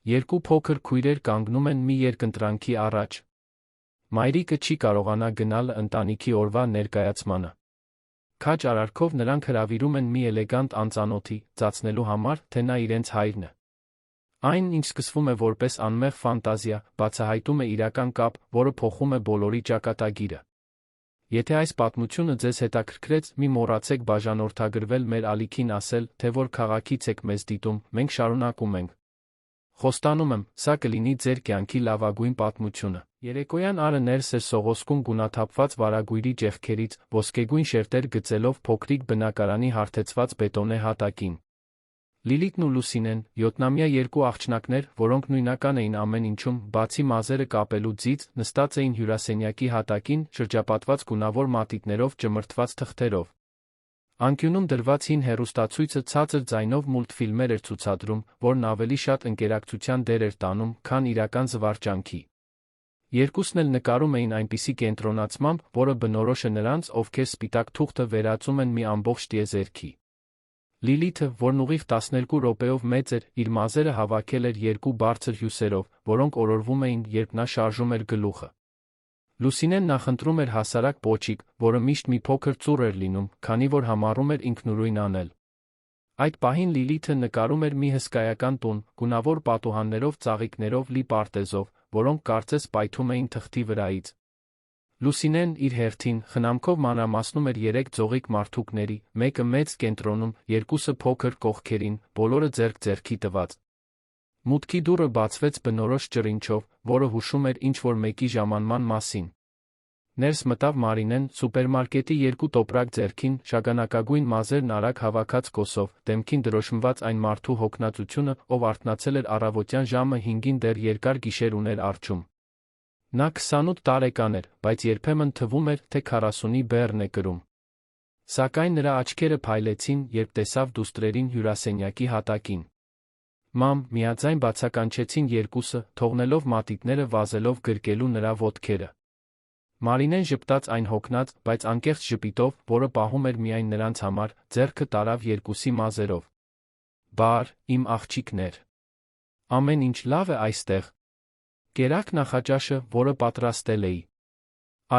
Երկու փոքր քույրեր կանգնում են մի երկընտրանքի առաջ։ Մայրիկը չի կարողանա գնալ ընտանիքի օրվա ներկայացմանը։ Քաջ արարքով նրանք հրավիրում են մի էլեգանտ անծանոթի, ծածնելու համար, թե նա իրենց հայրն է։ Այն, ինչ սկսվում է որպես անմեղ ֆանտազիա, բացահայտում է իրական կապ, որը փոխում է բոլորի ճակատագիրը։ Եթե այս պատմությունը ձեզ հետաքրքրեց, մի մոռացեք բաժանորդագրվել մեր ալիքին ասել, թե որ քաղաքից եք մեզ դիտում, մենք շարունակում ենք։ Խոստանում եմ, սա կլինի ձեր կյանքի լավագույն պատմությունը։ Երեկոյան Արը ներս էր սողոսկում գունաթափված վարագույրի ճեղքերից, ոսկեգույն շերտեր գծելով փոքրիկ բնակարանի հարթեցված բետոնե հատակին։ Լիլիթն ու Լուսինեն, 7-ամյա երկու աղջնակներ, որոնք նույնական էին ամեն ինչում, բացի մազերը կապելու ձից, նստած էին հյուրասենյակի հատակին, շրջապատված գունավոր մատիտներով ճմրթված թղթերով։ Անկյունում դրված հին հեռուստացույցը ցածր ձայնով մուլտֆիլմեր էր ցուցադրում, որն ավելի շատ ընկերակցության դեր էր տանում, քան իրական զվարճանքի։ Երկուսն էլ նկարում էին այնպիսի կենտրոնացմամբ, որը բնորոշ է նրանց, ովքեր սպիտակ թուղթը վերածում են մի ամբողջ տիեզերքի։ Լիլիթը, որն ուղիղ 12 րոպեով մեծ էր, իր մազերը հավաքել էր երկու բարձր հյուսերով, որոնք օրորվում էին, երբ նա շարժում էր գլուխը։ Լուսինեն նախընտրում էր հասարակ պոչիկ, որը միշտ մի փոքր ծուռ էր լինում, քանի որ համառում էր ինքնուրույն անել։ Այդ պահին Լիլիթը նկարում էր մի հսկայական տուն, գունավոր պատուհաններով, ծաղիկներով լի պարտեզով, որոնք կարծես պայթում էին թղթի վրայից։ Լուսինեն, իր հերթին, խնամքով մանրամասնում էր 3 ձողիկ մարդուկների, մեկը մեծ կենտրոնում, երկուսը փոքր կողքերին, բոլորը ձեռք-ձեռքի տված։ Մուտքի դուռը բացվեց բնորոշ ճռինչով, որը հուշում էր ինչ-որ մեկի ժամանման մասին։ Ներս մտավ Մարինեն, սուպերմարկետի 2 տոպրակ ձեռքին, շագանակագույն մազերն արագ հավաքած կոսով, դեմքին դրոշմված այն մարդու հոգնածությունը, ով արթնացել էր առավոտյան ժամը 5-ին դեռ երկար գիշեր ուներ առջում։ Նա 28 տարեկան էր, բայց երբեմն թվում էր, թե 40-ի բեռն է կրում։ Սակայն նրա աչքերը փայլեցին, երբ տեսավ դուստրերին հյուրասենյակի հատակին։ Մամ, միաձայն բացականչեցին երկուսը, թողնելով մատիտները վազելով գրկելու նրա ոտքերը։ Մարինեն ժպտաց այն հոգնած, բայց անկեղծ ժպիտով, որը պահում էր միայն նրանց համար, ձեռքը տարավ երկուսի մազերով։ Բար, իմ աղջիկներ։ Ամեն ինչ լավ է այստեղ։ Կերաք նախաճաշը, որը պատրաստել էի։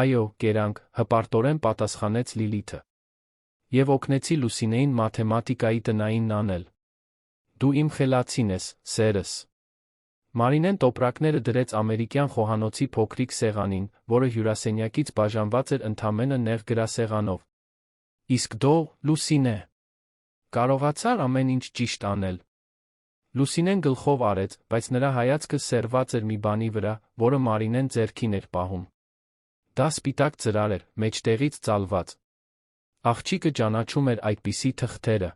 Այո, կերանք, հպարտորեն պատասխանեց Լիլիթը։ Եվ օգնեցի Լուսինեին մաթեմատիկայի տնային անել։ Դու իմ խելացին ես, սերս։ Մարինեն տոպրակները դրեց ամերիկյան խոհանոցի փոքրիկ սեղանին, որը հյուրասենյակից բաժանված էր ընդամենը նեղ գրասեղանով։ Իսկ դու, Լուսինե, կարողացար ամեն ինչ ճիշտ անել։ Լուսինեն գլխով արեց, բայց նրա հայացքը սերված էր մի բանի վրա, որը Մարինեն ձեռքին էր պահում։ Դա սպիտակ ծրար էր, մեջտեղից ծալված։ Աղջիկը ճանաչում էր այդպիսի թղթերը։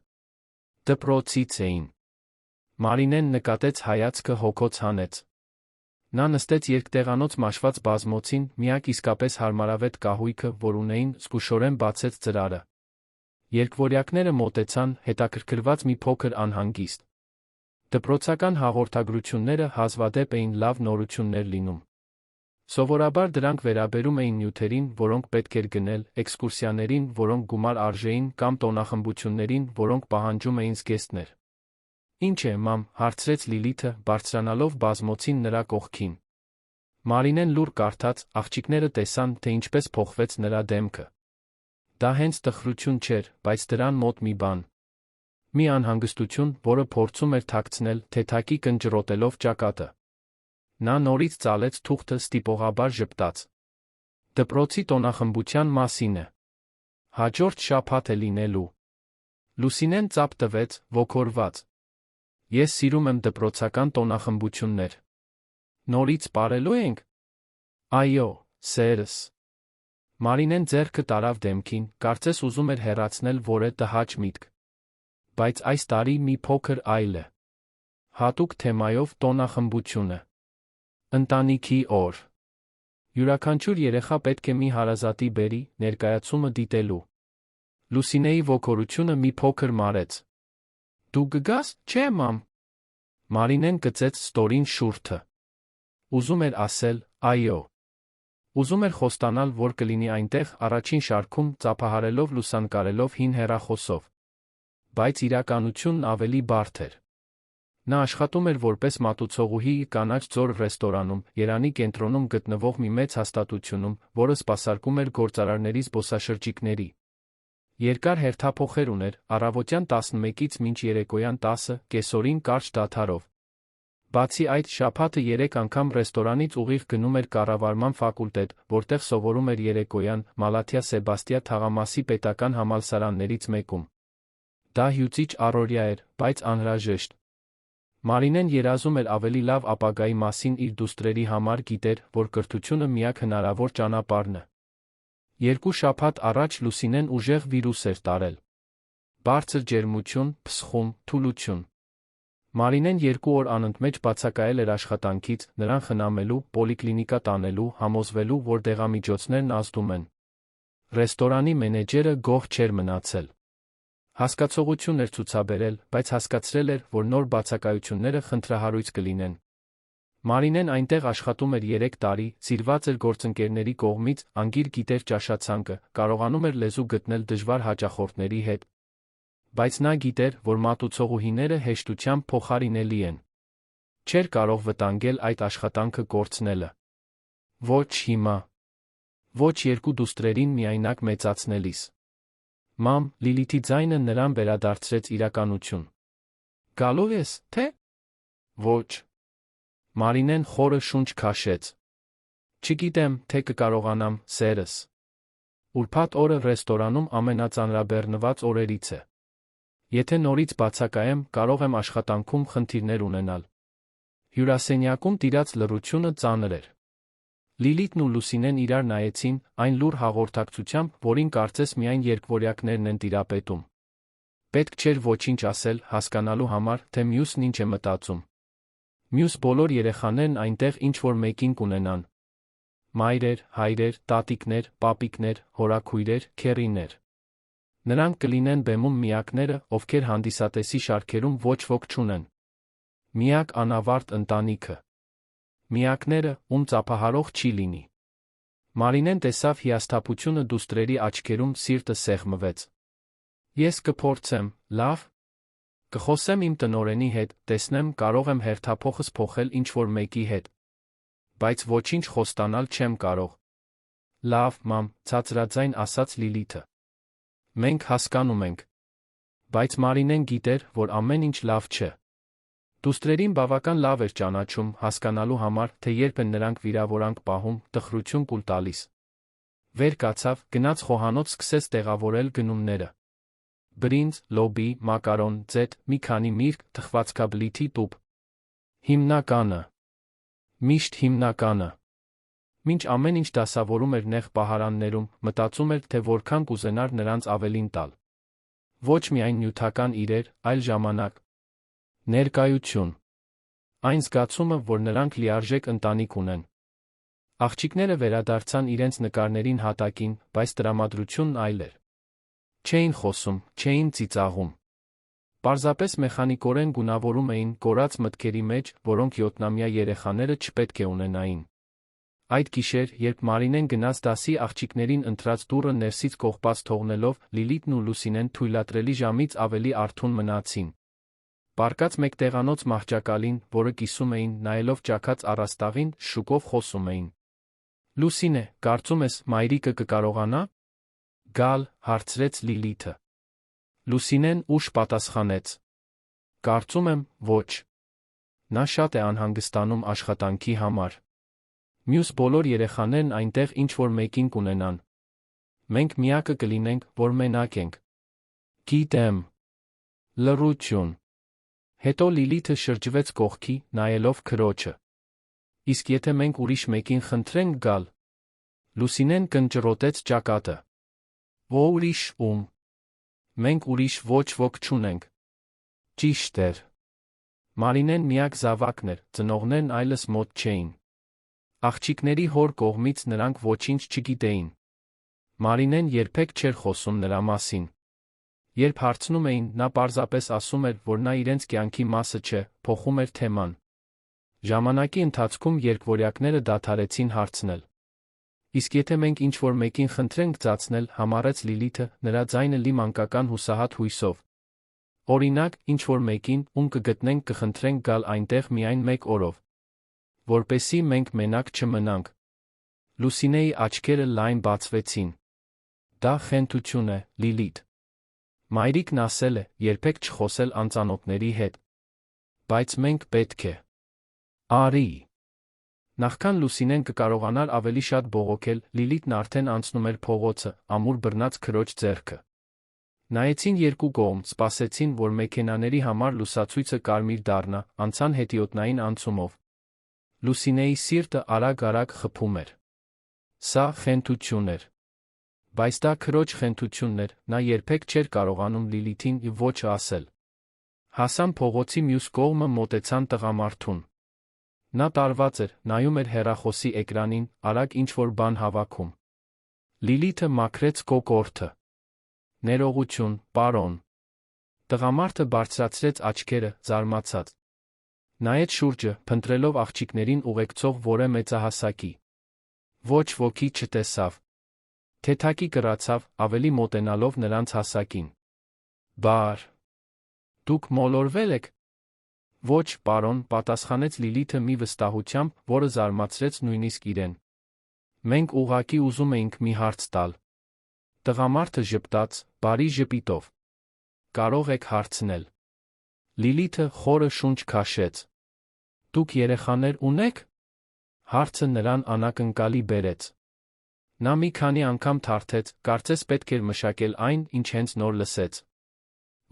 Դպրոցից էին։ Մարինեն նկատեց հայացքը հոգոց հանեց։ Նա նստեց երկտեղանոց մաշված բազմոցին, միակ իսկապես հարմարավետ կահույքը, որ ունեին, զգուշորեն բացեց ծրարը։ Երկվորյակները մոտեցան, հետաքրքրված մի փոքր անհանգիստ։ Դպրոցական հաղորդագրությունները հազվադեպ էին լավ նորություններ լինում։ Սովորաբար դրանք վերաբերում էին նյութերին, որոնք պետք էր գնել, էքսկուրսիաներին, որոնք գումար արժեին, կամ տոնախմբություններին, որոնք պահանջում էին զգեստներ։ Ինչ է, մամ, հարցրեց Լիլիթը, բարձրանալով բազմոցին նրա կողքին։ Մարինեն լուր կարդաց, աղջիկները տեսան, թե ինչպես փոխվեց նրա դեմքը։ Դա հենց տխրություն չէր, բայց դրան մոտ մի բան։ Մի անհանգստություն, որը փորձում էր թաքցնել, թեթակի կնճռոտելով ճակատը։ Նա նորից ծալեց թուղթը, ստիպողաբար ժպտաց։ Դպրոցի տոնախմբության մասին է։ Հաջորդ շաբաթ է լինելու։ Լուսինեն ծափ տվեց, ոգորված։ Ես սիրում եմ դպրոցական տոնախմբություններ։ Նորից պարելու ենք։ Այո, սերս։ Մարինեն ձեռքը տարավ դեմքին, կարծես ուզում էր հեռացնել որե տհաճ միտք։ Բայց այս տարի մի փոքր այլ է։ Հատուկ թեմայով տոնախմբությունը։ Ընտանիքի օր։ Յուրաքանչյուր երեխա պետք է մի հարազատի բերի, ներկայացումը դիտելու։ Լուսինեի ոգորությունը մի փոքր մարեց։ Դու կգաս, չէ՞ մամ։ Մարինեն կծեց ստորին շուրթը։ Ուզում էր ասել, այո։ Ուզում էր խոստանալ, որ կլինի այնտեղ, առաջին շարքում, ծափահարելով լուսանկարելով հին հեռախոսով։ Բայց իրականությունն ավելի բարդ էր։ Նա աշխատում էր որպես մատուցողուհի կանաչ ձոր ռեստորանում, Երանի կենտրոնում գտնվող մի մեծ հաստատությունում, որը սպասարկում էր գործարարների զբոսաշրջիկների։ Երկար հերթափոխեր ուներ, առավոտյան 11-ից մինչ երեկոյան 10, կեսօրին կարճ դադարով։ Բացի այդ, շաբաթը 3 անգամ ռեստորանից ուղիղ գնում էր կառավարման ֆակուլտետ, որտեղ սովորում էր երեկոյան Մալաթիա Սեբաստիա թաղամասի պետական համալսարաններից մեկում։ Դա հյուծիչ առօրյա էր, բայց անհրաժեշտ։ Մարինեն երազում էր ավելի լավ ապագայի մասին իր դուստրերի համար, գիտեր, որ կրթությունը միակ հնարավոր ճանապարհն է։ 2 շաբաթ առաջ Լուսինեն ուժեղ վիրուս էր տարել։ Բարձր ջերմություն, փսխում, թուլություն։ Մարինեն 2 օր անընդմեջ բացակայել էր աշխատանքից, նրան խնամելու, պոլիկլինիկա տանելու, համոզվելու, որ դեղամիջոցներն ազդում են։ Ռեստորանի մենեջերը գոհ չէր մնացել։ Հասկացողություն էր ցուցաբերել, բայց հասկացրել էր, որ նոր բացակայությունները խնդրահարույց կլինեն։ Մարինեն այնտեղ աշխատում էր 3 տարի, սիրված էր գործընկերների կողմից, անգիր գիտեր ճաշացանկը, կարողանում էր լեզու գտնել դժվար հաճախորդների հետ։ Բայց նա գիտեր, որ մատուցողուհիները հեշտությամբ փոխարինելի են։ Չէր կարող վտանգել այդ աշխատանքը կորցնելը։ Ոչ հիմա։ Ոչ 2 դուստրերին միայնակ մեծացնելիս։ Մամ, Լիլիթի ձայնը նրան վերադարձրեց իրականություն։ Գալու ես, թե՞։ Ոչ։ Մարինեն խորը շունչ քաշեց։ Չգիտեմ, թե կկարողանամ, սերս։ Ուրբաթ օրը ռեստորանում ամենածանրաբեռնված օրերից է։ Եթե նորից բացակայեմ, կարող եմ աշխատանքում խնդիրներ ունենալ։ Հյուրասենյակում տիրած լռությունը ծանր էր։ Լիլիթն ու Լուսինեն իրար նայեցին, այն լուռ հաղորդակցությամբ, որին կարծես միայն երկվորյակներն են տիրապետում։ Պետք չէր ոչինչ ասել, հասկանալու համար, թե մյուսն ինչ է մտածում։ Մյուս բոլոր երեխաներն այնտեղ ինչ-որ մեկին կունենան։ Մայրեր, հայրեր, տատիկներ, պապիկներ, հորաքույրեր, քեռիներ։ Նրանք կլինեն բեմում միակները, ովքեր հանդիսատեսի շարքերում ոչ ոք չունեն։ Միակ անավարտ ընտանիքը։ Միակները, ում ծափահարող չի լինի։ Մարինեն տեսավ հիասթափությունը դուստրերի աչքերում, սիրտը սեղմվեց։ Ես կփորձեմ, լավ։ Կխոսեմ իմ տնօրենի հետ, տեսնեմ, կարող եմ հերթափոխս փոխել ինչ-որ մեկի հետ։ Բայց ոչինչ խոստանալ չեմ կարող։ Լավ, մամ, ցածրաձայն ասաց Լիլիթը։ Մենք հասկանում ենք։ Բայց Մարինեն գիտեր, որ ամեն ինչ լավ չէ։ Դուստրերին բավական լավ էր ճանաչում, հասկանալու համար, թե երբ են նրանք վիրավորանք պահում, տխրություն կուլ տալիս։ Վեր կացավ, գնաց խոհանոց, սկսեց տեղավորել գնումները։ Բրինձ, լոբի, մակարոն, ձեթ, մի քանի միրգ, թխվածքաբլիթի տուփ։ Հիմնականը։ Միշտ հիմնականը։ Մինչ ամեն ինչ դասավորում էր նեղ պահարաններում, մտածում էր, թե որքան կուզենար նրանց ավելին տալ։ Ոչ միայն նյութական իրեր, այլ ժամանակ։ Ներկայություն։ Այն զգացումը, որ նրանք լիարժեք ընտանիք ունեն։ Աղջիկները վերադարձան իրենց նկարներին հատակին, բայց տրամադրությունն այլ էր։ Չէին խոսում, չէին ծիծաղում։ Պարզապես մեխանիկորեն գունավորում էին կորած մտքերի մեջ, որոնք 7-ամյա երեխաները չպետք է ունենային։ Այդ գիշեր, երբ Մարինեն գնաց դասի, աղջիկներին ընտրած դուռը ներսից կողպած թողնելով, Լիլիթն ու Լուսինեն թույլատրելի ժամից ավելի արթուն մնացին։ Պառկած մեկտեղանոց մահճակալին, որը կիսում էին, նայելով ճաքած առաստաղին, շուկով խոսում էին։ Լուսինե, կարծում ես, մայրիկը կկարողանա գալ, հարցրեց Լիլիթը։ Լուսինեն ուշ պատասխանեց. Կարծում եմ, ոչ։ Նա շատ է անհանգստանում աշխատանքի համար։ Մյուս բոլոր երեխաներն այնտեղ ինչ-որ մեկին կունենան։ Մենք միակը կլինենք, որ մենակ ենք։ Գիտեմ։ Լռություն։ Հետո Լիլիթը շրջվեց կողքի, նայելով քրոջը։ Իսկ եթե մենք ուրիշ մեկին խնդրենք գալ։ Լուսինեն կնճռոտեց ճակատը։ Ուրիշ ում։ Մենք ուրիշ ոչ ոք չունենք։ Ճիշտ էր։ Մարինեն միակ զավակն էր, ծնողներն այլս մոտ չէին։ Աղջիկների հոր կողմից նրանք ոչինչ չգիտեին։ Մարինեն երբեք չէր խոսում նրա մասին։ Երբ հարցնում էին, նա պարզապես ասում էր, որ նա իրենց կյանքի մասը չէ, փոխում էր թեման։ Ժամանակի ընթացքում երկվորյակները դադարեցին հարցնել։ Իսկ եթե մենք ինչ-որ մեկին խնդրենք ծածնել, համառեց Լիլիթը, նրա ձայնը լի մանկական հուսահատ հույսով։ Օրինակ, ինչ-որ մեկին, ում կգտնենք կխնդրենք գալ այնտեղ միայն 1 օրով, որպեսզի մենք մենակ չմնանք։ Լուսինեի աչքերը լայն բացվեցին։ Դա խենթություն է, Լիլիթ։ Մայրիկն ասել է, երբեք չխոսել անծանոթների հետ։ Բայց մենք պետք է։ Արի։ Նախքան Լուսինեն կկարողանար ավելի շատ բողոքել, Լիլիթն արդեն անցնում էր փողոցը, ամուր բռնած քրոջ ձեռքը։ Նայեցին երկու կողմ, սպասեցին, որ մեքենաների համար լուսացույցը կարմիր դառնա, անցան հետիոտնային անցումով։ Լուսինեի սիրտը արագ-արագ խփում էր։ Սա խենթություն էր։ Բայց դա քրոջ խենթությունն էր, նա երբեք չէր կարողանում Լիլիթին ոչ ասել։ Հասան փողոցի մյուս կողմը, մոտեցան տղամարդուն։ Նա տարված էր, նայում էր հեռախոսի էկրանին, արագ ինչ-որ բան հավաքում։ Լիլիթը մաքրեց կոկորդը։ Ներողություն, պարոն։ Տղամարդը բարձրացրեց աչքերը, զարմացած։ Նայեց շուրջը, փնտրելով աղջիկներին ուղեկցող որևէ մեծահասակի։ Ոչ ոքի չտեսավ։ Թեթակի կռացավ, ավելի մոտենալով նրանց հասակին։ Բար։ Դուք մոլորվել եք։ Ոչ, պարոն, պատասխանեց Լիլիթը մի վստահությամբ, որը զարմացրեց նույնիսկ իրեն։ Մենք ուղղակի ուզում էինք մի հարց տալ։ Տղամարդը ժպտաց, բարի ժպիտով։ Կարող եք հարցնել։ Լիլիթը խորը շունչ քաշեց։ Դուք երեխաներ ունեք։ Հարցը նրան անակնկալի բերեց։ Նա մի քանի անգամ թարթեց, կարծես պետք էր մշակել այն, ինչ հենց նոր լսեց։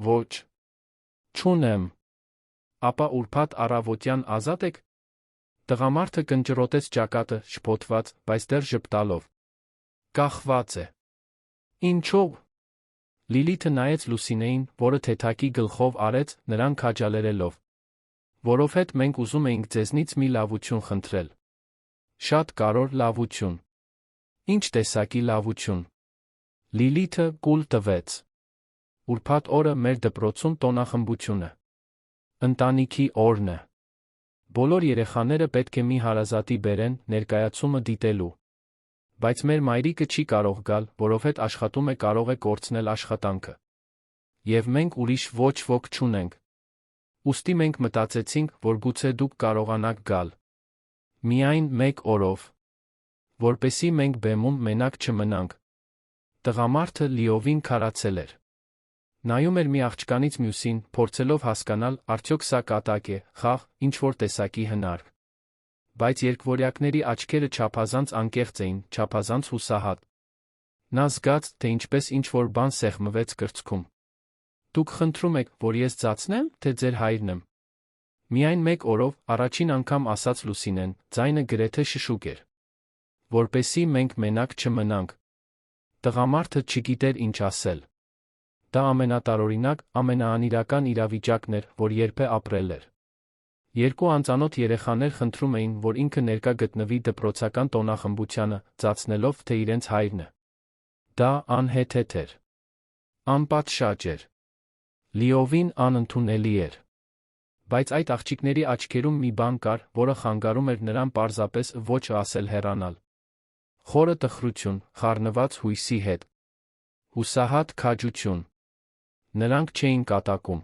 Ոչ։ Չունեմ։ Ապա ուրբաթ առավոտյան ազատ եք։ Տղամարդը կնճռոտեց ճակատը, շփոթված, բայց դեռ ժպտալով։ Կախված է։ Ինչո՞վ։ Լիլիթը նայեց Լուսինեին, որը թեթակի գլխով արեց, նրան քաջալերելով։ Որովհետ մենք ուզում էինք ձեզնից մի լավություն խնդրել։ Շատ կարևոր լավություն։ Ինչ տեսակի լավություն։ Լիլիթը կուլ տվեց։ Ուրբաթ օրը մեր դպրոցում տոնախմբություն է։ Ընտանիքի օրն է։ Բոլոր երեխաները պետք է մի հարազատի բերեն ներկայացումը դիտելու։ Բայց մեր մայրիկը չի կարող գալ, որովհետև աշխատում է, կարող է կորցնել աշխատանքը։ Եվ մենք ուրիշ ոչ ոք չունենք։ Ուստի մենք մտածեցինք, որ գուցե դուք կարողանաք գալ։ Միայն 1 օրով։ Որպեսզի մենք բեմում մենակ չմնանք։ Տղամարդը լիովին քարացել էր։ Նայում էր մի աղջկանից մյուսին, փորձելով հասկանալ, արդյոք սա կատակ է, խաղ, ինչ-որ տեսակի հնարք։ Բայց երկվորյակների աչքերը չափազանց անկեղծ էին, չափազանց հուսահատ։ Նա զգաց, թե ինչպես ինչ-որ բան սեղմվեց կրծքում։ Դուք խնդրում եք, որ ես ձացնեմ, թե ձեր հայրն եմ։ Միայն 1 օրով, առաջին անգամ ասաց Լուսինեն, ձայնը գրեթե շշուկ էր։ Որպեսզի մենք մենակ չմնանք։ Տղամարդը չգիտեր ինչ ասել։ Դա ամենատարօրինակ, ամենաանիրական իրավիճակն էր, որ երբե ապրել էր։ Երկու անծանոթ երեխաներ խնդրում էին, որ ինքը ներկա գտնվի դպրոցական տոնախմբությանը, ծածնելով, թե իրենց հայրն է։ Դա անհեթեթ էր։ Անպատշաճ էր։ Լիովին անընդունելի էր։ Բայց այդ աղջիկների աչքերում մի բան կար, որը խանգարում էր նրան պարզապես ոչ ասել հեռանալ։ Խորը տխրություն, խառնված հույսի հետ։ Հուսահատ քաջություն։ Նրանք չէին կատակում։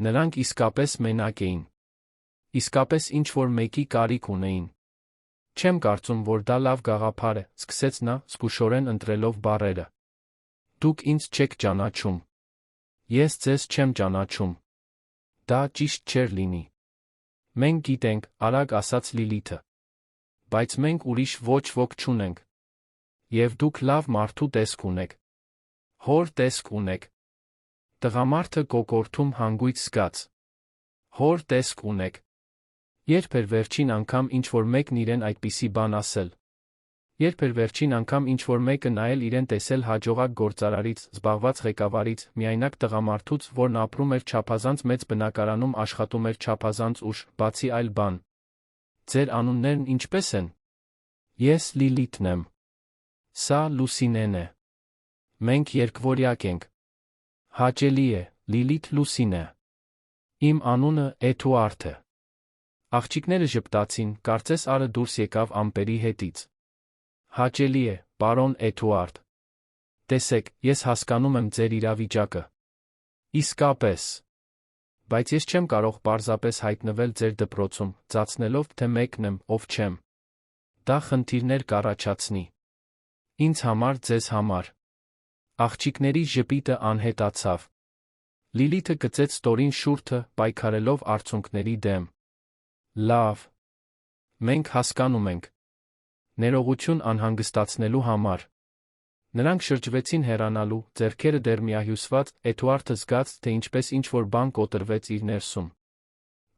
Նրանք իսկապես մենակ էին։ Իսկապես ինչ-որ մեկի կարիք ունեին։ Չեմ կարծում, որ դա լավ գաղափար է, սկսեց նա, զգուշորեն ընտրելով բառերը։ Դուք ինձ չեք ճանաչում։ Ես ձեզ չեմ ճանաչում։ Դա ճիշտ չէր լինի։ Մենք գիտենք, արագ ասաց Լիլիթը։ Բայց մենք ուրիշ ոչ ոք չունենք։ Եվ դուք լավ մարդու տեսք ունեք։ Հոր տեսք ունեք։ Տղամարդը կոկորդում հանգույց զգաց։ Հոր տեսք ունեք։ Երբ էր վերջին անգամ ինչ-որ մեկն իրեն այդպիսի բան ասել։ Երբ էր վերջին անգամ ինչ-որ մեկը նայել իրեն տեսել հաջողակ գործարարից, զբաղված ղեկավարից, միայնակ տղամարդուց, որն ապրում էր չափազանց մեծ բնակարանում, աշխատում էր չափազանց ուշ, բացի այլ բան։ Ձեր անուններն ինչպե՞ս են։ Ես Լիլիթն եմ։ Սա Լուսինեն է։ Մենք երկվորյակ ենք։ Հաճելի է, Լիլիթ Լուսինե։ Իմ անունը Էդուարդ է։ Աղջիկները ժպտացին, կարծես արը դուրս եկավ ամպերի հետից։ Հաճելի է, պարոն Էդուարդ։ Տեսեք, ես հասկանում եմ ձեր իրավիճակը։ Իսկապես։ Բայց ես չեմ կարող պարզապես հայտնվել ձեր դպրոցում, ծածնելով, թե մեկն եմ, ով չեմ։ Դա խնդիրներ կառաջացնի։ Ինձ համար, ձեզ համար։ Աղջիկների ժպիտը անհետացավ։ Լիլիթը գծեց ստորին շուրթը, պայքարելով արցունքների դեմ։ Լավ։ Մենք հասկանում ենք։ Ներողություն անհանգստացնելու համար։ Նրանք շրջվեցին հեռանալու, ձեռքերը դեռ միահյուսված, Էդուարդը զգաց, թե ինչպես ինչ-որ բան կոտրվեց իր ներսում։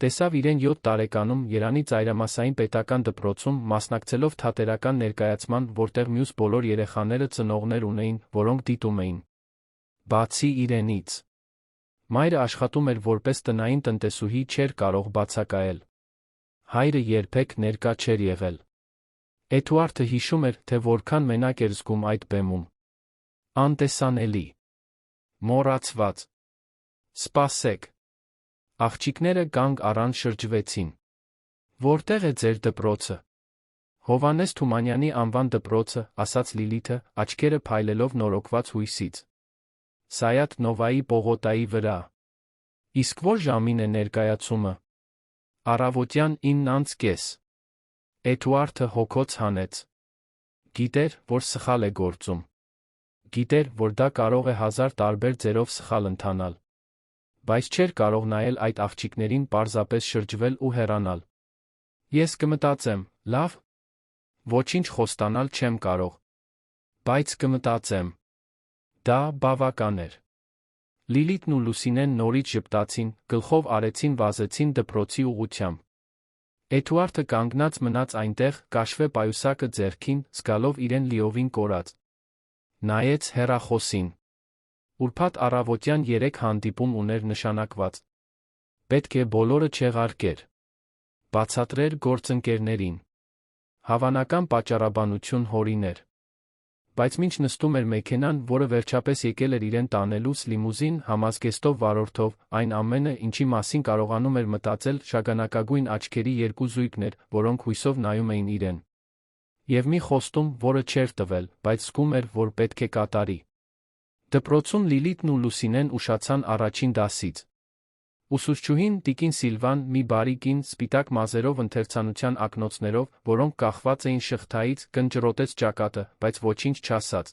Տեսավ իրեն 7 տարեկանում Երանի ծայրամասային պետական դպրոցում, մասնակցելով թատերական ներկայացման, որտեղ մյուս բոլոր երեխաները ծնողներ ունեին, որոնք դիտում էին։ Բացի իրենից։ Մայրը աշխատում էր որպես տնային տնտեսուհի, չէր կարող բացակայել։ Հայրը երբեք ներկա չէր եղել։ Էդուարդը հիշում էր, թե որքան մենակ էր զգում այդ բեմում։ Անտեսանելի։ Մոռացված։ Սպասեք։ Աղջիկները կանգ առան, շրջվեցին։ Որտեղ է ձեր դպրոցը։ Հովհաննես Թումանյանի անվան դպրոցը, ասաց Լիլիթը, աչքերը փայլելով նորոգված հույսից։ Սայաթ Նովայի պողոտայի վրա։ Իսկ որ ժամին է ներկայացումը։ Առավոտյան 9:30։ Էդուարդը հոգոց հանեց։ Գիտեր, որ սխալ է գործում։ Գիտեր, որ դա կարող է 1000 տարբեր ձերով սխալ ընթանալ։ Բայց չէր կարող նայել այդ աղջիկներին, պարզապես շրջվել ու հեռանալ։ Ես կմտածեմ, լավ։ Ոչինչ խոստանալ չեմ կարող։ Բայց կմտածեմ։ Դա բավական էր։ Լիլիթն ու Լուսինեն նորից ժպտացին, գլխով արեցին, վազեցին դպրոցի ուղղությամբ։ Էդուարդը կանգնած մնաց այնտեղ, կաշվե պայուսակը ձեռքին, զգալով իրեն լիովին կորած։ Նայեց հեռախոսին։ Ուրբաթ առավոտյան 3 հանդիպում ուներ նշանակված։ Պետք է բոլորը չեղարկեր։ Բացատրեր գործընկերներին։ Հավանական պատճառաբանություն հորիներ։ Բայց մինչ նստում էր մեքենան, որը վերջապես եկել էր իրեն տանելուց, լիմուզին, համազգեստով վարորդով, այն ամենը, ինչի մասին կարողանում էր մտածել, շագանակագույն աչքերի 2 զույգներ, որոնք հույսով նայում էին իրեն։ Եվ մի խոստում, որը չէր տվել, բայց զգում էր, որ պետք է կատարի։ Դպրոցում Լիլիթն ու Լուսինեն ուշացան առաջին դասից։ Ուսուցչուհին, տիկին Սիլվան, մի բարի կին, սպիտակ մազերով, ընթերցանության ակնոցներով, որոնք կախված էին շղթայից, կնճռոտեց ճակատը, բայց ոչինչ չասաց։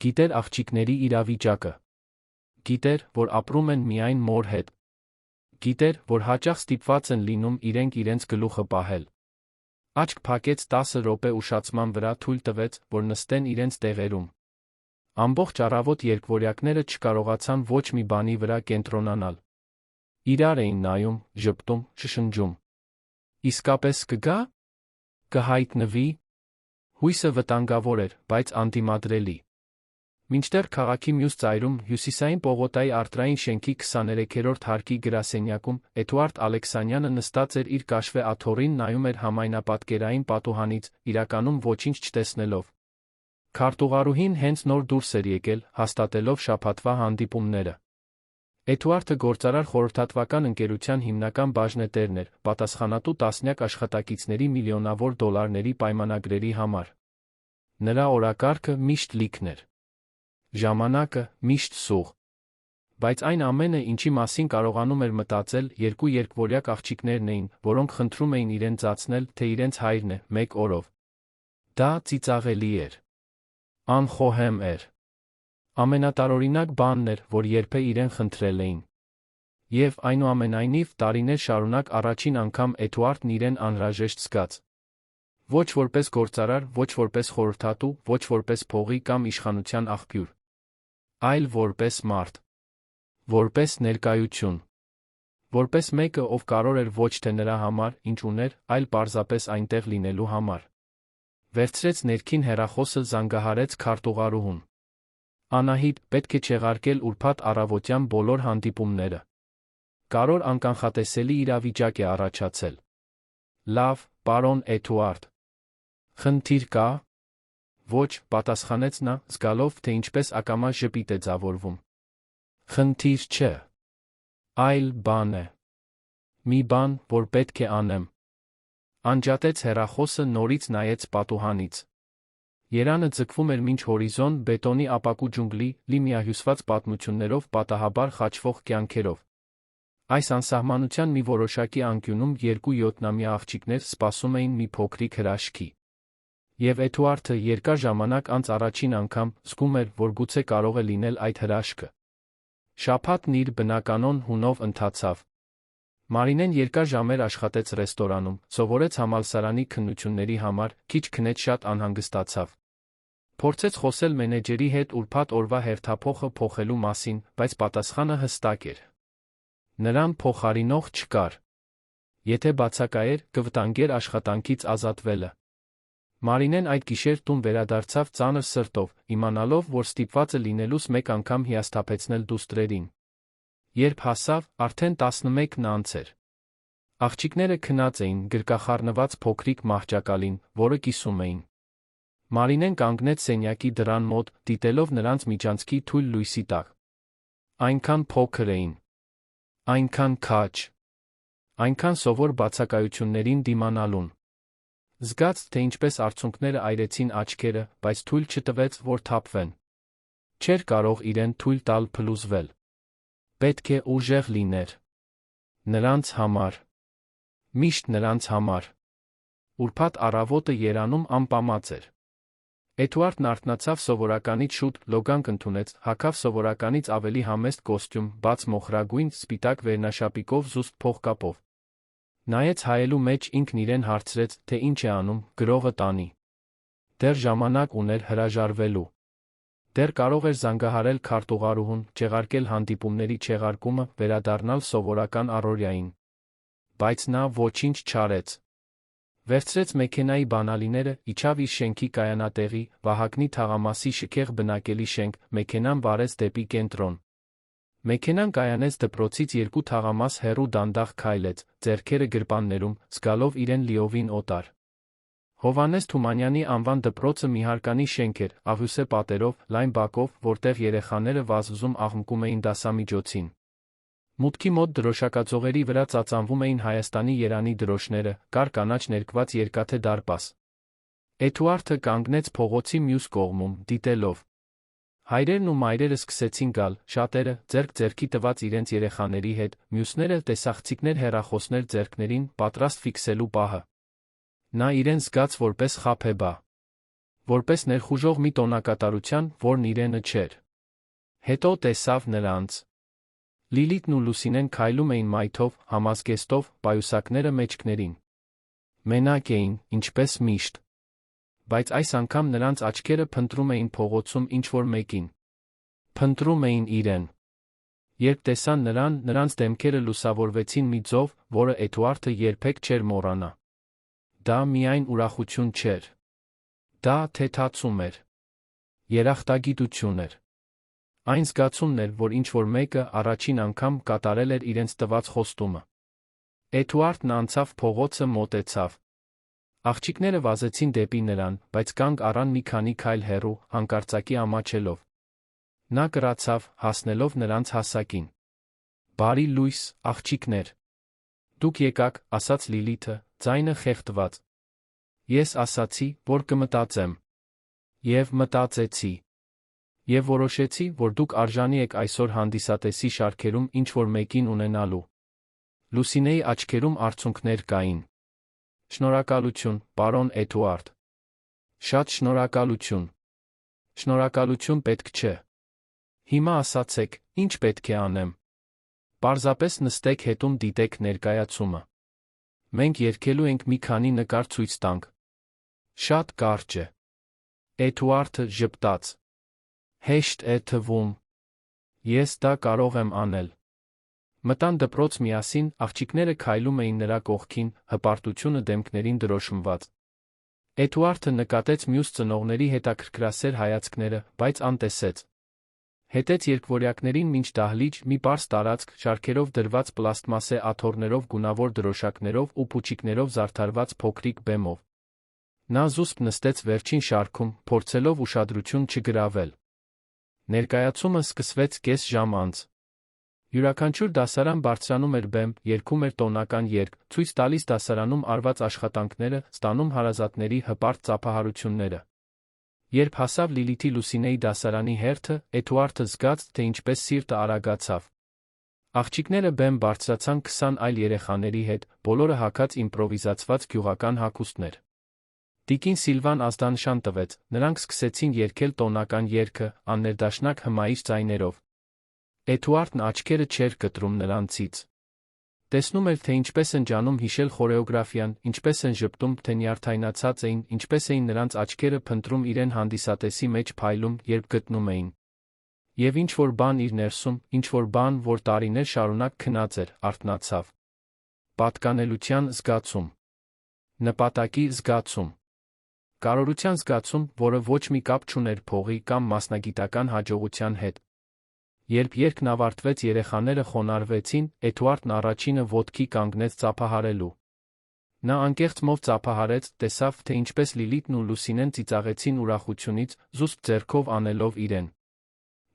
Գիտեր աղջիկների իրավիճակը։ Գիտեր, որ ապրում են միայն մոր հետ։ Գիտեր, որ հաճախ ստիպված են լինում իրենք իրենց գլուխը պահել։ Աչք փակեց 10 րոպե ուշացման վրա, թույլ տվեց, որ նստեն իրենց տեղերում։ Ամբողջ առավոտ երկվորյակները չկարողացան ոչ մի բանի վրա կենտրոնանալ։ Իրար էին նայում, ժպտում, շշնջում։ Իսկապես կգա։ Կհայտնվի։ Հույսը վտանգավոր էր, բայց անդիմադրելի։ Մինչդեռ քաղաքի մյուս ծայրում, հյուսիսային պողոտայի արտրային շենքի 23-րդ հարկի գրասենյակում, Էդուարդ Ալեքսանյանը նստած էր իր կաշվե աթոռին, նայում էր համայնապատկերային պատուհանից, իրականում ոչինչ չտեսնելով։ Քարտուղարուհին հենց նոր դուրս էր եկել, հաստատելով շաբաթվա հանդիպումները։ Էդուարդը գործարար խորհրդատվական ընկերության հիմնական բաժնետերն էր, պատասխանատու տասնյակ աշխատակիցների միլիոնավոր դոլարների պայմանագրերի համար։ Նրա օրակարգը միշտ լիքն էր։ Ժամանակը միշտ սուղ։ Բայց այն ամենը, ինչի մասին կարողանում էր մտածել, 2 երկվորյակ աղջիկներն էին, որոնք խնդրում էին իրեն ծածնել, թե իրենց հայրն է, 1 օրով։ Դա ծիծաղելի էր։ Անխոհեմ էր։ Ամենատարօրինակ բանն էր, որ երբե իրեն խնդրել էին։ Եվ, այնուամենայնիվ, տարիներ շարունակ առաջին անգամ Էդուարդն իրեն անհրաժեշտ զգաց։ Ոչ որպես գործարար, ոչ որպես խորհրդատու, ոչ որպես փողի կամ իշխանության աղբյուր, այլ որպես մարդ։ Որպես ներկայություն։ Որպես մեկը, ով կարող էր ոչ թե նրա համար, ինչ ուներ, այլ պարզապես այնտեղ լինելու համար։ Վերցրեց ներքին հեռախոսը, զանգահարեց քարտուղարուհուն։ Անահիտ, պետք է չեղարկել ուրբաթ առավոտյան բոլոր հանդիպումները։ Կարոր անկանխատեսելի իրավիճակ է առաջացել։ Լավ, պարոն Էդուարդ։ Խնդիր կա։ Ոչ, պատասխանեց նա, զգալով, թե ինչպես ակամա ժպիտ է ձավորվում։ Խնդիր չէ։ Այլ բան է։ Մի բան, որ պետք է անեմ։ Անջատեց հեռախոսը, նորից նայեց պատուհանից։ Երանը ձգվում էր մինչ հորիզոն բետոնի ապակու ջունգլի, լի միահյուսված պատմություններով պատահաբար խաչվող կյանքերով։ Այս անսահմանության մի որոշակի անկյունում երկու յոթնամյա աղջիկներ սպասում էին մի փոքրիկ հրաշքի։ Եվ Էդուարդը երկար ժամանակ անց առաջին անգամ զգում էր, որ գուցե կարող է լինել այդ հրաշքը։ Շաբաթն իր բնականոն հունով ընթացավ։ Մարինեն երկար ժամեր աշխատեց ռեստորանում, սովորեց համալսարանի քննությունների համար, քիչ քնեց շատ անհանգստացավ։ Փորձեց խոսել մենեջերի հետ ուրբաթ օրվա հերթափոխը փոխելու մասին, բայց պատասխանը հստակ էր։ Նրան փոխարինող չկար։ Եթե բացակայեր, կվտանգեր աշխատանքից ազատվելը։ Մարինեն այդ գիշեր տուն վերադարձավ ծանր սրտով, իմանալով, որ ստիպված է լինելուց մեկ անգամ հիասթափեցնել դուստրերին։ Երբ հասավ, արդեն 11-ն անց էր։ Աղջիկները քնած էին գրկախառնված փոքրիկ մահճակալին, որը կիսում էին։ Մարինեն կանգնեց սենյակի դռան մոտ, դիտելով նրանց միջանցքի թույլ լույսի տակ։ Այնքան փոքր էին։ Այնքան քաջ։ Այնքան սովոր բացակայություններին դիմանալուն։ Զգաց, թե ինչպես արցունքները այրեցին աչքերը, բայց թույլ չտվեց, որ թափվեն։ Չէր կարող իրեն թույլ տալ փլուզվել։ Պետք է ուժեղ լիներ։ Նրանց համար։ Միշտ նրանց համար։ Ուրբաթ առավոտը երանում անպամած էր։ Էդուարդն արթնացավ սովորականից շուտ, լոգանք ընդունեց, հագավ սովորականից ավելի համեստ կոստյում, բաց մոխրագույն, սպիտակ վերնաշապիկով զուսպ փողկապով։ Նայեց հայելու մեջ ինքն իրեն հարցրեց, թե ինչ է անում, գրողը տանի։ Դեռ ժամանակ ուներ հրաժարվելու։ Դեռ կարող էր զանգահարել քարտուղարուհուն, չեղարկել հանդիպումների չեղարկումը, վերադառնալ սովորական առօրյային։ Բայց նա ոչինչ չարեց։ Վերցրեց մեքենայի բանալիները, իջավ իր շենքի կայանատեղի, Վահագնի թաղամասի շքեղ բնակելի շենք, մեքենան վարեց դեպի կենտրոն։ Մեքենան կայանեց դպրոցից 2 թաղամաս հեռու դանդաղ քայլեց, ձեռքերը գրպաններում, զգալով իրեն լիովին օտար։ Հովհաննես Թումանյանի անվան դպրոցը միհարկանի շենք էր, աղյուսե պատերով, լայն բակով, որտեղ երեխաները վազվզում աղմկում էին դասամիջոցին։ Մուտքի մոտ դրոշակաձողերի վրա ծածանվում էին Հայաստանի երանի դրոշները, կար կանաչ ներկված երկաթե դարպաս։ Էդուարդը կանգնեց փողոցի մյուս կողմում, դիտելով։ Հայրերն ու մայրերը սկսեցին գալ, շատերը, ձեռք ձեռքի տված իրենց երեխաների հետ, մյուսները տեսախցիկներ հեռախոսներ ձեռքներին, պատրաստ ֆիքսելու պահը։ Նա իրեն զգաց որպես խաբեբա։ Որպես ներխուժող մի տոնակատարության, որն իրենը չէր։ Հետո տեսավ նրանց։ Լիլիթն ու Լուսինեն քայլում էին մայթով, համազգեստով, պայուսակները մեջքներին։ Մենակ էին, ինչպես միշտ։ Բայց այս անգամ նրանց աչքերը փնտրում էին փողոցում ինչ-որ մեկին։ Փնտրում էին իրեն։ Երբ տեսան նրան, նրանց դեմքերը լուսավորվեցին մի ձով, որը Էդուարդը երբեք չէր մոռանա։ Դա միայն ուրախություն չէր։ Դա թեթացում էր։ Երախտագիտություն էր։ Այն զգացումն էր, որ ինչ-որ մեկը առաջին անգամ կատարել էր իրենց տված խոստումը։ Էդուարդն անցավ փողոցը, մոտեցավ։ Աղջիկները վազեցին դեպի նրան, բայց կանգ առան մի քանի քայլ հեռու, հանկարծակի ամաչելով։ Նա կրացավ, հասնելով նրանց հասակին։ Բարի լույս, աղջիկներ։ Դուք եկաք, ասաց Լիլիթը, ձայնը խեղդված։ Ես ասացի, որ կմտածեմ։ Եվ մտածեցի։ Եվ որոշեցի, որ դուք արժանի եք այսօր հանդիսատեսի շարքերում ինչ-որ մեկին ունենալու։ Լուսինեի աչքերում արցունքներ կային։ Շնորհակալություն, պարոն Էդուարդ։ Շատ շնորհակալություն։ Շնորհակալություն պետք չէ։ Հիմա ասացեք, ինչ պետք է անեմ։ Պարզապես նստեք հետում դիտեք ներկայացումը։ Մենք երգելու ենք մի քանի նկար ցույց տանք։ Շատ կարճ է։ Էդուարդը ժպտաց։ Հեշտ է թվում։ Ես դա կարող եմ անել։ Մտան դպրոց միասին, աղջիկները քայլում էին նրա կողքին, հպարտությունը դեմքներին դրոշմված։ Էդուարդը նկատեց մյուս ծնողների հետաքրքրասեր հայացքները, բայց անտեսեց։ Հետեց երկվորյակներին մինչ դահլիճ, մի պարզ տարածք, շարքերով դրված պլաստմասե աթոռներով, գունավոր դրոշակներով ու փուչիկներով զարդարված փոքրիկ բեմով։ Նա զուսպ նստեց վերջին շարքում, փորձելով ուշադրություն չգրավել։ Ներկայացումը սկսվեց կես ժամ անց։ Յուրաքանչյուր դասարան բարձրանում էր բեմ, երգում էր տոնական երգ, ցույց տալիս դասարանում արված աշխատանքները, ստանում հարազատների հպարտ ծափահարությունները։ Երբ հասավ Լիլիթի Լուսինեի դասարանի հերթը, Էդուարդը զգաց, թե ինչպես սիրտը արագացավ։ Աղջիկները բեմ բարձրացան 20 այլ երեխաների հետ, բոլորը հագած իմպրովիզացված գյուղական հագուստներ։ Տիկին Սիլվան ազդանշան տվեց, նրանք սկսեցին երգել տոնական երգը, աններդաշնակ հմայիչ ձայներով։ Էդուարդն աչքերը չէր կտրում նրանցից։ Տեսնում էր, թե ինչպես են ջանում հիշել խորեոգրաֆիան, ինչպես են ժպտում, թե նյարդայնացած էին, ինչպես էին նրանց աչքերը փնտրում իրեն հանդիսատեսի մեջ փայլում, երբ գտնում էին։ Եվ ինչ-որ բան իր ներսում, ինչ-որ բան, որ տարիներ շարունակ քնած էր, արթնացավ։ Պատկանելության զգացում։ Նպատակի զգացում։ Կարողության զգացում, որը ոչ մի կապ չուներ փողի կամ մասնագիտական հաջողության հետ։ Երբ երգն ավարտվեց, երեխաները խոնարհվեցին, Էդուարդն առաջինը ոտքի կանգնեց ծափահարելու։ Նա անկեղծ մով ծափահարեց, տեսավ, թե ինչպես Լիլիթն ու Լուսինեն ծիծաղեցին ուրախությունից, զուսպ ձեռքով անելով իրեն։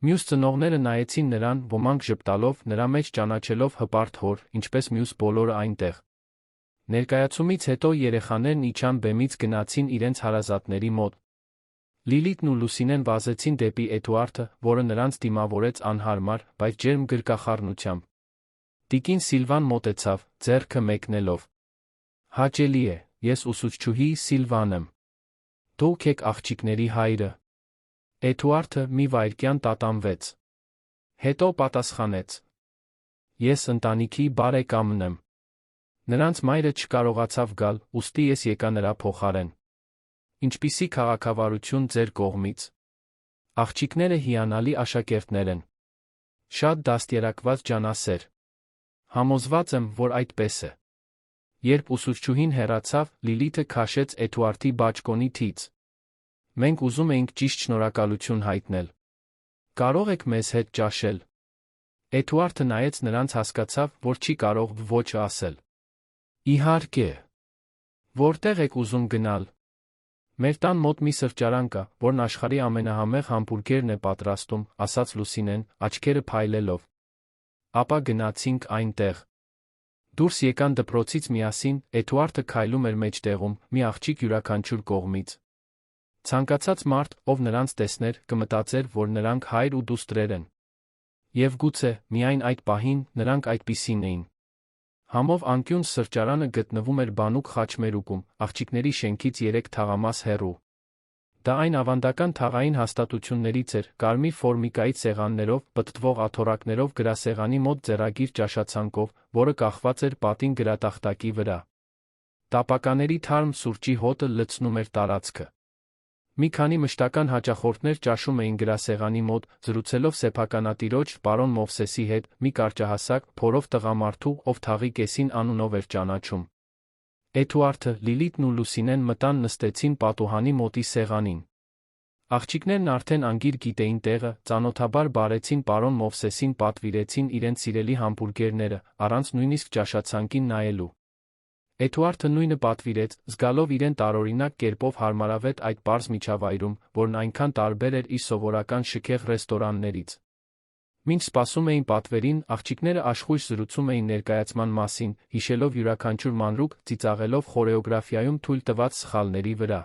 Մյուս ծնողները նայեցին նրան, ոմանք ժպտալով, նրա մեջ ճանաչելով հպարտ հոր, ինչպես մյուս բոլորը այնտեղ։ Ներկայացումից հետո երեխաներն իջան բեմից գնացին իրենց հարազատների մոտ։ Լիլիթն ու Լուսինեն վազեցին դեպի Էդուարդը, որը նրանց դիմավորեց անհարմար, բայց ջերմ գրկախառնությամբ։ Տիկին Սիլվան մոտեցավ, ձեռքը մեկնելով։ Հաճելի է, ես ուսուցչուհի Սիլվան եմ։ Դուք եք աղջիկների հայրը։ Էդուարդը մի վայրկյան տատանվեց։ Հետո պատասխանեց. Ես ընտանիքի բարեկամն եմ։ Նրանց մայրը չկարողացավ գալ, ուստի ես եկա նրա փոխարեն։ Ինչպիսի քաղաքավարություն ձեր կողմից։ Աղջիկները հիանալի աշակերտներ են։ Շատ դաստիարակված ջանասեր։ Համոզված եմ, որ այդպես է։ Երբ ուսուցչուհին հեռացավ, Լիլիթը քաշեց Էդուարդի բաճկոնի թից։ Մենք ուզում էինք ճիշտ շնորհակալություն հայտնել։ Կարող եք մեզ հետ ճաշել։ Էդուարդը նայեց նրանց, հասկացավ, որ չի կարող ոչ ասել։ Իհարկե։ Որտեղ եք ուզում գնալ։ Մեր տան մոտ մի սրճարան կա, որն աշխարհի ամենահամեղ համբուրգերն է պատրաստում, ասաց Լուսինեն, աչքերը փայլելով։ Ապա գնացինք այնտեղ։ Դուրս եկան դպրոցից միասին, Էդուարդը քայլում էր մեջտեղում, մի աղջիկ յուրաքանչյուր կողմից։ Ցանկացած մարդ, ով նրանց տեսներ, կմտածեր, որ նրանք հայր ու դուստրեր են։ Եվ գուցե, միայն այդ պահին, նրանք այդպիսին էին։ Համով անկյուն սրճարանը գտնվում էր Բանուկ խաչմերուկում, աղջիկների շենքից 3 թաղամաս հեռու։ Դա այն ավանդական թաղային հաստատություններից էր, կարմիր ֆորմիկայի սեղաններով, պտտվող աթոռակներով գրասեղանի մոտ ձեռագիր ճաշացանկով, որը կախված էր պատին գրատախտակի վրա։ Տապականների թարմ սուրճի հոտը լցնում էր տարածքը։ Մի քանի մշտական հաճախորդներ ճաշում էին գրասեղանի մոտ, զրուցելով սեփականատիրոջ պարոն Մովսեսի հետ, մի կարճահասակ, փորով տղամարդու, ով թաղի կեսին անունով էր ճանաչում։ Էդուարդը, Լիլիթն ու Լուսինեն մտան նստեցին պատուհանի մոտի սեղանին։ Աղջիկներն արդեն անգիր գիտեին տեղը, ծանոթաբար բարեցին պարոն Մովսեսին, պատվիրեցին իրենց սիրելի համբուրգերները, առանց նույնիսկ ճաշացանկին նայելու։ Էդուարդը նույնը պատվիրեց, զգալով իրեն տարօրինակ կերպով հարմարավետ այդ պարզ միջավայրում, որն այնքան տարբեր էր իր սովորական շքեղ ռեստորաններից։ Մինչ սպասում էին պատվերին, աղջիկները աշխույժ զրուցում էին ներկայացման մասին, հիշելով յուրաքանչյուր մանրուք, ծիծաղելով խորեոգրաֆիայում թույլ տված սխալների վրա։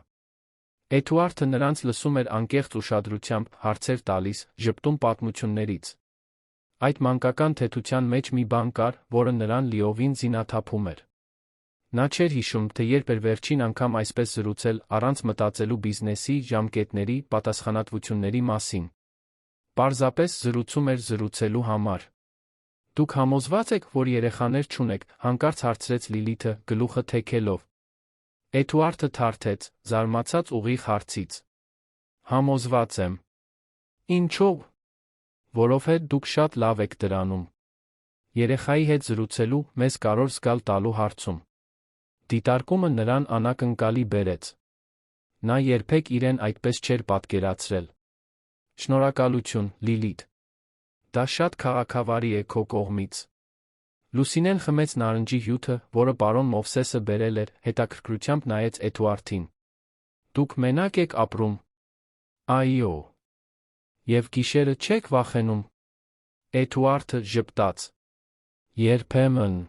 Էդուարդը նրանց լսում էր անկեղծ ուշադրությամբ, հարցեր տալիս, ժպտում պատմություններից։ Այդ մանկական թեթության մեջ մի բան կար, որը նրան լիովին զինաթափում էր։ Նա չէր հիշում, թե երբ էր վերջին անգամ այսպես զրուցել, առանց մտածելու բիզնեսի, ժամկետների, պատասխանատվությունների մասին։ Պարզապես զրուցում էր զրուցելու համար։ Դուք համոզված եք, որ երեխաներ չունեք, հանկարծ հարցրեց Լիլիթը, գլուխը թեքելով։ Էդուարդը թարթեց, զարմացած ուղիղ հարցից։ Համոզված եմ։ Ինչո՞վ։ Որովհետև դուք շատ լավ եք դրանում։ Երեխայի հետ զրուցելու, մեզ կարոր զգալ տալու հարցում։ Դիտարկումը նրան անակնկալի բերեց։ Նա երբեք իրեն այդպես չէր պատկերացրել։ Շնորհակալություն, Լիլիթ։ Դա շատ քաղաքավարի է քո կողմից։ Լուսինեն խմեց նարնջի հյութը, որը պարոն Մովսեսը բերել էր, հետաքրքրությամբ նայեց Էդուարդին։ Դուք մենակ եք ապրում։ Այո։ Եվ գիշերը չեք վախենում։ Էդուարդը ժպտաց։ Երբեմն։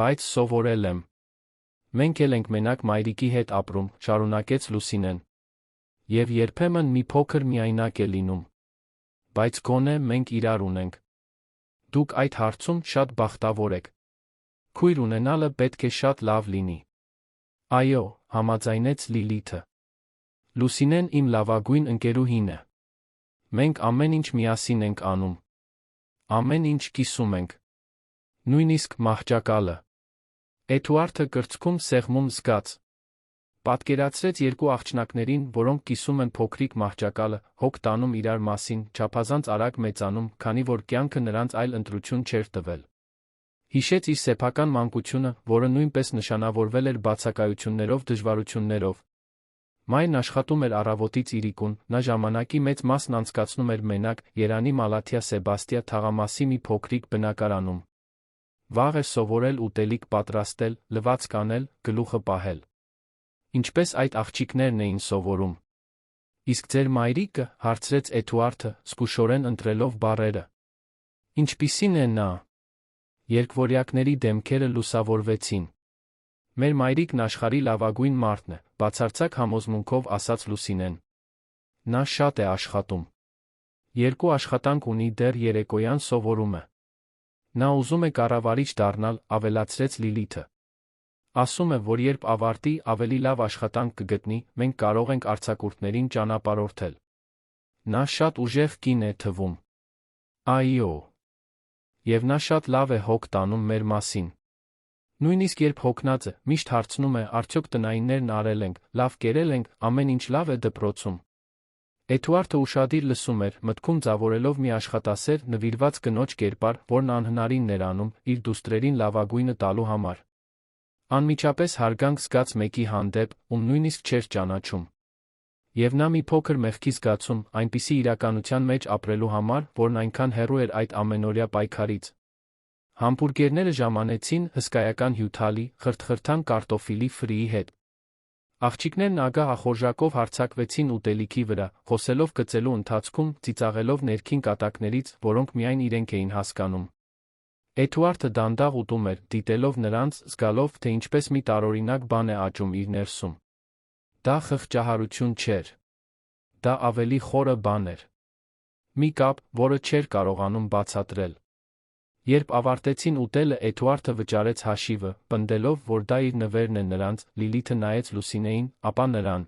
Բայց սովորել եմ։ Մենք էլ ենք մենակ մայրիկի հետ ապրում, շարունակեց Լուսինեն։ Եվ երբեմն մի փոքր միայնակ է լինում։ Բայց գոնե մենք իրար ունենք։ Դուք այդ հարցում շատ բախտավոր եք։ Քույր ունենալը պետք է շատ լավ լինի։ Այո, համաձայնեց Լիլիթը։ Լուսինեն իմ լավագույն ընկերուհին է։ Մենք ամեն ինչ միասին ենք անում։ Ամեն ինչ կիսում ենք։ Նույնիսկ մահճակալը։ Էդուարդը կրծքում սեղմում զգաց։ Պատկերացրեց երկու աղջնակներին, որոնք կիսում են փոքրիկ մահճակալը, հոգ տանում իրար մասին, չափազանց արագ մեծանում, քանի որ կյանքը նրանց այլ ընտրություն չէր տվել։ Հիշեց իր սեփական մանկությունը, որը նույնպես նշանավորվել էր բացակայություններով, դժվարություններով։ Մայրն աշխատում էր առավոտից իրիկուն, նա ժամանակի մեծ մասն անցկացնում էր մենակ, Երանի Մալաթիա Սեբաստիա թաղամասի մի փոքրիկ բնակարանում։ Վաղ էր սովորել ուտելիք պատրաստել, լվացք անել, գլուխը պահել։ Ինչպես այդ աղջիկներն էին սովորում։ Իսկ ձեր մայրիկը, հարցրեց Էդուարդը, զգուշորեն ընտրելով բառերը։ Ինչպիսին է նա։ Երկվորյակների դեմքերը լուսավորվեցին։ Մեր մայրիկն աշխարհի լավագույն մարդն է, բացարձակ համոզմունքով ասաց Լուսինեն։ Նա շատ է աշխատում։ Երկու աշխատանք ունի, դեռ երեկոյան սովորում է։ Նա ուզում է կառավարիչ դառնալ, ավելացրեց Լիլիթը։ Ասում է, որ երբ ավարտի, ավելի լավ աշխատանք կգտնի, մենք կարող ենք արձակուրդներին ճանապարհորդել։ Նա շատ ուժեղ կին է թվում։ Այո։ Եվ նա շատ լավ է հոգ տանում մեր մասին։ Նույնիսկ երբ հոգնած է, միշտ հարցնում է, արդյոք տնայիններն արել ենք, լավ կերել ենք, ամեն ինչ լավ է դպրոցում։ Էդուարդը ուշադիր լսում էր, մտքում ձավորելով մի աշխատասեր, նվիրված կնոջ կերպար, որն անհնարինն էր անում, իր դուստրերին լավագույնը տալու համար։ Անմիջապես հարգանք զգաց մեկի հանդեպ, ում նույնիսկ չէր ճանաչում։ Եվ նա մի փոքր մեղքի զգացում, այնպիսի իրականության մեջ ապրելու համար, որն այնքան հեռու էր այդ ամենօրյա պայքարից։ Համբուրգերները ժամանեցին, հսկայական հյութալի, խրթխրթան կարտոֆիլի ֆրիի հետ։ Աղջիկներն ագահ ախորժակով հարձակվեցին ուտելիքի վրա, խոսելով գծելու ընթացքում, ծիծաղելով ներքին կատակներից, որոնք միայն իրենք էին հասկանում։ Էդուարդը դանդաղ ուտում էր, դիտելով նրանց, զգալով, թե ինչպես մի տարօրինակ բան է աճում իր ներսում։ Դա խղճահարություն չէր։ Դա ավելի խորը բան էր։ Մի կապ, որը չէր կարողանում բացատրել։ Երբ ավարտեցին ուտելը, Էդուարդը վճարեց հաշիվը, պնդելով, որ դա իր նվերն է նրանց, Լիլիթը նայեց Լուսինեին, ապա նրան։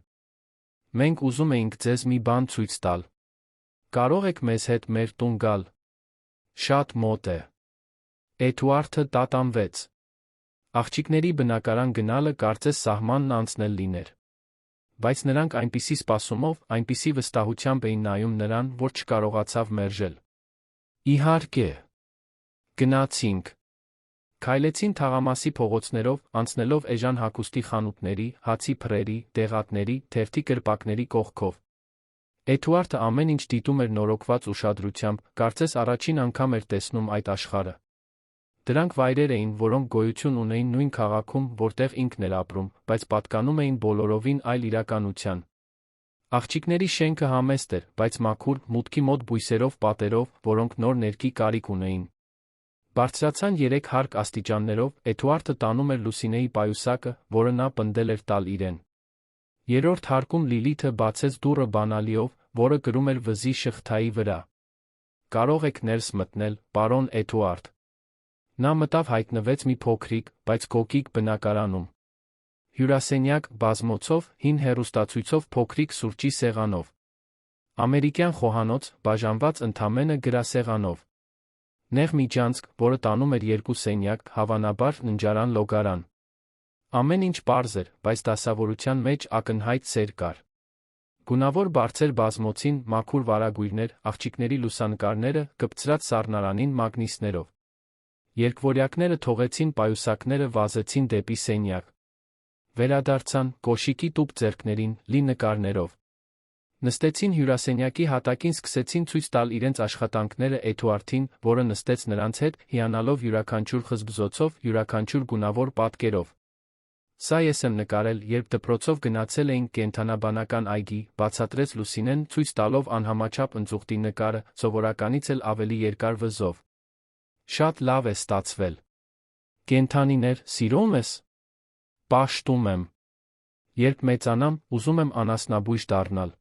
Մենք ուզում էինք ձեզ մի բան ցույց տալ։ Կարող եք մեզ հետ մեր տուն գալ։ Շատ մոտ է։ Էդուարդը տատանվեց։ Աղջիկների բնակարան գնալը կարծես սահմանն անցնել լիներ։ Բայց նրանք այնպիսի սպասումով, այնպիսի վստահությամբ էին նայում նրան, որ չկարողացավ մերժել։ Իհարկե։ Գնացինք։ Քայլեցին թաղամասի փողոցներով, անցնելով էժան հագուստի խանութների, հացի փռերի, դեղատների, թերթի կրպակների կողքով։ Էդուարդը ամեն ինչ դիտում էր նորոգված ուշադրությամբ, կարծես առաջին անգամ էր տեսնում այդ աշխարհը։ Դրանք վայրեր էին, որոնք գոյություն ունեին նույն քաղաքում, որտեղ ինքն էր ապրում, բայց պատկանում էին բոլորովին այլ իրականության։ Աղջիկների շենքը համեստ էր, բայց մաքուր, մուտքի մոտ բույսերով պատերով, որոնք նոր ներկի կարիք ունեին։ Բարձրացան 3 հարկ աստիճաններով, Էդուարդը տանում էր Լուսինեի պայուսակը, որը նա պնդել էր տալ իրեն։ Երրորդ հարկում Լիլիթը բացեց դուռը բանալիով, որը գրում էր վզի շղթայի վրա։ Կարող եք ներս մտնել, պարոն Էդուարդ։ Նա մտավ, հայտնվեց մի փոքրիկ, բայց կոկիկ բնակարանում։ Հյուրասենյակ, բազմոցով, հին հեռուստացույցով, փոքրիկ սուրճի սեղանով։ Ամերիկյան խոհանոց, բաժանված ընդամենը գրասեղանով։ Նեղ միջանցք, որը տանում էր 2 սենյակ, հավանաբար ննջարան-լոգարան։ Ամեն ինչ պարզ էր, բայց դասավորության մեջ ակնհայտ սեր կար։ Գունավոր բարձր բազմոցին, մաքուր վարագույրներ, աղջիկների լուսանկարները, կպցրած սառնարանին մագնիսներով։ Երկվորյակները թողեցին պայուսակները, վազեցին դեպի սենյակ։ Վերադարձան, կոշիկի տուփ ձեռքներին, լի նկարներով։ Նստեցին հյուրասենյակի հատակին, սկսեցին ցույց տալ իրենց աշխատանքները Էդուարդին, որը նստեց նրանց հետ, հիանալով յուրաքանչյուր խզբզոցով, յուրաքանչյուր գունավոր պատկերով։ Սա ես եմ նկարել, երբ դպրոցով գնացել էինք կենդանաբանական այգի, բացատրեց Լուսինեն, ցույց տալով անհամաչափ ընձուղտի նկարը, սովորականից էլ ավելի երկար վզով։ Շատ լավ է ստացվել։ Կենդանիներ, սիրում ես։ Պաշտում եմ։ Երբ մեծանամ, ուզում եմ անասնաբույժ դառնալ։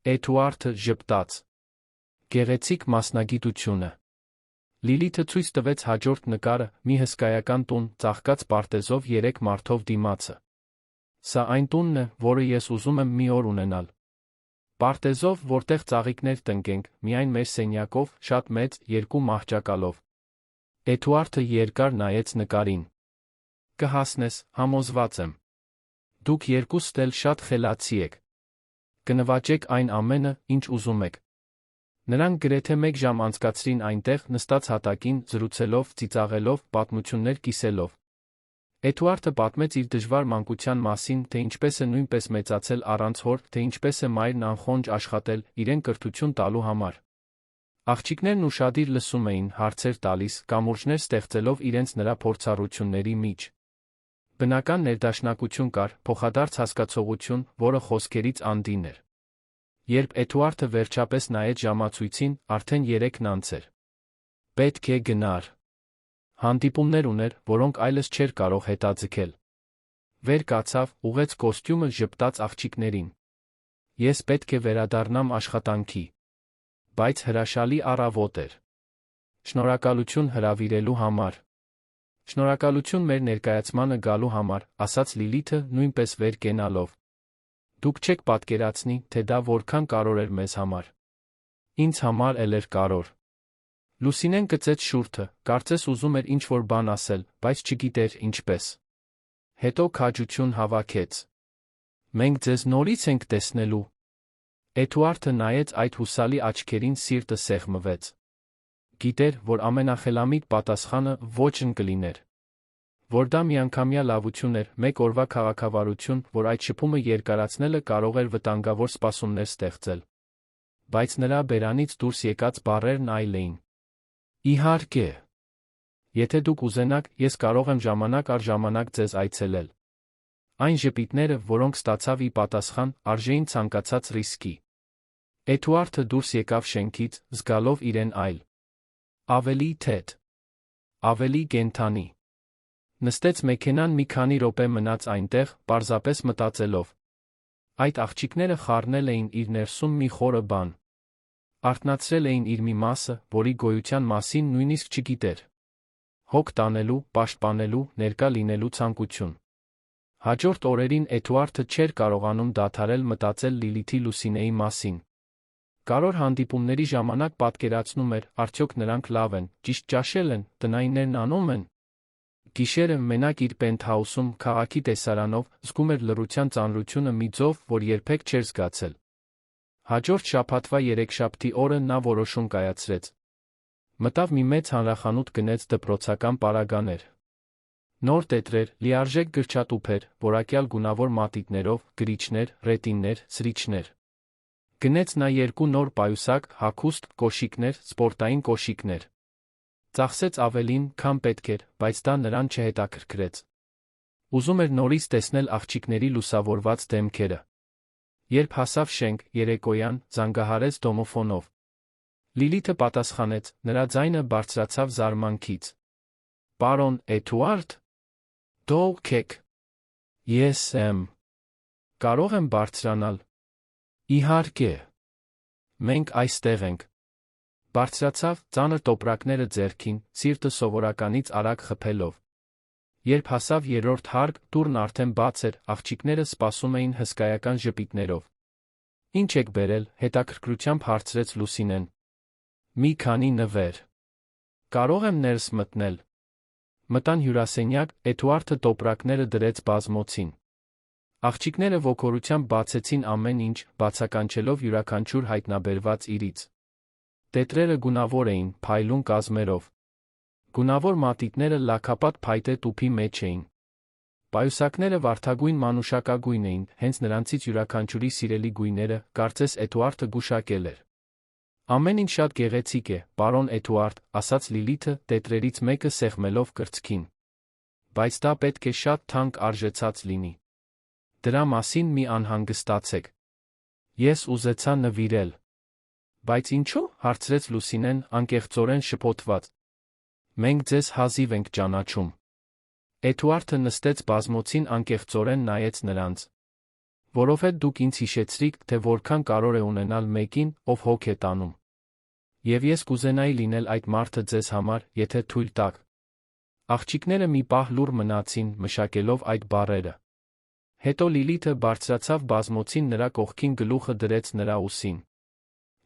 Էդուարդը ժպտաց. Գեղեցիկ մասնագիտությունը։ Լիլիթը ցույց տվեց հաջորդ նկարը՝ մի հսկայական տուն, ծաղկած պարտեզով 3 մարդով դիմացը։ Սա այն տունն է, որը ես ուզում եմ մի օր ունենալ։ Պարտեզով, որտեղ ծաղիկներ տնկենք, միայն մեր սենյակով, շատ մեծ, 2 մահճակալով։ Էդուարդը երկար նայեց նկարին։ Կհասնես, համոզված եմ։ Դուք երկուստ էլ շատ խելացի եք։ Կնվաճեք այն ամենը, ինչ ուզում եք։ Նրանք գրեթե 1 ժամ անցկացրին այնտեղ, նստած հատակին, զրուցելով, ծիծաղելով, պատմություններ կիսելով։ Էդուարդը պատմեց իր դժվար մանկության մասին, թե ինչպես է նույնպես մեծացել առանց հոր, թե ինչպես է մայրն անխոնջ աշխատել, իրեն կրթություն տալու համար։ Աղջիկներն ուշադիր լսում էին, հարցեր տալիս, կամուրջներ ստեղծելով իրենց նրա փորձառությունների միջ։ Բնական ներդաշնակություն կար, փոխադարձ հասկացողություն, որը խոսքերից անդին էր։ Երբ Էդուարդը վերջապես նայեց ժամացույցին, արդեն 3-ն անց էր։ Պետք է գնար։ Հանդիպումներ ուներ, որոնք այլս չէր կարող հետաձգել։ Վեր կացավ, ուղղեց կոստյումը, ժպտաց աղջիկներին։ Ես պետք է վերադառնամ աշխատանքի։ Բայց հրաշալի առավոտ էր։ Շնորհակալություն հրավիրելու համար։ Շնորհակալություն մեր ներկայացմանը գալու համար, ասաց Լիլիթը, նույնպես վեր կենալով։ Դուք չեք պատկերացնի, թե դա որքան կարևոր էր մեզ համար։ Ինձ համար էլ էր կարևոր։ Լուսինեն գծեց շուրթը, կարծես ուզում էր ինչ-որ բան ասել, բայց չգիտեր ինչպես։ Հետո քաջություն հավաքեց։ Մենք ձեզ նորից ենք տեսնելու։ Էդուարդը նայեց այդ հուսալի աչքերին, սիրտը սեղմվեց։ Գիտեր, որ ամենախելամիտ պատասխանը ոչն կլիներ։ Որ դա միանգամյա լավություն էր, 1 օրվա քաղաքավարություն, որ այդ շփումը երկարացնելը կարող էր վտանգավոր սպասումներ ստեղծել։ Բայց նրա բերանից դուրս եկած բառերն այլ էին։ Իհարկե։ Եթե դուք ուզենաք, ես կարող եմ ժամանակ առ ժամանակ ձեզ այցելել։ Այն ժպիտները, որոնք ստացավ ի պատասխան, արժեին ցանկացած ռիսկի։ Էդուարդը դուրս եկավ շենքից, զգալով իրեն այլ։ Ավելի թեթ։ Ավելի կենդանի։ Նստեց մեքենան, մի քանի րոպե մնաց այնտեղ, պարզապես մտածելով։ Այդ աղջիկները խառնել էին իր ներսում մի խորը բան։ Արթնացրել էին իր մի մասը, որի գոյության մասին նույնիսկ չգիտեր։ Հոգ տանելու, պաշտպանելու, ներկա լինելու ցանկություն։ Հաջորդ օրերին Էդուարդը չէր կարողանում դադարել մտածել Լիլիթի Լուսինեի մասին։ Կարևոր հանդիպումների ժամանակ պատկերացնում էր, արդյոք նրանք լավ են, ճիշտ ճաշել են, տնայիններն անում են։ Գիշերը մենակ իր պենթհաուսում, քաղաքի տեսարանով, զգում էր լռության ծանրությունը մի ձով, որ երբեք չէր զգացել։ Հաջորդ շաբաթվա երեքշաբթի օրը նա որոշում կայացրեց։ Մտավ մի մեծ հանրախանութ, գնեց դպրոցական պարագաներ։ Նոր տետրեր, լիարժեք գրչատուփեր, որակյալ գունավոր մատիտներով, գրիչներ, ռետիններ, սրիչներ։ Գնեց նա 2 նոր պայուսակ, հագուստ, կոշիկներ, սպորտային կոշիկներ։ Ծախսեց ավելին, քան պետք էր, բայց դա նրան չհետաքրքրեց։ Ուզում էր նորից տեսնել աղջիկների լուսավորված դեմքերը։ Երբ հասավ շենք, երեկոյան, զանգահարեց դոմոֆոնով։ Լիլիթը պատասխանեց, նրա ձայնը բարձրացավ զարմանքից։ Պարոն Էդուարդ։ Դուք եք։ Ես եմ։ Կարող եմ բարձրանալ։ Իհարկե։ Մենք այստեղ ենք։ Բարձրացավ, ծանր տոպրակները ձեռքին, սիրտը սովորականից արագ խփելով։ Երբ հասավ 3-րդ հարկ, դուռն արդեն բաց էր, աղջիկները սպասում էին հսկայական ժպիտներով։ Ինչ եք բերել, հետաքրքրությամբ հարցրեց Լուսինեն։ Մի քանի նվեր։ Կարող եմ ներս մտնել։ Մտան հյուրասենյակ, Էդուարդը տոպրակները դրեց բազմոցին։ Աղջիկները ոգորությամբ բացեցին ամեն ինչ, բացականչելով յուրաքանչյուր հայտնաբերված իրից։ Տետրերը գունավոր էին, փայլուն կազմերով։ Գունավոր մատիտները լաքապատ փայտե տուփի մեջ էին։ Պայուսակները վարդագույն մանուշակագույն էին, հենց նրանցից յուրաքանչյուրի սիրելի գույները, կարծես Էդուարդը գուշակել էր։ Ամեն ինչ շատ գեղեցիկ է, պարոն Էդուարդ, ասաց Լիլիթը, տետրերից մեկը սեղմելով կրծքին։ Բայց դա պետք է շատ թանկ արժեցած լինի։ Դրա մասին մի անհանգստացեք։ Ես ուզեցա նվիրել։ Բայց ինչու՞, հարցրեց Լուսինեն, անկեղծորեն շփոթված։ Մենք ձեզ հազիվ ենք ճանաչում։ Էդուարդը նստեց բազմոցին, անկեղծորեն նայեց նրանց։ Որովհետև դուք ինձ հիշեցրիք, թե որքան կարևոր է ունենալ մեկին, ով հոգ է տանում։ Եվ ես կուզենայի լինել այդ մարդը ձեզ համար, եթե թույլ տաք։ Աղջիկները մի պահ լուռ մնացին, մշակելով այդ բառերը։ Հետո Լիլիթը բարձրացավ բազմոցին նրա կողքին գլուխը դրեց նրա ուսին։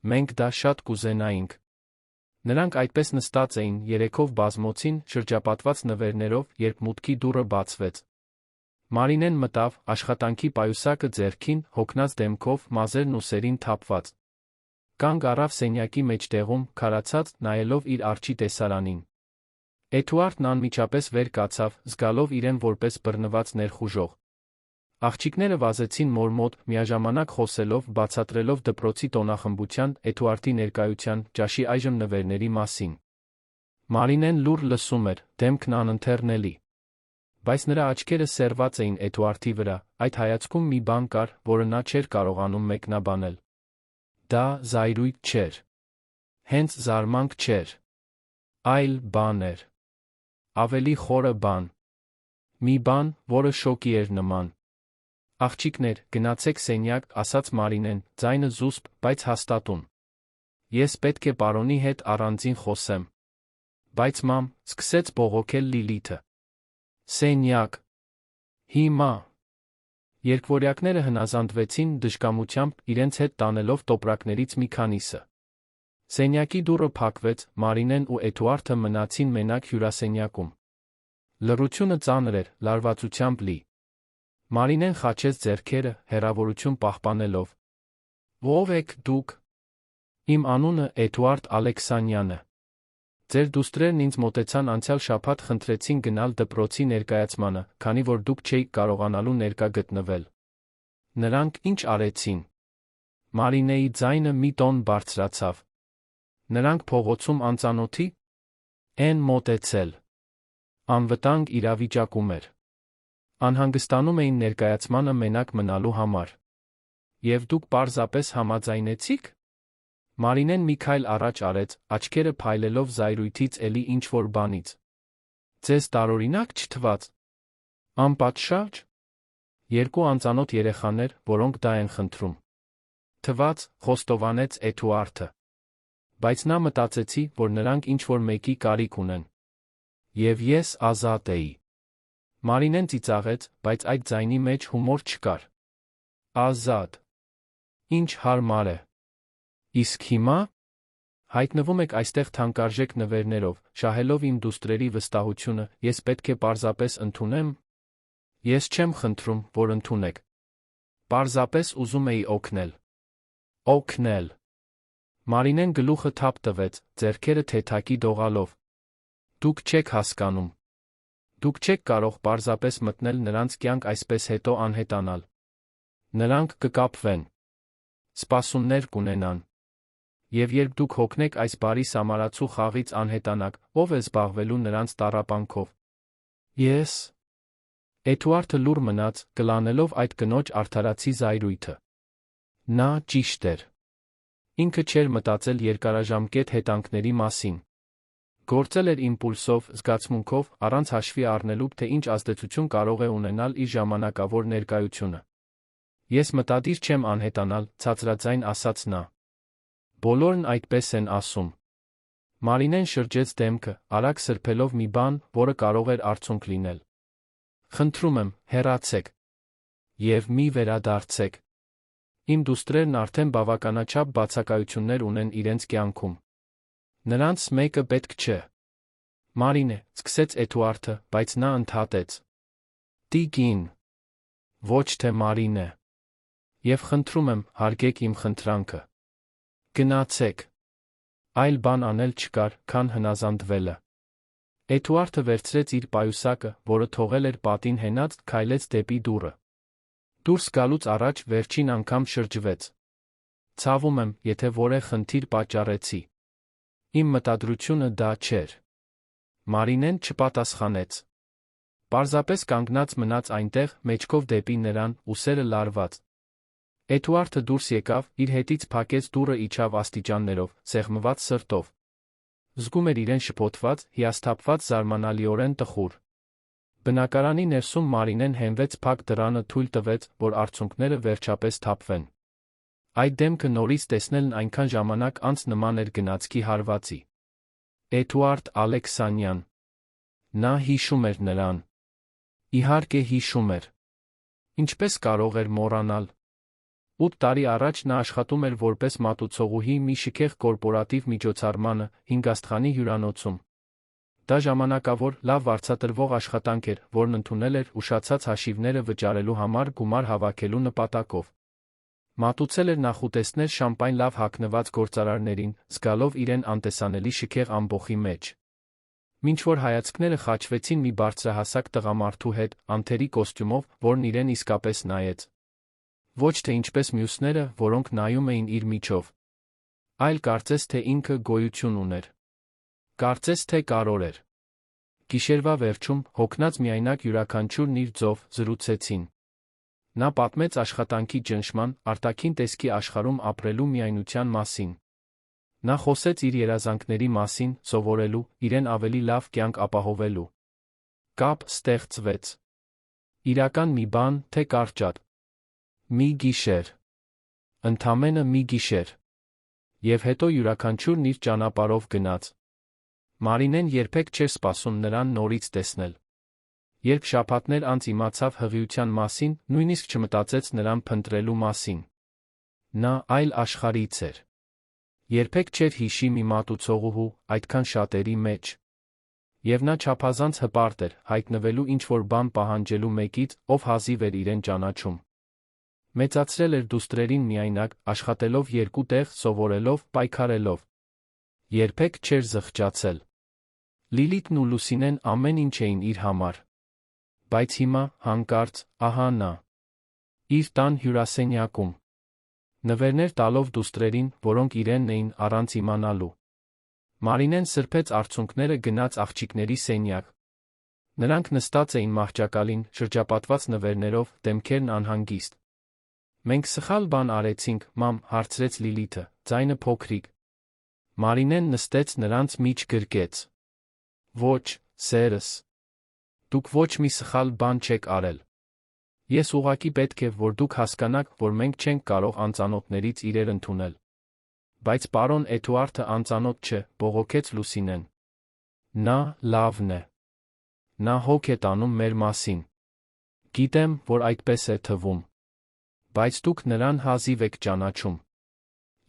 Մենք դա շատ կուզենայինք։ Նրանք այդպես նստած էին երեքով բազմոցին, շրջապատված նվերներով, երբ մուտքի դուռը բացվեց։ Մարինեն մտավ, աշխատանքի պայուսակը ձեռքին, հոգնած դեմքով, մազերն ուսերին թափված։ Կանգ առավ սենյակի մեջտեղում, քարացած, նայելով իր արջի տեսարանին։ Էդուարդն անմիջապես վեր կացավ, զգալով իրեն որպես բռնված ներխուժող։ Աղջիկները վազեցին մոր մոտ, միաժամանակ խոսելով, բացատրելով դպրոցի տոնախմբության, Էդուարդի ներկայության, ճաշի այժմ նվերների մասին։ Մարինեն լուռ լսում էր, դեմքն անընթեռնելի։ Բայց նրա աչքերը սերված էին Էդուարդի վրա, այդ հայացքում մի բան կար, որը նա չէր կարողանում մեկնաբանել։ Դա զայրույթ չէր։ Հենց զարմանք չէր։ Այլ բան էր։ Ավելի խորը բան։ Մի բան, որը շոկի էր նման։ Աղջիկներ, գնացեք սենյակ, ասաց Մարինեն, ձայնը զուսպ, բայց հաստատուն։ Ես պետք է պարոնի հետ առանձին խոսեմ։ Բայց մամ, սկսեց բողոքել Լիլիթը։ Սենյակ։ Հիմա։ Երկվորյակները հնազանդվեցին դժկամությամբ, իրենց հետ տանելով տոպրակներից մի քանիսը։ Սենյակի դուռը փակվեց, Մարինեն ու Էդուարդը մնացին մենակ հյուրասենյակում։ Լռությունը ծանր էր, լարվածությամբ լի։ Մարինեն խաչեց ձեռքերը, հեռավորություն պահպանելով։ Ո՞վ եք դուք։ Իմ անունը Էդուարդ Ալեքսանյանը։ Ձեր դուստրերն ինձ մոտեցան անցյալ շաբաթ, խնդրեցին գնալ դպրոցի ներկայացմանը, քանի որ դուք չէիք կարողանալու ներկա գտնվել։ Նրանք ինչ արեցին։ Մարինեի ձայնը մի տոն բարձրացավ։ Նրանք փողոցում անծանոթի են մոտեցել։ Անվտանգ իրավիճակում էր։ Անհանգստանում էին ներկայացմանը մենակ մնալու համար։ Եվ դուք պարզապես համաձայնեցիք։ Մարինեն մի քայլ առաջ արեց, աչքերը փայլելով զայրույթից էլի ինչ-որ բանից։ Ձեզ տարօրինակ չթվաց։ Անպատշաճ։ Երկու անծանոթ երեխաներ, որոնք դա են խնդրում։ Թվաց, խոստովանեց Էդուարդը։ Բայց նա մտածեցի, որ նրանք ինչ-որ մեկի կարիք ունեն։ Եվ ես ազատ էի։ Մարինեն ծիծաղեց, բայց այդ ձայնի մեջ հումոր չկար։ Ազատ։ Ինչ հարմար է։ Իսկ հիմա։ Հայտնվում եք այստեղ թանկարժեք նվերներով, շահելով իմ դուստրերի վստահությունը, ես պետք է պարզապես ընդունեմ։ Ես չեմ խնդրում, որ ընդունեք։ Պարզապես ուզում էի օգնել։ Օգնել։ Մարինեն գլուխը թափ տվեց, ձեռքերը թեթակի դողալով։ Դուք չեք հասկանում։ Դուք չեք կարող պարզապես մտնել նրանց կյանք այսպես հետո անհետանալ։ Նրանք կկապվեն։ Սպասումներ կունենան։ Եվ երբ դուք հոգնեք այս բարի սամարացու խաղից անհետանաք, ով է զբաղվելու նրանց տառապանքով։ Ես։ Էդուարդը լուռ մնաց, կլանելով այդ կնոջ արդարացի զայրույթը։ Նա ճիշտ էր։ Ինքը չէր մտածել երկարաժամկետ հետանքների մասին։ Գործել էր իմպուլսով, զգացմունքով, առանց հաշվի առնելու, թե ինչ ազդեցություն կարող է ունենալ իր ժամանակավոր ներկայությունը։ Ես մտադիր չեմ անհետանալ, ցածրաձայն ասաց նա։ Բոլորն այդպես են ասում։ Մարինեն շրջեց դեմքը, արագ սրբելով մի բան, որը կարող էր արցունք լինել։ Խնդրում եմ, հեռացեք։ Եվ մի վերադարձեք։ Իմ դուստրերն արդեն բավականաչափ բացակայություններ ունեն իրենց կյանքում։ Նրանց մեկը պետք չէ։ Մարինե, սկսեց Էդուարդը, բայց նա ընդհատեց։ Տիկին։ Ոչ թե Մարինե։ Եվ խնդրում եմ, հարգեք իմ խնդրանքը։ Գնացեք։ Այլ բան անել չկար, քան հնազանդվելը։ Էդուարդը վերցրեց իր պայուսակը, որը թողել էր պատին հենած, քայլեց դեպի դուռը։ Դուրս գալուց առաջ վերջին անգամ շրջվեց։ Ցավում եմ, եթե որևէ խնդիր պատճառեցի։ Իմ մտադրությունը դա չէր։ Մարինեն չպատասխանեց։ Պարզապես կանգնած մնաց այնտեղ, մեջքով դեպի նրան, ուսերը լարված։ Էդուարդը դուրս եկավ, իր հետից փակեց դուռը, իջավ աստիճաններով, սեղմված սրտով։ Զգում էր իրեն շփոթված, հիասթափված, զարմանալիորեն տխուր։ Բնակարանի ներսում Մարինեն հենվեց փակ դռանը թույլ տվեց, որ արցունքները վերջապես թափվեն։ Այդ դեմքը նորից տեսնելն այնքան ժամանակ անց նման էր գնացքի հարվածի։ Էդուարդ Ալեքսանյան։ Նա հիշում էր նրան։ Իհարկե հիշում էր։ Ինչպես կարող էր մոռանալ։ 8 տարի առաջ նա աշխատում էր որպես մատուցողուհի մի շքեղ կորպորատիվ միջոցառմանը 5 աստղանի հյուրանոցում։ Դա ժամանակավոր, լավ վարձատրվող աշխատանք էր, որն ընդունել էր ուշացած հաշիվները վճարելու համար գումար հավաքելու նպատակով։ Մատուցել էր նախուտեսներ շամպայն լավ հագնված գործարարներին, զգալով իրեն անտեսանելի շքեղ ամբոխի մեջ։ Մինչ որ հայացքները խաչվեցին մի բարձրահասակ տղամարդու հետ, անթերի կոստյումով, որն իրեն իսկապես նայեց։ Ոչ թե ինչպես մյուսները, որոնք նայում էին իր միջով, այլ կարծես թե ինքը գոյություն ուներ։ Կարծես թե կարոր էր։ Գիշերվա վերջում, հոգնած միայնակ յուրաքանչյուրն իր ձով, զրուցեցին։ Նա պատմեց աշխատանքի ճնշման, արտաքին տեսքի աշխարհում ապրելու միայնության մասին։ Նա խոսեց իր երազանքների մասին, սովորելու, իրեն ավելի լավ կյանք ապահովելու։ Կապ ստեղծվեց։ Իրական մի բան, թե կարճատ։ Մի գիշեր։ Ընդամենը մի գիշեր։ Եվ հետո յուրաքանչյուրն իր ճանապարհով գնաց։ Մարինեն երբեք չէր սպասում նրան նորից տեսնել։ Երբ շաբաթներ անց իմացավ հղիության մասին, նույնիսկ չմտածեց նրան փնտրելու մասին։ Նա այլ աշխարհից էր։ Երբեք չէր հիշի մի մատուցողուհու, այդքան շատերի մեջ։ Եվ նա չափազանց հպարտ էր, հայտնվելու ինչ-որ բան պահանջելու մեկից, ով հազիվ էր իրեն ճանաչում։ Մեծացրել էր դուստրերին միայնակ, աշխատելով երկու տեղ, սովորելով, պայքարելով։ Երբեք չէր զղջացել։ Լիլիթն ու Լուսինեն ամեն ինչ էին իր համար։ Բայց հիմա, հանկարծ, ահա նա։ Իր տան հյուրասենյակում։ Նվերներ տալով դուստրերին, որոնք իրենն էին առանց իմանալու։ Մարինեն սրբեց արցունքները գնաց աղջիկների սենյակ։ Նրանք նստած էին մահճակալին, շրջապատված նվերներով, դեմքերն անհանգիստ։ Մենք սխալ բան արեցինք, մամ, հարցրեց Լիլիթը, ձայնը փոքրիկ։ Մարինեն նստեց նրանց միջ գրկեց։ Ոչ, սերս։ Դուք ոչ մի սխալ բան չեք արել։ Ես ուղղակի պետք է, որ դուք հասկանաք, որ մենք չենք կարող անծանոթներից իրեր ընդունել։ Բայց պարոն Էդուարդը անծանոթ չէ, բողոքեց Լուսինեն։ Նա լավն է։ Նա հոգ է տանում մեր մասին։ Գիտեմ, որ այդպես է թվում։ Բայց դուք նրան հազիվ եք ճանաչում։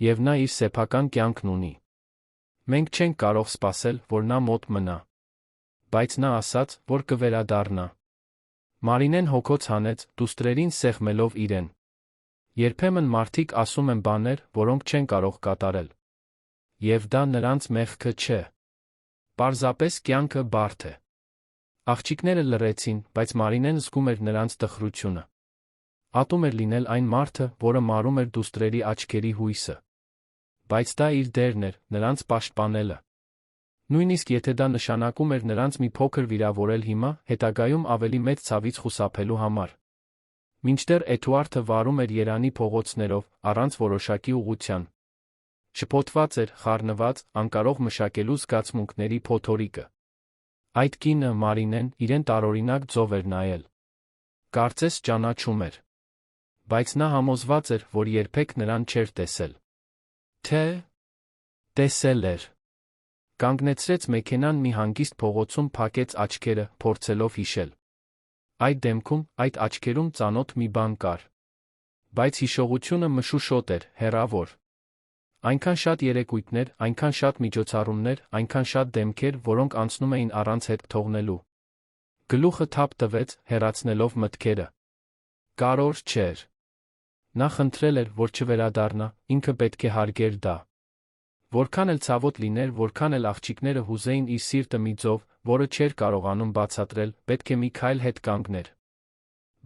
Եվ նա իր սեփական կյանքն ունի։ Մենք չենք կարող սպասել, որ նա մոտ մնա։ Բայց նա ասաց, որ կվերադառնա։ Մարինեն հոգոց հանեց, դուստրերին սեղմելով իրեն։ Երբեմն մարդիկ ասում են բաներ, որոնք չեն կարող կատարել։ Եվ դա նրանց մեղքը չէ։ Պարզապես կյանքը բարդ է։ Աղջիկները լռեցին, բայց Մարինեն զգում էր նրանց տխրությունը։ Ատում էր լինել այն մարդը, որը մարում էր դուստրերի աչքերի հույսը։ Բայց դա իր դերն էր, նրանց պաշտպանելը։ Նույնիսկ եթե դա նշանակում էր նրանց մի փոքր վիրավորել հիմա, հետագայում ավելի մեծ ցավից խուսափելու համար։ Մինչդեռ Էդուարդը վարում էր Երանի փողոցներով, առանց որոշակի ուղղության։ Շփոթված էր, խառնված, անկարող մշակելու զգացմունքների փոթորիկը։ Այդ կինը, Մարինեն, իրեն տարօրինակ ձով էր նայել։ Կարծես ճանաչում էր։ Բայց նա համոզված էր, որ երբեք նրան չէր տեսել։ Թե տեսել էր։ Կանգնեցրեց մեքենան մի հանգիստ փողոցում, փակեց աչքերը, փորձելով հիշել։ Այդ դեմքում, այդ աչքերում ծանոթ մի բան կար։ Բայց հիշողությունը մշուշոտ էր, հեռավոր։ Այնքան շատ երեկույթներ, այնքան շատ միջոցառումներ, այնքան շատ դեմքեր, որոնք անցնում էին առանց հետ թողնելու։ Գլուխը թափ տվեց, հեռացնելով մտքերը։ Կարոր չէր։ Նա խնդրել էր, որ չվերադառնա, ինքը պետք է հարգեր դա։ Որքան էլ ցավոտ լիներ, որքան էլ աղջիկները հուզեին իր սիրտը մի ձով, որը չէր կարողանում բացատրել, պետք է մի քայլ հետ կանգներ։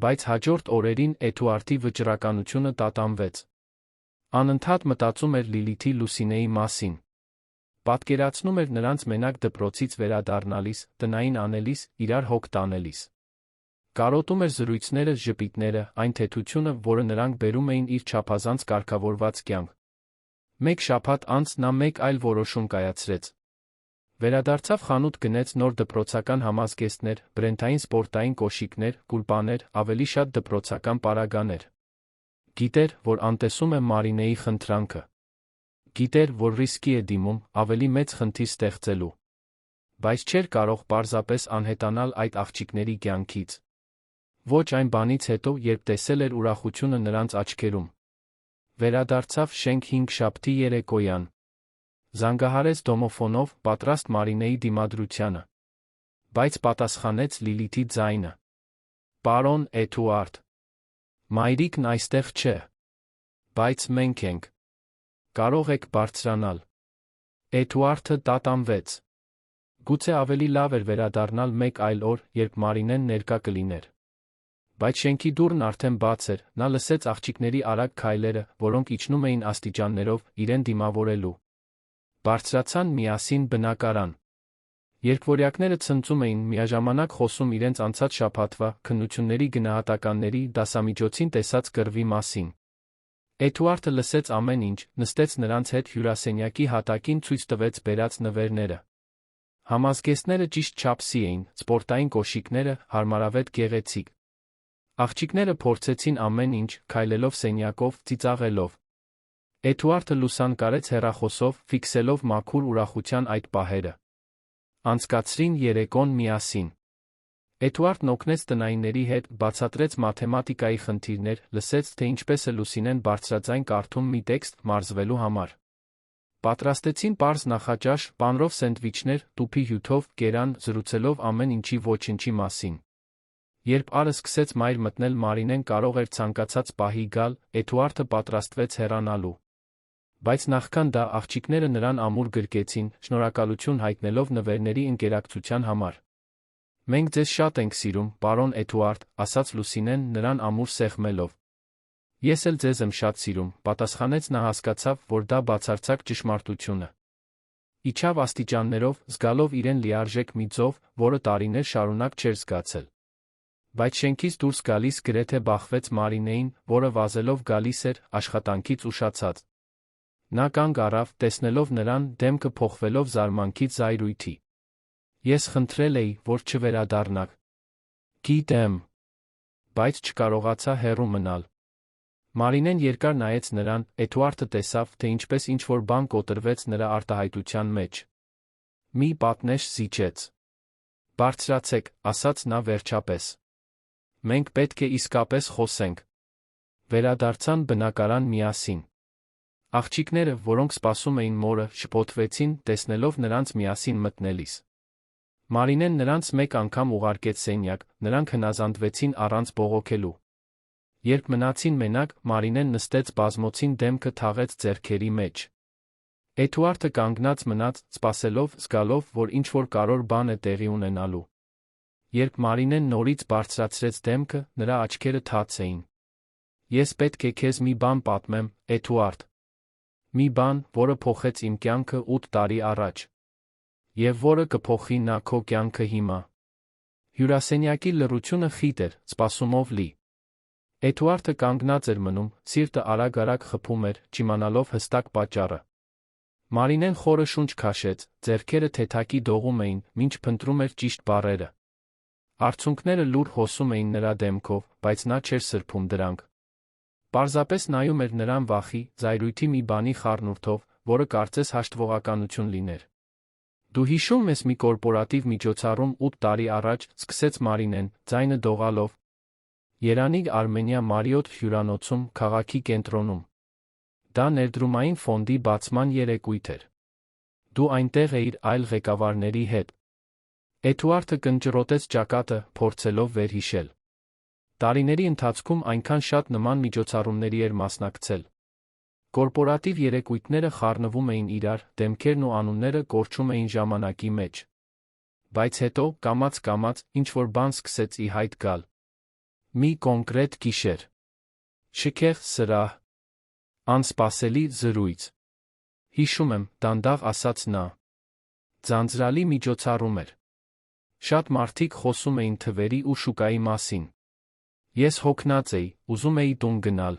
Բայց հաջորդ օրերին Էդուարդի վճռականությունը տատանվեց։ Անընդհատ մտածում էր Լիլիթի Լուսինեի մասին։ Պատկերացնում էր նրանց մենակ դպրոցից վերադառնալիս, տնային անելիս, իրար հոգ տանելիս։ Կարոտում էր զրույցները, ժպիտները, այն թեթությունը, որը նրանք բերում էին իր չափազանց կարգավորված կյանք։ Մեկ շաբաթ անց նա մեկ այլ որոշում կայացրեց։ Վերադարձավ խանութ գնեց նոր դպրոցական համազգեստներ, բրենդային սպորտային կոշիկներ, գուլպաներ, ավելի շատ դպրոցական պարագաներ։ Գիտեր, որ անտեսում է Մարինեի խնդրանքը։ Գիտեր, որ ռիսկի է դիմում ավելի մեծ խնդիր ստեղծելու։ Բայց չէր կարող պարզապես անհետանալ այդ աղջիկների կյանքից։ Ոչ այն բանից հետո, երբ տեսել էր ուրախությունը նրանց աչքերում։ Վերադարձավ շենք 5 շաբթի երեկոյան։ Զանգահարեց դոմոֆոնով, պատրաստ Մարինեի դիմադրությանը։ Բայց պատասխանեց Լիլիթի ձայնը. «Պարոն Էդուարդ, մայրիկն այստեղ չէ, բայց մենք ենք, կարող եք բարձրանալ»։ Էդուարդը տատանվեց։ Գուցե ավելի լավ էր վերադառնալ մեկ այլ օր, երբ Մարինեն ներկա կլիներ։ Բայց շենքի դուռն արդեն բաց էր, նա լսեց աղջիկների արագ քայլերը, որոնք իջնում էին աստիճաններով, իրեն դիմավորելու։ Բարձրացան միասին բնակարան։ Երկվորյակները ցնծում էին, միաժամանակ խոսում իրենց անցած շաբաթվա քննությունների գնահատականների դասամիջոցին տեսած կռվի մասին։ Էդուարդը լսեց ամեն ինչ, նստեց նրանց հետ հյուրասենյակի հատակին, ցույց տվեց բերած նվերները։ Համազգեստները ճիշտ չափսի էին, սպորտային կոշիկները հարմարավետ գեղեցիկ։ Աղջիկները փորձեցին ամեն ինչ, քայլելով սենյակով, ծիծաղելով։ Էդուարդը լուսանկարեց հեռախոսով, ֆիքսելով մաքուր ուրախության այդ պահերը։ Անցկացրին երեկոն միասին։ Էդուարդն օգնեց տնայինների հետ, բացատրեց մաթեմատիկայի խնդիրներ, լսեց, թե ինչպես է Լուսինեն բարձրաձայն կարդում մի տեքստ մարզվելու համար։ Պատրաստեցին պարզ նախաճաշ, պանրով սենդվիչներ, տուփի հյութով, կերան, զրուցելով ամեն ինչի ոչնչի մասին։ Երբ Արը սկսեց մայր մտնել, Մարինեն կարող էր ցանկացած պահի գալ, Էդուարդը պատրաստվեց հեռանալու։ Բայց նախքան դա աղջիկները նրան ամուր գրկեցին, շնորհակալություն հայտնելով նվերների ընկերակցության համար։ «Մենք ձեզ շատ ենք սիրում, պարոն Էդուարդ», ասաց Լուսինեն նրան ամուր սեղմելով։ «Ես էլ ձեզ եմ շատ սիրում», պատասխանեց նա, հասկացավ, որ դա բացարձակ ճշմարտություն է։ Իջավ աստիճաններով, զգալով իրեն լիարժեք մի ձով, որը տարիներ շարունակ չէր զգացել։ Բայց շենքից դուրս գալիս գրեթե բախվեց Մարինեին, որը վազելով գալիս էր, աշխատանքից ուշացած։ Նա կանգ առավ, տեսնելով նրան, դեմքը փոխվելով զարմանքից զայրույթի։ «Ես խնդրել էի, որ չվերադառնաք»։ «Գիտեմ, բայց չկարողացա հեռու մնալ»։ Մարինեն երկար նայեց նրան, Էդուարդը տեսավ, թե ինչպես ինչ-որ բան կոտրվեց նրա արտահայտության մեջ։ «Մի պատնեշ զիջեց»։ «Բարձրացեք», ասաց նա վերջապես։ «Մենք պետք է իսկապես խոսենք»։ Վերադարձան բնակարան միասին։ Աղջիկները, որոնք սպասում էին մորը, շփոթվեցին, տեսնելով նրանց միասին մտնելիս։ Մարինեն նրանց մեկ անգամ ուղարկեց սենյակ, նրանք հնազանդվեցին առանց բողոքելու։ Երբ մնացին մենակ, Մարինեն նստեց բազմոցին, դեմքը թաղեց ձեռքերի մեջ։ Էդուարդը կանգնած մնաց, սպասելով, զգալով, որ ինչ-որ կարևոր բան է տեղի ունենալու։ Երբ Մարինեն նորից բարձրացրեց դեմքը, նրա աչքերը թաց էին։ «Ես պետք է քեզ մի բան պատմեմ, Էդուարդ։ Մի բան, որը փոխեց իմ կյանքը 8 տարի առաջ։ Եվ որը կփոխի նա քո կյանքը հիմա»։ Հյուրասենյակի լռությունը խիտ էր, սպասումով լի։ Էդուարդը կանգնած էր մնում, սիրտը արագ-արագ խփում էր, չիմանալով հստակ պատճառը։ Մարինեն խորը շունչ քաշեց, ձեռքերը թեթակի դողում էին, մինչ փնտրում էր ճիշտ բառերը։ Արցունքները լուռ հոսում էին նրա դեմքով, բայց նա չէր սրբում դրանք։ Պարզապես նայում էր նրան վախի, զայրույթի մի բանի խառնուրդով, որը կարծես հաշտվողականություն լիներ։ «Դու հիշում ես մի կորպորատիվ միջոցառում 8 տարի առաջ», սկսեց Մարինեն, ձայնը դողալով։ «Երանի Արմենիա Մարիոթ հյուրանոցում, քաղաքի կենտրոնում։ Դա ներդրումային ֆոնդի բացման երեկույթ էր։ Դու այնտեղ էիր այլ ղեկավարների հետ»։ Էդուարդը կնճռոտեց ճակատը, փորձելով վերհիշել։ Տարիների ընթացքում այնքան շատ նման միջոցառումների էր մասնակցել։ Կորպորատիվ երեկույթները խառնվում էին իրար, դեմքերն ու անունները կորչում էին ժամանակի մեջ։ Բայց հետո, կամաց-կամաց, ինչ-որ բան սկսեց ի հայտ գալ։ Մի կոնկրետ գիշեր։ Շքեղ սրահ։ Անսպասելի զրույց։ «Հիշում եմ», դանդաղ ասաց նա։ Ձանձրալի միջոցառում էր։ Շատ մարդիկ խոսում էին թվերի ու շուկայի մասին։ Ես հոգնած էի, ուզում էի տուն գնալ։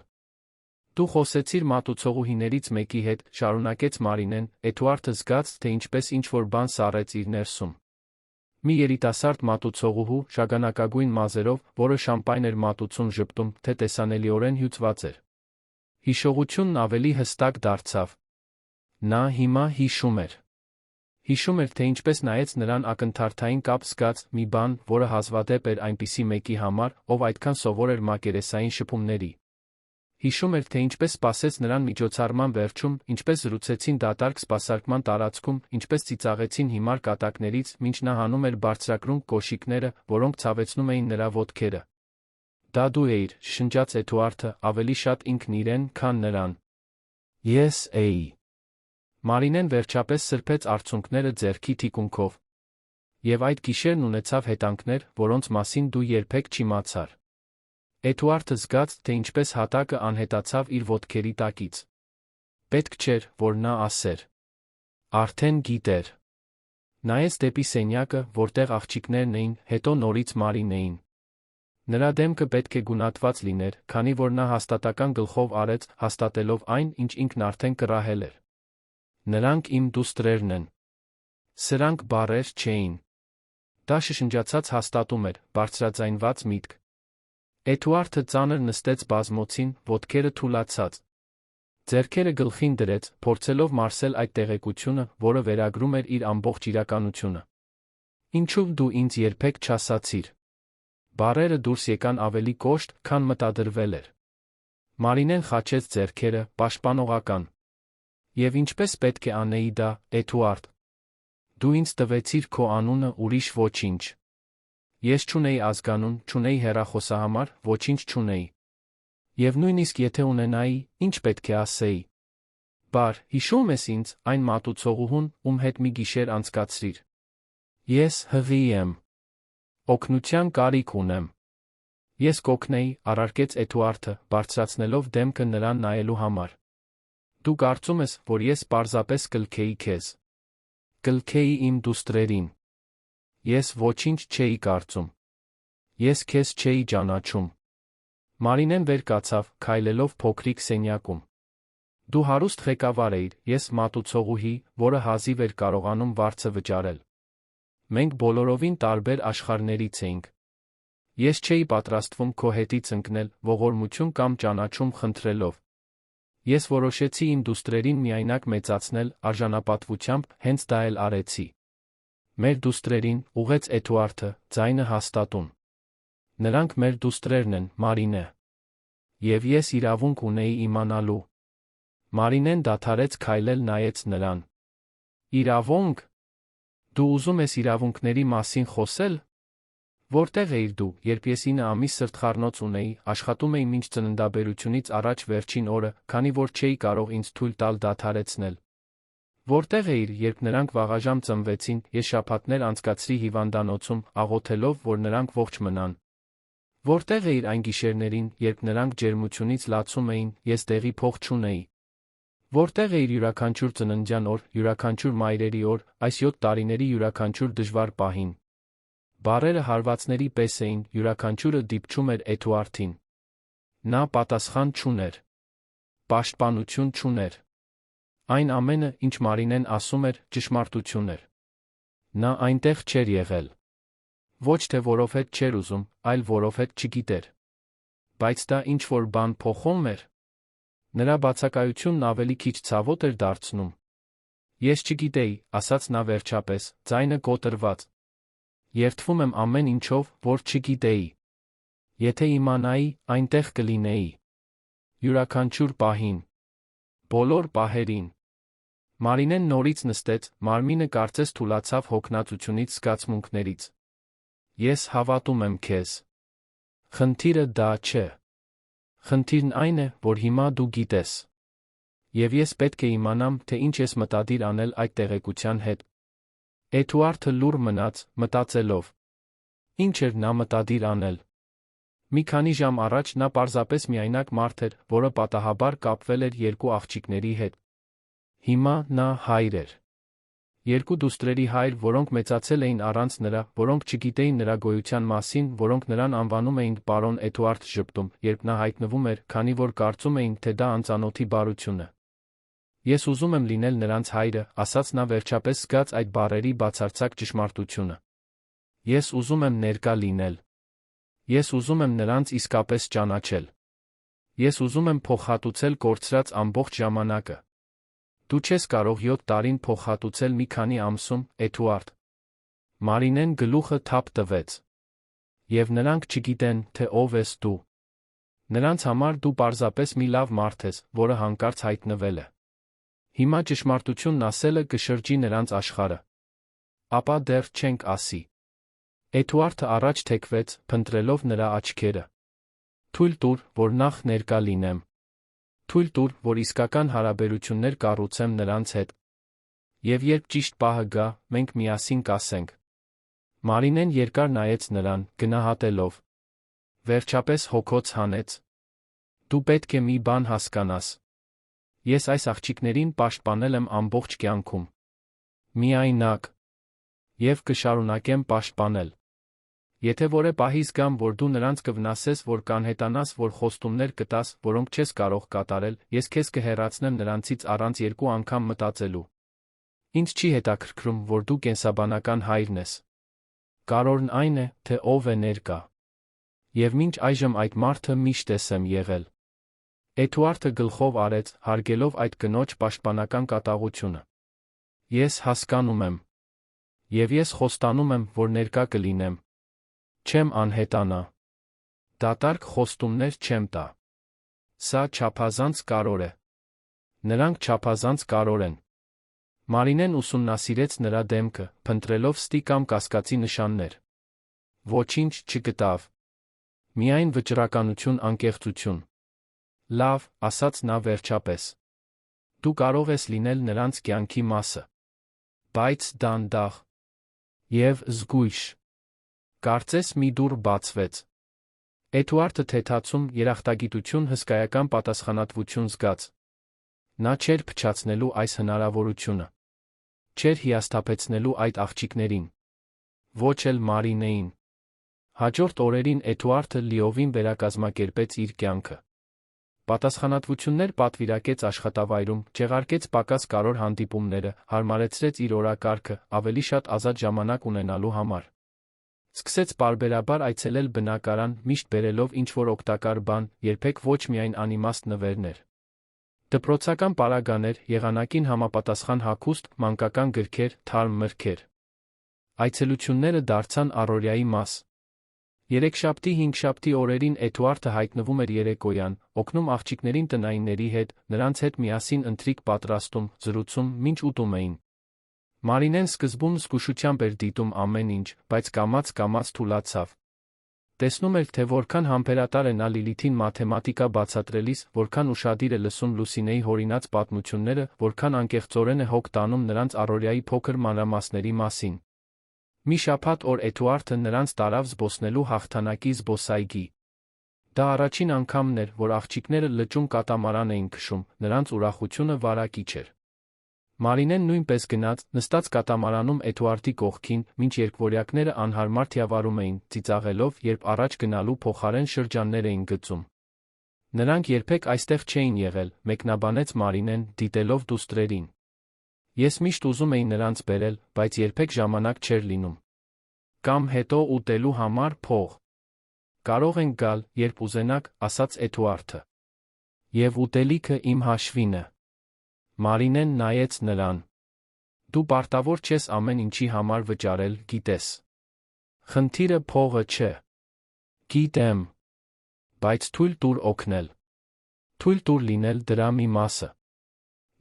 Դու խոսեցիր մատուցողուհիներից մեկի հետ, շարունակեց Մարինեն, Էդուարդը զգաց, թե ինչպես ինչ-որ բան սառեց իր ներսում։ Մի երիտասարդ մատուցողուհու, շագանակագույն մազերով, որը շամպայն էր մատուցում ժպտում, թե տեսանելիորեն հյուծված էր։ Հիշողությունն ավելի հստակ դարձավ։ Նա հիմա հիշում էր։ Հիշում էր, թե ինչպես նայեց նրան ակնթարթային կապ զգաց, մի բան, որը հազվադեպ էր այնպիսի մեկի համար, ով այդքան սովոր էր մակերեսային շփումների։ Հիշում էր, թե ինչպես սպասեց նրան միջոցառման վերջում, ինչպես զրուցեցին դատարկ սպասարկման տարածքում, ինչպես ծիծաղեցին հիմար կատակներից, մինչ նա հանում էր բարձրակրունկ կոշիկները, որոնք ցավեցնում էին նրա ոտքերը։ Դա դու էիր, շշնջաց Էդուարդը, ավելի շատ ինքն իրեն, քան նրան։ Ես էի։ Մարինեն վերջապես սրբեց արցունքները ձեռքի թիկունքով։ Եվ այդ գիշերն ունեցավ հետանքներ, որոնց մասին դու երբեք չիմացար։ Էդուարդը զգաց, թե ինչպես հատակը անհետացավ իր ոտքերի տակից։ Պետք չէր, որ նա ասեր։ Արդեն գիտեր։ Նայեց դեպի սենյակը, որտեղ աղջիկներն էին, հետո նորից Մարինեին։ Նրա դեմքը պետք է գունատված լիներ, քանի որ նա հաստատական գլխով արեց, հաստատելով այն, ինչ ինքն արդեն կռահել էր։ Նրանք իմ դուստրերն են։ Սրանք բառեր չէին։ Դա շշնջացած հաստատում էր, բարձրաձայնված միտք։ Էդուարդը ծանր նստեց բազմոցին, ոտքերը թուլացած։ Ձեռքերը գլխին դրեց, փորձելով մարսել այդ տեղեկությունը, որը վերագրում էր իր ամբողջ իրականությունը։ Ինչու դու ինձ երբեք չասացիր։ Բառերը դուրս եկան ավելի կոշտ, քան մտադրվել էր։ Մարինեն խաչեց ձեռքերը, պաշտպանողական։ Եվ ինչպես պետք է անեի դա, Էդուարդ։ Դու ինձ տվեցիր քո անունը, ուրիշ ոչինչ։ Ես չունեի ազգանուն, չունեի հեռախոսահամար, ոչինչ չունեի։ Եվ նույնիսկ եթե ունենայի, ինչ պետք է ասեի։ Բար, հիշում ես ինձ, այն մատուցողուհուն, ում հետ մի գիշեր անցկացրիր։ Ես հղի եմ։ Օգնության կարիք ունեմ։ Ես կօգնեի, առարկեց Էդուարդը, բարձրացնելով դեմքը նրան նայելու համար։ Դու կարծում ես, որ ես պարզապես կլքեի քեզ։ Կլքեի իմ դուստրերին։ Ես ոչինչ չէի կարծում։ Ես քեզ չէի ճանաչում։ Մարինեն վեր կացավ, քայլելով փոքրիկ սենյակում։ Դու հարուստ ղեկավար էիր, ես մատուցողուհի, որը հազիվ էր կարողանում վարձը վճարել։ Մենք բոլորովին տարբեր աշխարհներից էինք։ Ես չէի պատրաստվում քո հետից ընկնել, ողորմություն կամ ճանաչում խնդրելով։ Ես որոշեցի իմ դուստրերին միայնակ մեծացնել, արժանապատվությամբ, հենց դա էլ արեցի։ Մեր դուստրերին, ուղեց Էդուարդը, ձայնը հաստատուն։ Նրանք մեր դուստրերն են, Մարինե։ Եվ ես իրավունք ունեի իմանալու։ Մարինեն դադարեց քայլել, նայեց նրան։ Իրավունք։ Դու ուզում ես իրավունքների մասին խոսել։ Որտեղ էիր դու, երբ ես 9 ամիս սրտխառնոց ունեի, աշխատում էի մինչ ծննդաբերությունից առաջ վերջին օրը, քանի որ չէի կարող ինձ թույլ տալ դադարեցնել։ Որտեղ էիր, երբ նրանք վաղաժամ ծնվեցին, ես շաբաթներ անցկացրի հիվանդանոցում, աղոթելով, որ նրանք ողջ մնան։ Որտեղ էիր այն գիշերներին, երբ նրանք ջերմությունից լացում էին, ես դեղի փող չունեի։ Որտեղ էիր յուրաքանչյուր ծննդյան օր, յուրաքանչյուր մայրերի օր, այս 7 տարիների յուրաքանչյուր դժվար պահին։ Բառերը հարվածների պես էին, յուրաքանչյուրը դիպչում էր Էդուարդին։ Նա պատասխան չուներ։ Պաշտպանություն չուներ։ Այն ամենը, ինչ Մարինեն ասում էր, ճշմարտություն էր։ Նա այնտեղ չէր եղել։ Ոչ թե որովհետ չէր ուզում, այլ որովհետ չգիտեր։ Բայց դա ինչ-որ բան փոխում էր։ Նրա բացակայությունն ավելի քիչ ցավոտ էր դարձնում։ Ես չգիտեի, ասաց նա վերջապես, ձայնը կոտրված։ Երդվում եմ ամեն ինչով, որ չգիտեի։ Եթե իմանայի, այնտեղ կլինեի։ Յուրաքանչյուր պահին։ Բոլոր պահերին։ Մարինեն նորից նստեց, մարմինը կարծես թուլացավ հոգնածությունից, զգացմունքներից։ Ես հավատում եմ քեզ։ Խնդիրը դա չէ։ Խնդիրն այն է, որ հիմա դու գիտես։ Եվ ես պետք է իմանամ, թե ինչ ես մտադիր անել այդ տեղեկության հետ։ Էդուարդը լուռ մնաց, մտածելով։ Ինչ էր նա մտադիր անել։ Մի քանի ժամ առաջ նա պարզապես միայնակ մարդ էր, որը պատահաբար կապվել էր երկու աղջիկների հետ։ Հիմա նա հայր էր։ Երկու դուստրերի հայր, որոնք մեծացել էին առանց նրա, որոնք չգիտեին նրա գոյության մասին, որոնք նրան անվանում էին պարոն Էդուարդ ժպտում, երբ նա հայտնվում էր, քանի որ կարծում էին, թե դա անծանոթի բարություն է։ Ես ուզում եմ լինել նրանց հայրը, ասաց նա վերջապես զգաց այդ բառերի բացարձակ ճշմարտությունը։ Ես ուզում եմ ներկա լինել։ Ես ուզում եմ նրանց իսկապես ճանաչել։ Ես ուզում եմ փոխհատուցել կորցրած ամբողջ ժամանակը։ Դու չես կարող 7 տարին փոխհատուցել մի քանի ամսում, Էդուարդ։ Մարինեն գլուխը թափ տվեց։ Եվ նրանք չգիտեն, թե ով ես դու։ Նրանց համար դու պարզապես մի լավ մարդ ես, որը հանկարծ հայտնվել է։ Հիմա ճշմարտությունն ասելը կշրջի նրանց աշխարհը։ Ապա դեռ չենք ասի։ Էդուարդը առաջ թեքվեց, փնտրելով նրա աչքերը։ Թույլ տուր, որ նախ ներկա լինեմ։ Թույլ տուր, որ իսկական հարաբերություններ կառուցեմ նրանց հետ։ Եվ երբ ճիշտ պահը գա, մենք միասին կասենք։ Մարինեն երկար նայեց նրան, գնահատելով։ Վերջապես հոգոց հանեց։ Դու պետք է մի բան հասկանաս։ Ես այս աղջիկներին պաշտպանել եմ ամբողջ կյանքում։ Միայնակ։ Եվ կշարունակեմ պաշտպանել։ Եթե որե պահի զգամ, որ դու նրանց կվնասես, որ կանհետանաս, որ խոստումներ կտաս, որոնք չես կարող կատարել, ես քեզ կհեռացնեմ նրանցից առանց երկու անգամ մտածելու։ Ինձ չի հետաքրքրում, որ դու կենսաբանական հայրն ես։ Կարևորն այն է, թե ով է ներկա։ Եվ մինչ այժմ այդ մարդը միշտ ես եմ եղել։ Էդուարդը գլխով արեց, հարգելով այդ կնոջ պաշտպանական կատաղությունը։ Ես հասկանում եմ։ Եվ ես խոստանում եմ, որ ներկա կլինեմ։ Չեմ անհետանա։ Դատարկ խոստումներ չեմ տա։ Սա չափազանց կարևոր է։ Նրանք չափազանց կարևոր են։ Մարինեն ուսումնասիրեց նրա դեմքը, փնտրելով ստի կամ կասկածի նշաններ։ Ոչինչ չգտավ։ Միայն վճռականություն, անկեղծություն։ Լավ, ասաց նա վերջապես։ Դու կարող ես լինել նրանց կյանքի մասը։ Բայց դանդաղ։ Եվ զգույշ։ Կարծես մի դուռ բացվեց։ Էդուարդը թեթացում, երախտագիտություն, հսկայական պատասխանատվություն զգաց։ Նա չէր փչացնելու այս հնարավորությունը։ Չէր հիասթափեցնելու այդ աղջիկներին։ Ոչ էլ Մարինեին։ Հաջորդ օրերին Էդուարդը լիովին վերակազմակերպեց իր կյանքը։ Պատասխանատվություններ պատվիրակեց աշխատավայրում, չեղարկեց պակաս կարևոր հանդիպումները, հարմարեցրեց իր օրակարգը, ավելի շատ ազատ ժամանակ ունենալու համար։ Սկսեց պարբերաբար այցելել բնակարան, միշտ բերելով ինչ-որ օգտակար բան, երբեք ոչ միայն անիմաստ նվերներ։ Դպրոցական պարագաներ, եղանակին համապատասխան հագուստ, մանկական գրքեր, թարմ մրգեր։ Այցելությունները դարձան առօրյայի մաս։ Երեքշաբթի, հինգշաբթի օրերին Էդուարդը հայտնվում էր երեկոյան, օգնում աղջիկներին տնայինների հետ, նրանց հետ միասին ընթրիք պատրաստում, զրուցում, մինչ ուտում էին։ Մարինեն սկզբում զգուշությամբ էր դիտում ամեն ինչ, բայց կամաց-կամաց թուլացավ։ Տեսնում էր, թե որքան համբերատար է նա Լիլիթին մաթեմատիկա բացատրելիս, որքան ուշադիր է լսում Լուսինեի հորինած պատմությունները, որքան անկեղծորեն է հոգ տանում նրանց առօրյայի փոքր մանրամասների մասին։ Մի շաբաթ օր Էդուարդը նրանց տարավ զբոսնելու հաղթանակի զբոսայգի։ Դա առաջին անգամն էր, որ աղջիկները լճում կատամարան էին քշում, նրանց ուրախությունը վարակիչ էր։ Մարինեն նույնպես գնաց, նստած կատամարանում Էդուարդի կողքին, մինչ երկվորյակները անհարմար թիավարում էին, ծիծաղելով, երբ առաջ գնալու փոխարեն շրջաններ էին գծում։ Նրանք երբեք այստեղ չէին եղել, մեկնաբանեց Մարինեն, դիտելով դուստրերին։ Ես միշտ ուզում էի նրանց բերել, բայց երբեք ժամանակ չէր լինում։ Կամ հետո ուտելու համար փող։ Կարող ենք գալ, երբ ուզենաք, ասաց Էդուարդը։ Եվ ուտելիքը իմ հաշվին է։ Մարինեն նայեց նրան։ Դու պարտավոր չես ամեն ինչի համար վճարել, գիտես։ Խնդիրը փողը չէ։ Գիտեմ։ Բայց թույլ տուր օգնել։ Թույլ տուր լինել դրա մի մասը։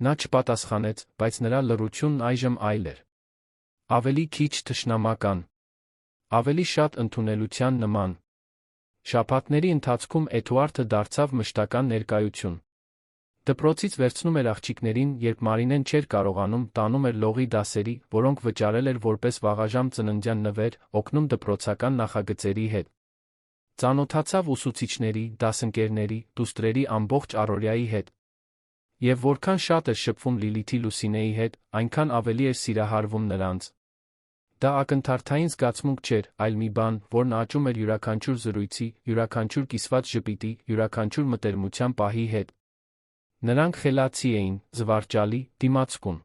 Նա չպատասխանեց, բայց նրա լռությունն այժմ այլ էր։ Ավելի քիչ թշնամական։ Ավելի շատ ընդունելության նման։ Շաբաթների ընթացքում Էդուարդը դարձավ մշտական ներկայություն։ Դպրոցից վերցնում էր աղջիկներին, երբ Մարինեն չէր կարողանում, տանում էր լողի դասերի, որոնք վճարել էր որպես վաղաժամ ծննդյան նվեր, օգնում դպրոցական նախագծերի հետ։ Ծանոթացավ ուսուցիչների, դասընկերների, դուստրերի ամբողջ առօրյայի հետ։ Եվ որքան շատ էր շփվում Լիլիթի Լուսինեի հետ, այնքան ավելի էր սիրահարվում նրանց։ Դա ակնթարթային զգացմունք չէր, այլ մի բան, որն աճում էր յուրաքանչյուր զրույցի, յուրաքանչյուր կիսված ժպիտի, յուրաքանչյուր մտերմության պահի հետ։ Նրանք խելացի էին, զվարճալի, դիմացկուն։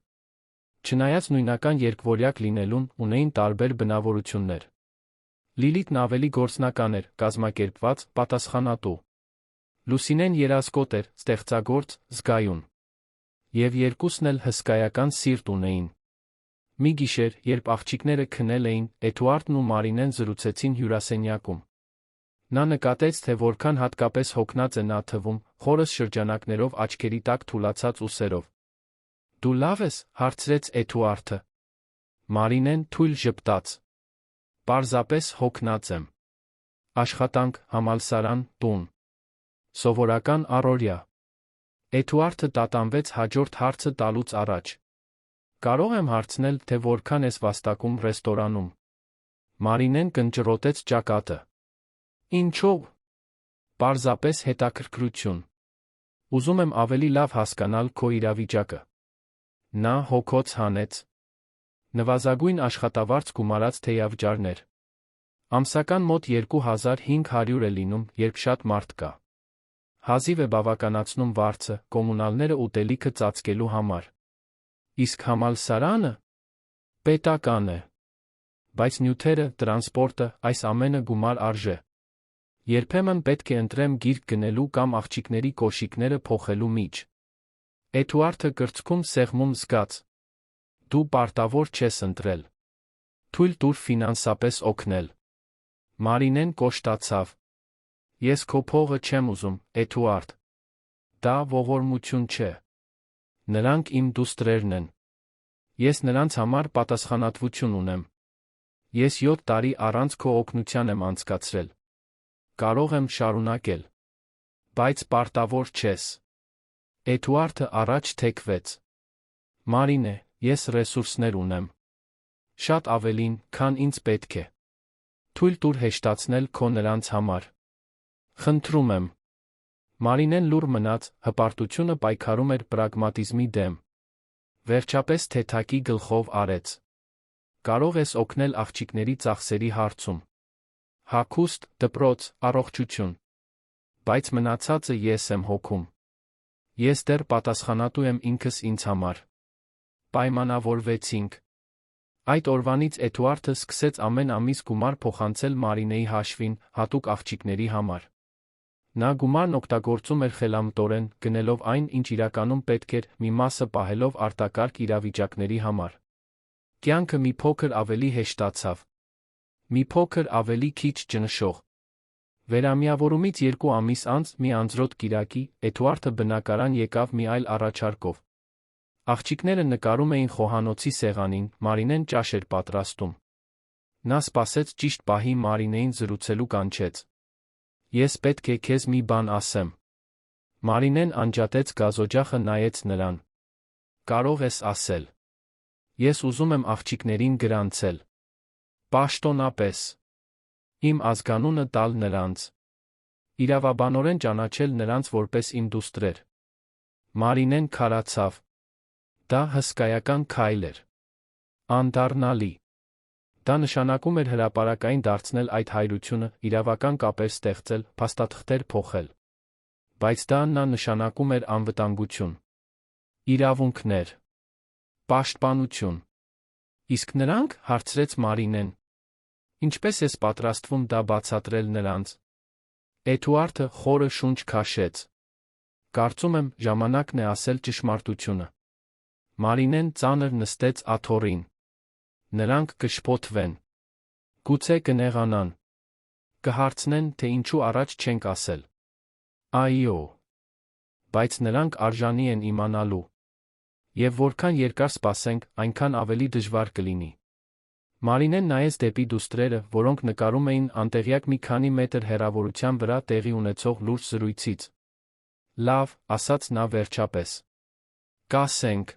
Չնայած նույնական երկվորյակ լինելուն, ունեին տարբեր բնավորություններ։ Լիլիթն ավելի գործնական էր, կազմակերպված, պատասխանատու։ Լուսինեն երազկոտ էր, ստեղծագործ, զգայուն։ Եվ երկուսն էլ հսկայական սիրտ ունեին։ Մի գիշեր, երբ աղջիկները քնել էին, Էդուարդն ու Մարինեն զրուցեցին հյուրասենյակում։ Նա նկատեց, թե որքան հատկապես հոգնած է նա թվում, խորս շրջանակներով աչքերի տակ թուլացած ուսերով։ Դու լավ ես, հարցրեց Էդուարդը։ Մարինեն թույլ ժպտաց։ Պարզապես հոգնած եմ։ Աշխատանք, համալսարան, տուն։ Սովորական առօրյա։ Էդուարդը տատանվեց հաջորդ հարցը տալուց առաջ։ Կարող եմ հարցնել, թե որքան ես վաստակում ռեստորանում։ Մարինեն կնճռոտեց ճակատը։ Ինչո՞վ։ Պարզապես հետաքրքրություն։ Ուզում եմ ավելի լավ հասկանալ քո իրավիճակը։ Նա հոգոց հանեց։ Նվազագույն աշխատավարձ գումարած թեյավճարներ։ Ամսական մոտ 2500 է լինում, երբ շատ մարդ կա։ Հազիվ է բավականացնում վարձը, կոմունալները ուտելիքը ծածկելու համար։ Իսկ համալսարանը պետական է։ Բայց նյութերը, տրանսպորտը, այս ամենը գումար արժե։ Երբեմն պետք է ընտրեմ գիրք գնելու կամ աղջիկների կոշիկները փոխելու միջ։ Էդուարդը կրծքում սեղմում զգաց։ Դու պարտավոր չես ընտրել։ Թույլ տուր ֆինանսապես օգնել։ Մարինեն կոշտացավ։ Ես քո փողը չեմ ուզում, Էդուարդ։ Դա ողորմություն չէ։ Նրանք իմ դուստրերն են։ Ես նրանց համար պատասխանատվություն ունեմ։ Ես 7 տարի առանց քո օգնության եմ անցկացրել։ Կարող եմ շարունակել։ Բայց պարտավոր չես։ Էդուարդը առաջ թեքվեց։ Մարինե, ես ռեսուրսներ ունեմ։ Շատ ավելին, քան ինձ պետք է։ Թույլ տուր հեշտացնել քո նրանց համար։ Խնդրում եմ։ Մարինեն լուռ մնաց, հպարտությունը պայքարում էր պրագմատիզմի դեմ։ Վերջապես թեթակի գլխով արեց։ Կարող ես օգնել աղջիկների ծախսերի հարցում։ Հագուստ, դպրոց, առողջություն։ Բայց մնացածը ես եմ հոգում։ Ես դեռ պատասխանատու եմ ինքս ինձ համար։ Պայմանավորվեցինք։ Այդ օրվանից Էդուարդը սկսեց ամեն ամիս գումար փոխանցել Մարինեի հաշվին, հատուկ աղջիկների համար։ Նա գումարն օգտագործում էր խելամտորեն, գնելով այն, ինչ իրականում պետք էր, մի մասը պահելով արտակարգ իրավիճակների համար։ Կյանքը մի փոքր ավելի հեշտացավ։ Մի փոքր ավելի քիչ ճնշող։ Վերամիավորումից 2 ամիս անց, մի անձրոտ կիրակի, Էդուարդը բնակարան եկավ մի այլ առաջարկով։ Աղջիկները նկարում էին խոհանոցի սեղանին, Մարինեն ճաշ էր պատրաստում։ Նա սպասեց ճիշտ պահի Մարինեին զրուցելու կանչեց։ Ես պետք է քեզ մի բան ասեմ։ Մարինեն անջատեց գազօջախը, նայեց նրան։ Կարող ես ասել։ Ես ուզում եմ աղջիկներին գրանցել։ Պաշտոնապես։ Իմ ազգանունը տալ նրանց։ Իրավաբանորեն ճանաչել նրանց որպես իմ դուստրեր։ Մարինեն քարացավ։ Դա հսկայական քայլ էր։ Անդառնալի։ Դա նշանակում էր հրապարակային դարձնել այդ հայրությունը, իրավական կապեր ստեղծել, փաստաթղթեր փոխել։ Բայց դա նշանակում էր անվտանգություն։ Իրավունքներ։ Պաշտպանություն։ Իսկ նրանք, հարցրեց Մարինեն։ Ինչպես ես պատրաստվում դա բացատրել նրանց։ Էդուարդը խորը շունչ քաշեց։ Կարծում եմ, ժամանակն է ասել ճշմարտությունը։ Մարինեն ծանր նստեց աթոռին։ Նրանք կշփոթվեն։ Գուցե կնեղանան։ Կհարցնեն, թե ինչու առաջ չենք ասել։ Այո։ Բայց նրանք արժանի են իմանալու։ Եվ որքան երկար սպասենք, այնքան ավելի դժվար կլինի։ Մարինեն նայեց դեպի դուստրերը, որոնք նկարում էին անտեղյակ մի քանի մետր հեռավորության վրա տեղի ունեցող լուրջ զրույցից։ Լավ, ասաց նա վերջապես։ Կասենք։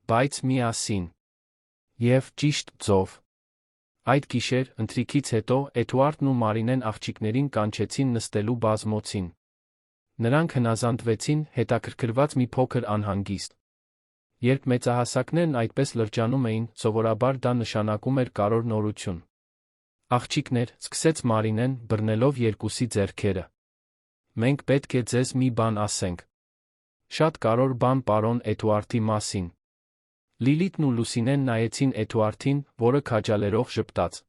Բայց միասին։ Եվ ճիշտ ձով։ Այդ գիշեր, ընթրիքից հետո, Էդուարդն ու Մարինեն աղջիկներին կանչեցին նստելու բազմոցին։ Նրանք հնազանդվեցին, հետաքրքրված մի փոքր անհանգիստ։ Երբ մեծահասակներն այդպես լրջանում էին, սովորաբար դա նշանակում էր կարևոր նորություն։ Աղջիկներ, սկսեց Մարինեն, բռնելով երկուսի ձեռքերը։ Մենք պետք է ձեզ մի բան ասենք։ Շատ կարևոր բան պարոն Էդուարդի մասին։ Լիլիթն ու Լուսինեն նայեցին Էդուարդին, որը քաջալերող ժպտաց։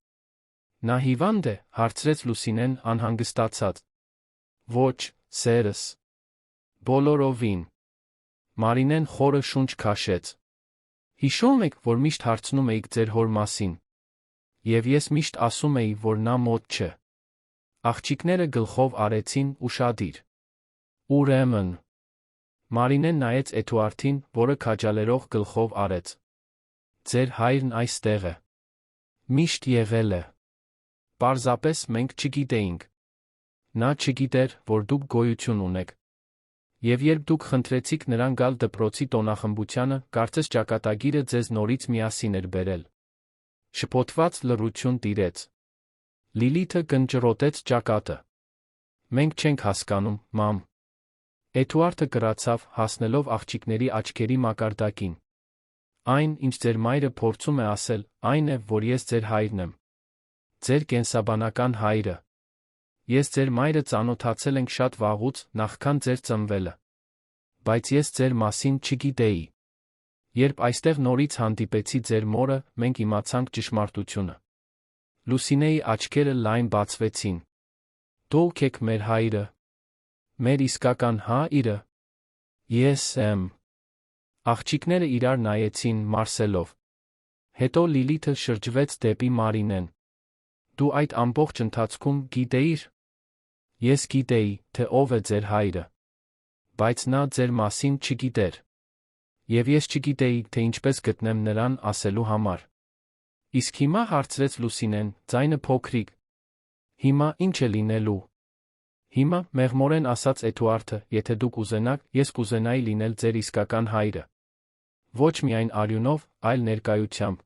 Նա հիվանդ է, հարցրեց Լուսինեն անհանգստացած։ Ոչ, սերս։ Բոլորովին։ Մարինեն խորը շունչ քաշեց։ Հիշում եք, որ միշտ հարցնում էիք ձեր հոր մասին։ Եվ ես միշտ ասում էի, որ նա մոտ չէ։ Աղջիկները գլխով արեցին, ուշադիր։ Ուրեմն։ Մարինեն նայեց Էդուարդին, որը քաջալերող գլխով արեց։ Ձեր հայրն այստեղ է։ Միշտ եղել է։ Պարզապես մենք չգիտեինք։ Նա չգիտեր, որ դուք գոյություն ունեք։ Եվ երբ դուք խնդրեցիք նրան գալ դպրոցի տոնախմբությանը, կարծես ճակատագիրը ձեզ նորից միասին էր բերել։ Շփոթված լռություն տիրեց։ Լիլիթը կնճռոտեց ճակատը։ Մենք չենք հասկանում, մամ։ Էդուարդը կռացավ, հասնելով աղջիկների աչքերի մակարդակին։ Այն, ինչ ձեր մայրը փորձում է ասել, այն է, որ ես ձեր հայրն եմ։ Ձեր կենսաբանական հայրը։ Ես ձեր մայրը ծանոթացել ենք շատ վաղուց, նախքան ձեր ծնվելը։ Բայց ես ձեր մասին չգիտեի։ Երբ այստեղ նորից հանդիպեցի ձեր մորը, մենք իմացանք ճշմարտությունը։ Լուսինեի աչքերը լայն բացվեցին։ Դուք եք մեր հայրը։ Մեր իսկական հայրը։ Ես եմ։ Աղջիկները իրար նայեցին, մարսելով։ Հետո Լիլիթը շրջվեց դեպի Մարինեն։ Դու այդ ամբողջ ընթացքում գիտեիր։ Ես գիտեի, թե ով է ձեր հայրը։ Բայց նա ձեր մասին չգիտեր։ Եվ ես չգիտեի, թե ինչպես գտնեմ նրան ասելու համար։ Իսկ հիմա հարցրեց Լուսինեն, ձայնը փոքրիկ։ Հիմա ինչ է լինելու։ Հիմա, մեղմորեն ասաց Էդուարդը, եթե դուք ուզենաք, ես կուզենայի լինել ձեր իսկական հայրը։ Ոչ միայն արյունով, այլ ներկայությամբ։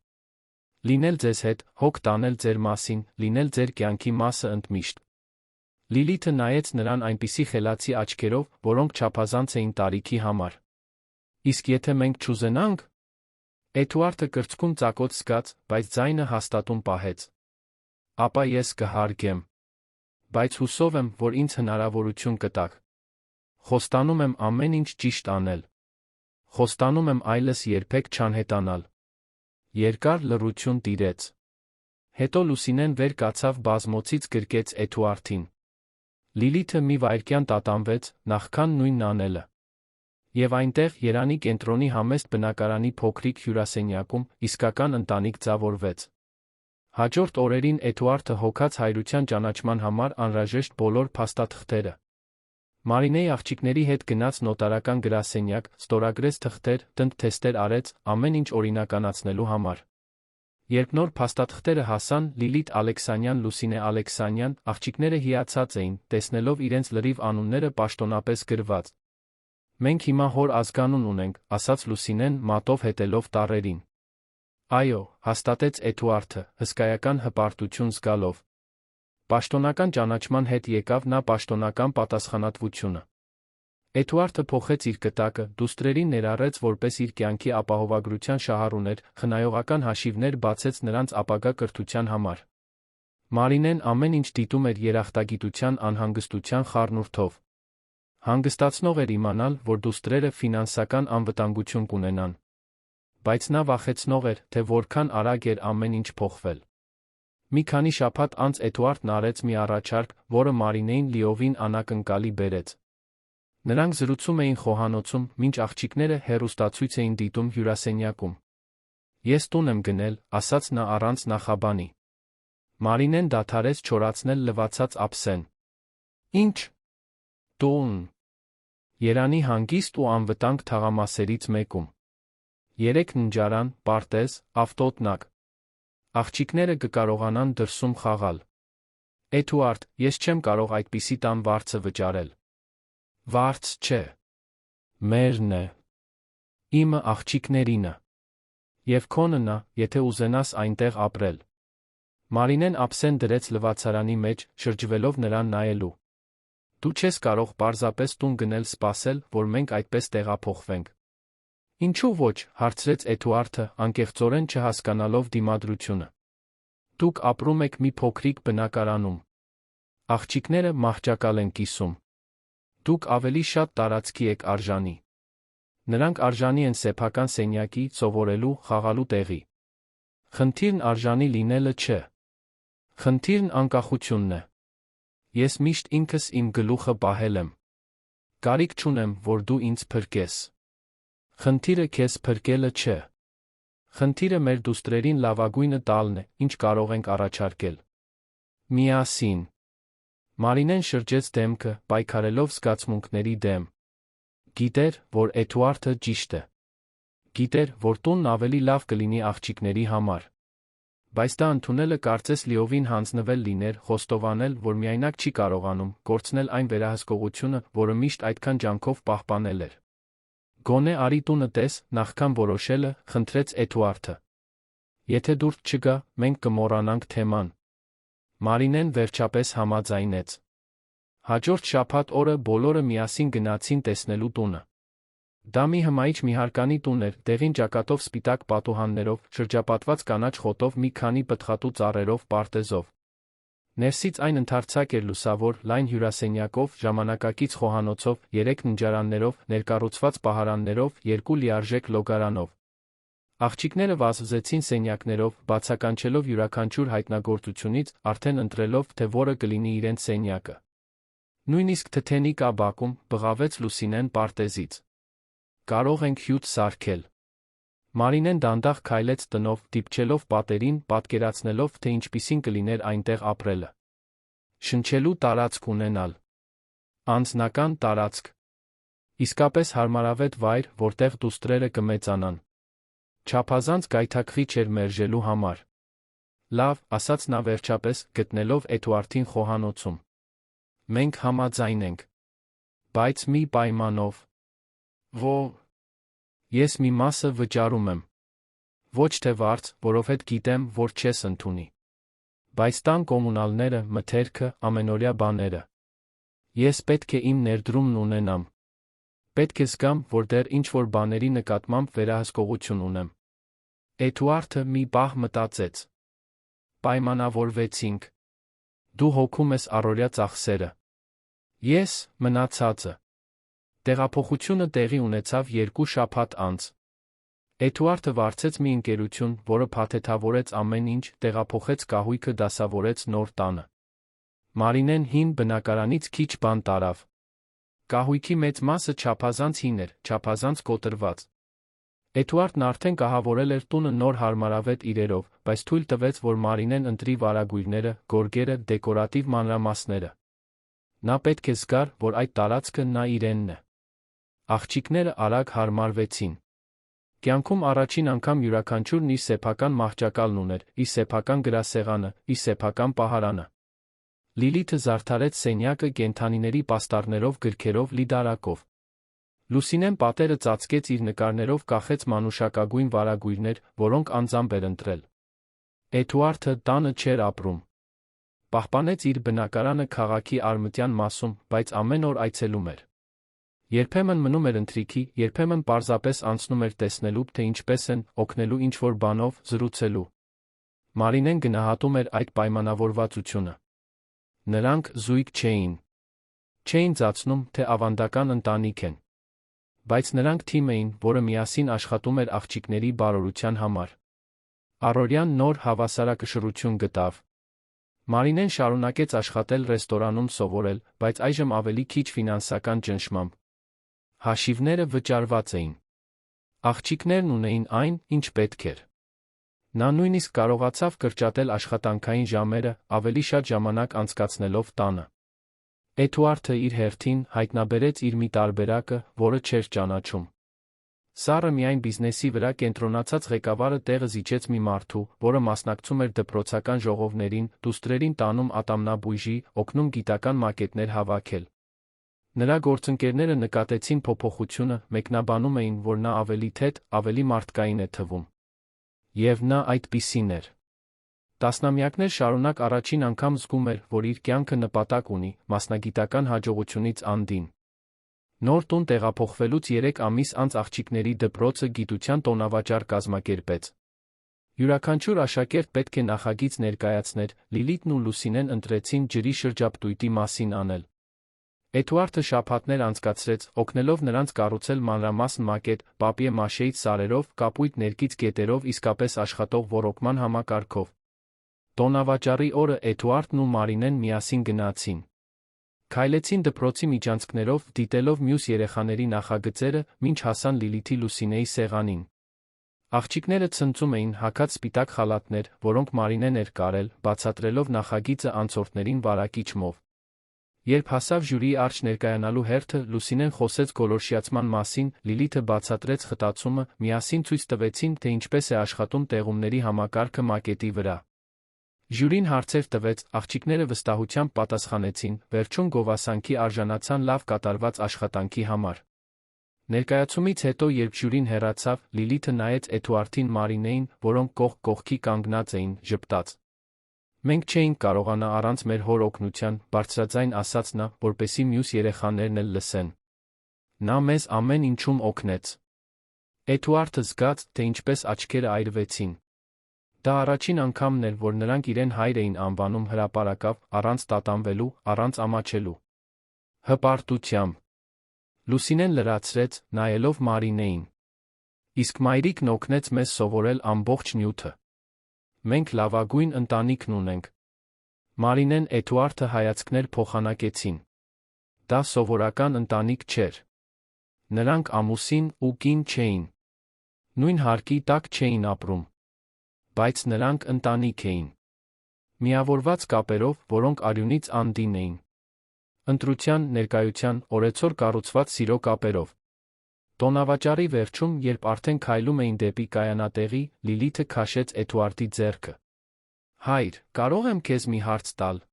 Լինել ձեզ հետ, հոգ տանել ձեր մասին, լինել ձեր կյանքի մասը ընդմիշտ։ Լիլիթը նայեց նրան այնպիսի խելացի աչքերով, որոնք չափազանց էին տարիքի համար։ Իսկ եթե մենք չուզենանք։ Էդուարդը կրծքում ծակոց զգաց, բայց ձայնը հաստատուն պահեց։ Ապա ես կհարգեմ։ Բայց հուսով եմ, որ ինձ հնարավորություն կտաք։ Խոստանում եմ ամեն ինչ ճիշտ անել։ Խոստանում եմ այլս երբեք չանհետանալ։ Երկար լռություն տիրեց։ Հետո Լուսինեն վեր կացավ բազմոցից գրկեց Էդուարդին։ Լիլիթը մի վայրկյան տատանվեց, նախքան նույնն անելը։ Եվ այնտեղ Երանի կենտրոնի համեստ բնակարանի փոքրիկ հյուրասենյակում իսկական ընտանիք ձևավորվեց։ Հաջորդ օրերին Էդուարդը հոգաց հայրության ճանաչման համար անհրաժեշտ բոլոր փաստաթղթերը։ Մարինեի աղջիկների հետ գնաց նոտարական գրասենյակ, ստորագրեց թղթեր, տնտեսներ արեց, ամեն ինչ օրինականացնելու համար։ Երբ նոր փաստաթղթերը հասան, Լիլիթ Ալեքսանյան, Լուսինե Ալեքսանյան, աղջիկները հիացած էին, տեսնելով իրենց լրիվ անունները պաշտոնապես գրված։ Մենք հիմա հոր ազգանուն ունենք, ասաց Լուսինեն, մատով հետելով տառերին։ Այո, հաստատեց Էդուարդը, հսկայական հպարտություն զգալով։ Պաշտոնական ճանաչման հետ եկավ նա պաշտոնական պատասխանատվությունը։ Էդուարդը փոխեց իր կտակը, դուստրերին ներառեց որպես իր կյանքի ապահովագրության շահառուներ, խնայողական հաշիվներ բացեց նրանց ապագա կրթության համար։ Մարինեն ամեն ինչ դիտում էր երախտագիտության անհանգստության խառնուրդով։ Հանգստացնող էր իմանալ, որ դուստրերը ֆինանսական անվտանգություն կունենան։ Բայց նա վախեցնող էր, թե որքան արագ էր ամեն ինչ փոխվել։ Մի քանի շաբաթ անց Էդուարդն արեց մի առաջարկ, որը Մարինեին լիովին անակնկալի բերեց։ Նրանք զրուցում էին խոհանոցում, մինչ աղջիկները հեռուստացույց էին դիտում հյուրասենյակում։ Ես տուն եմ գնել, ասաց նա առանց նախաբանի։ Մարինեն դադարեց չորացնել լվացած ափսեն։ Ինչ։ Տուն։ Երանի հանգիստ ու անվտանգ թաղամասերից մեկում։ 3 ննջարան, պարտեզ, ավտոտնակ։ Աղջիկները կկարողանան դրսում խաղալ։ Էդուարդ, ես չեմ կարող այդպիսի տան վարձը վճարել։ Վարձ չէ։ Մերն է։ Իմը աղջիկներինը։ Եվ քոնը նա, եթե ուզենաս այնտեղ ապրել։ Մարինեն ափսեն դրեց լվացարանի մեջ, շրջվելով նրան նայելու։ Դու չես կարող պարզապես տուն գնել սպասել, որ մենք այդպես տեղափոխվենք։ Ինչու ոչ, հարցրեց Էդուարդը, անկեղծորեն չհասկանալով դիմադրությունը։ Դուք ապրում եք մի փոքրիկ բնակարանում։ Աղջիկները մահճակալ են կիսում։ Դուք ավելի շատ տարածքի եք արժանի։ Նրանք արժանի են սեփական սենյակի, սովորելու, խաղալու տեղի։ Խնդիրն արժանի լինելը չէ։ Խնդիրն անկախությունն է։ Ես միշտ ինքս իմ գլուխը պահել եմ։ Կարիք չունեմ, որ դու ինձ փրկես։ Խնդիրը քեզ փրկելը չէ։ Խնդիրը մեր դուստրերին լավագույնը տալն է, ինչ կարող ենք առաջարկել։ Միասին։ Մարինեն շրջեց դեմքը, պայքարելով զգացմունքների դեմ։ Գիտեր, որ Էդուարդը ճիշտ է։ Գիտեր, որ տունն ավելի լավ կլինի աղջիկների համար։ Բայց դա ընդունելը կարծես լիովին հանձնվել լիներ, խոստովանել, որ միայնակ չի կարողանում, կորցնել այն վերահսկողությունը, որը միշտ այդքան ջանքով պահպանել էր։ Գոնե արի տունը տես, նախքան որոշելը, խնդրեց Էդուարդը։ Եթե դուրս չգա, մենք կմոռանանք թեման։ Մարինեն վերջապես համաձայնեց։ Հաջորդ շաբաթ օրը բոլորը միասին գնացին տեսնելու տունը։ Դա մի հմայիչ միհարկանի տուն էր, դեղին ճակատով սպիտակ պատուհաններով, շրջապատված կանաչ խոտով մի քանի պտղատու ծառերով, պարտեզով։ Ներսից այն ընդարձակ էր լուսավոր, լայն հյուրասենյակով, ժամանակակից խոհանոցով, 3 ննջարաններով, ներկառուցված պահարաններով, 2 լիարժեք լոգարանով։ Աղջիկները վազվզեցին սենյակներով, բացականչելով յուրաքանչյուր հայտնագործությունից, արդեն ընտրելով, թե որը կլինի իրենց սենյակը։ Նույնիսկ թթենի կա բակում, բղավեց Լուսինեն պարտեզից։ Կարող ենք հյութ սարքել։ Մարինեն դանդաղ քայլեց տնով, դիպչելով պատերին, պատկերացնելով, թե ինչպիսին կլիներ այնտեղ ապրելը։ Շնչելու տարածք ունենալ։ Անձնական տարածք։ Իսկապես հարմարավետ վայր, որտեղ դուստրերը կմեծանան։ Չափազանց գայթակղիչ էր մերժելու համար։ Լավ, ասաց նա վերջապես, գտնելով Էդուարդին խոհանոցում։ Մենք համաձայն ենք։ Բայց մի պայմանով։ Ես մի մասը վճարում եմ։ Ոչ թե վարձ, որովհետև գիտեմ, որ չես ընդունի։ Բայց տան կոմունալները, մթերքը, ամենօրյա բաները։ Ես պետք է իմ ներդրումն ունենամ։ Պետք է զգամ, որ դեռ ինչ-որ բաների նկատմամբ վերահսկողություն ունեմ։ Էդուարդը մի պահ մտածեց։ Պայմանավորվեցինք։ Դու հոգում ես առօրյա ծախսերը։ Ես, մնացածը։ Տեղափոխությունը տեղի ունեցավ 2 շաբաթ անց։ Էդուարդը վարձեց մի ընկերություն, որը փաթեթավորեց ամեն ինչ, տեղափոխեց կահույքը, դասավորեց նոր տանը։ Մարինեն հին բնակարանից քիչ բան տարավ։ Կահույքի մեծ մասը չափազանց հին էր, չափազանց կոտրված։ Էդուարդն արդեն կահավորել էր տունը նոր հարմարավետ իրերով, բայց թույլ տվեց, որ Մարինեն ընտրի վարագույրները, գորգերը, դեկորատիվ մանրամասները։ Նա պետք է զգար, որ այդ տարածքը նա իրենն է։ Աղջիկները արագ հարմարվեցին։ Կյանքում առաջին անգամ յուրաքանչյուրն իր սեփական մահճակալն ուներ, իր սեփական գրասեղանը, իր սեփական պահարանը։ Լիլիթը զարդարեց սենյակը կենդանիների պաստառներով, գրքերով, լիդարակով։ Լուսինեն պատերը ծածկեց իր նկարներով, կախեց մանուշակագույն վարագույրներ, որոնք անձամբ էր ընտրել։ Էդուարդը տանը չէր ապրում։ Պահպանեց իր բնակարանը քաղաքի արևմտյան մասում, բայց ամեն օր այցելում էր։ Երբեմն մնում էր ընթրիքի, երբեմն պարզապես անցնում էր տեսնելու, թե ինչպես են, օգնելու ինչ-որ բանով, զրուցելու։ Մարինեն գնահատում էր այդ պայմանավորվածությունը։ Նրանք զույգ չէին։ Չէին ծածնում, թե ավանդական ընտանիք են։ Բայց նրանք թիմ էին, որը միասին աշխատում էր աղջիկների բարօրության համար։ Առօրյան նոր հավասարակշռություն գտավ։ Մարինեն շարունակեց աշխատել ռեստորանում, սովորել, բայց այժմ ավելի քիչ ֆինանսական ճնշմամբ։ Հաշիվները վճարված էին։ Աղջիկներն ունեին այն, ինչ պետք էր։ Նա նույնիսկ կարողացավ կրճատել աշխատանքային ժամերը, ավելի շատ ժամանակ անցկացնելով տանը։ Էդուարդը իր հերթին հայտնաբերեց իր մի տարբերակը, որը չէր ճանաչում։ Սառը միայն բիզնեսի վրա կենտրոնացած ղեկավարը տեղը զիջեց մի մարդու, որը մասնակցում էր դպրոցական ժողովներին, դուստրերին տանում ատամնաբույժի, օգնում գիտական մակետներ հավաքել։ Նրա գործընկերները նկատեցին փոփոխությունը, մեկնաբանում էին, որ նա ավելի թեթ, ավելի մարդկային է թվում։ Եվ նա այդպիսին էր։ Տասնամյակներ շարունակ առաջին անգամ զգում էր, որ իր կյանքը նպատակ ունի, մասնագիտական հաջողությունից անդին։ Նոր տուն տեղափոխվելուց 3 ամիս անց աղջիկների դպրոցը գիտության տոնավաճառ կազմակերպեց։ Յուրաքանչյուր աշակերտ պետք է նախագիծ ներկայացներ, Լիլիթն ու Լուսինեն ընտրեցին ջրի շրջապտույտի մասին անել։ Էդուարդը շաբաթներ անցկացրեց, օգնելով նրանց կառուցել մանրամասն մակետ, պապիե-մաշեից սարերով, կապույտ ներկից կետերով իսկապես աշխատող ոռոգման համակարգով։ Տոնավաճառի օրը Էդուարդն ու Մարինեն միասին գնացին։ Քայլեցին դպրոցի միջանցքներով, դիտելով մյուս երեխաների նախագծերը, մինչ հասան Լիլիթի Լուսինեի սեղանին։ Աղջիկները ցնծում էին, հագած սպիտակ խալաթներ, որոնք Մարինեն էր կարել, բացատրելով նախագիծը անցորդներին վարակիչ մով։ Երբ հասավ ժյուրիի առաջ ներկայանալու հերթը, Լուսինեն խոսեց գոլորշիացման մասին, Լիլիթը բացատրեց խտացումը, միասին ցույց տվեցին, թե ինչպես է աշխատում տեղումների համակարգը մակետի վրա։ Ժյուրին հարցեր տվեց, աղջիկները վստահությամբ պատասխանեցին, վերջում գովասանքի արժանացան լավ կատարված աշխատանքի համար։ Ներկայացումից հետո, երբ ժյուրին հեռացավ, Լիլիթը նայեց Էդուարդին, Մարինեին, որոնք կողք կողքի կանգնած էին, ժպտաց։ Մենք չէինք կարողանա առանց մեր հոր օգնության, բարձրաձայն ասաց նա, որպեսզի մյուս երեխաներն էլ լսեն։ Նա մեզ ամեն ինչում օգնեց։ Էդուարդը զգաց, թե ինչպես աչքերը այրվեցին։ Դա առաջին անգամն էր, որ նրանք իրեն հայր էին անվանում հրապարակավ, առանց տատանվելու, առանց ամաչելու։ Հպարտությամբ։ Լուսինեն լրացրեց, նայելով Մարինեին։ Իսկ մայրիկն օգնեց մեզ սովորել ամբողջ նյութը։ Մենք լավագույն ընտանիքն ունենք։ Մարինեն Էդուարդը հայացքներ փոխանակեցին։ Դա սովորական ընտանիք չէր։ Նրանք ամուսին ու կին չէին։ Նույն հարկի տակ չէին ապրում։ Բայց նրանք ընտանիք էին։ Միավորված կապերով, որոնք արյունից անդին էին։ Ընտրության, ներկայության, օրեցօր կառուցված սիրո կապերով։ Տոնավաճառի վերջում, երբ արդեն քայլում էին դեպի կայանատեղի, Լիլիթը քաշեց Էդուարդի ձեռքը։ Հայր, կարող եմ քեզ մի հարց տալ։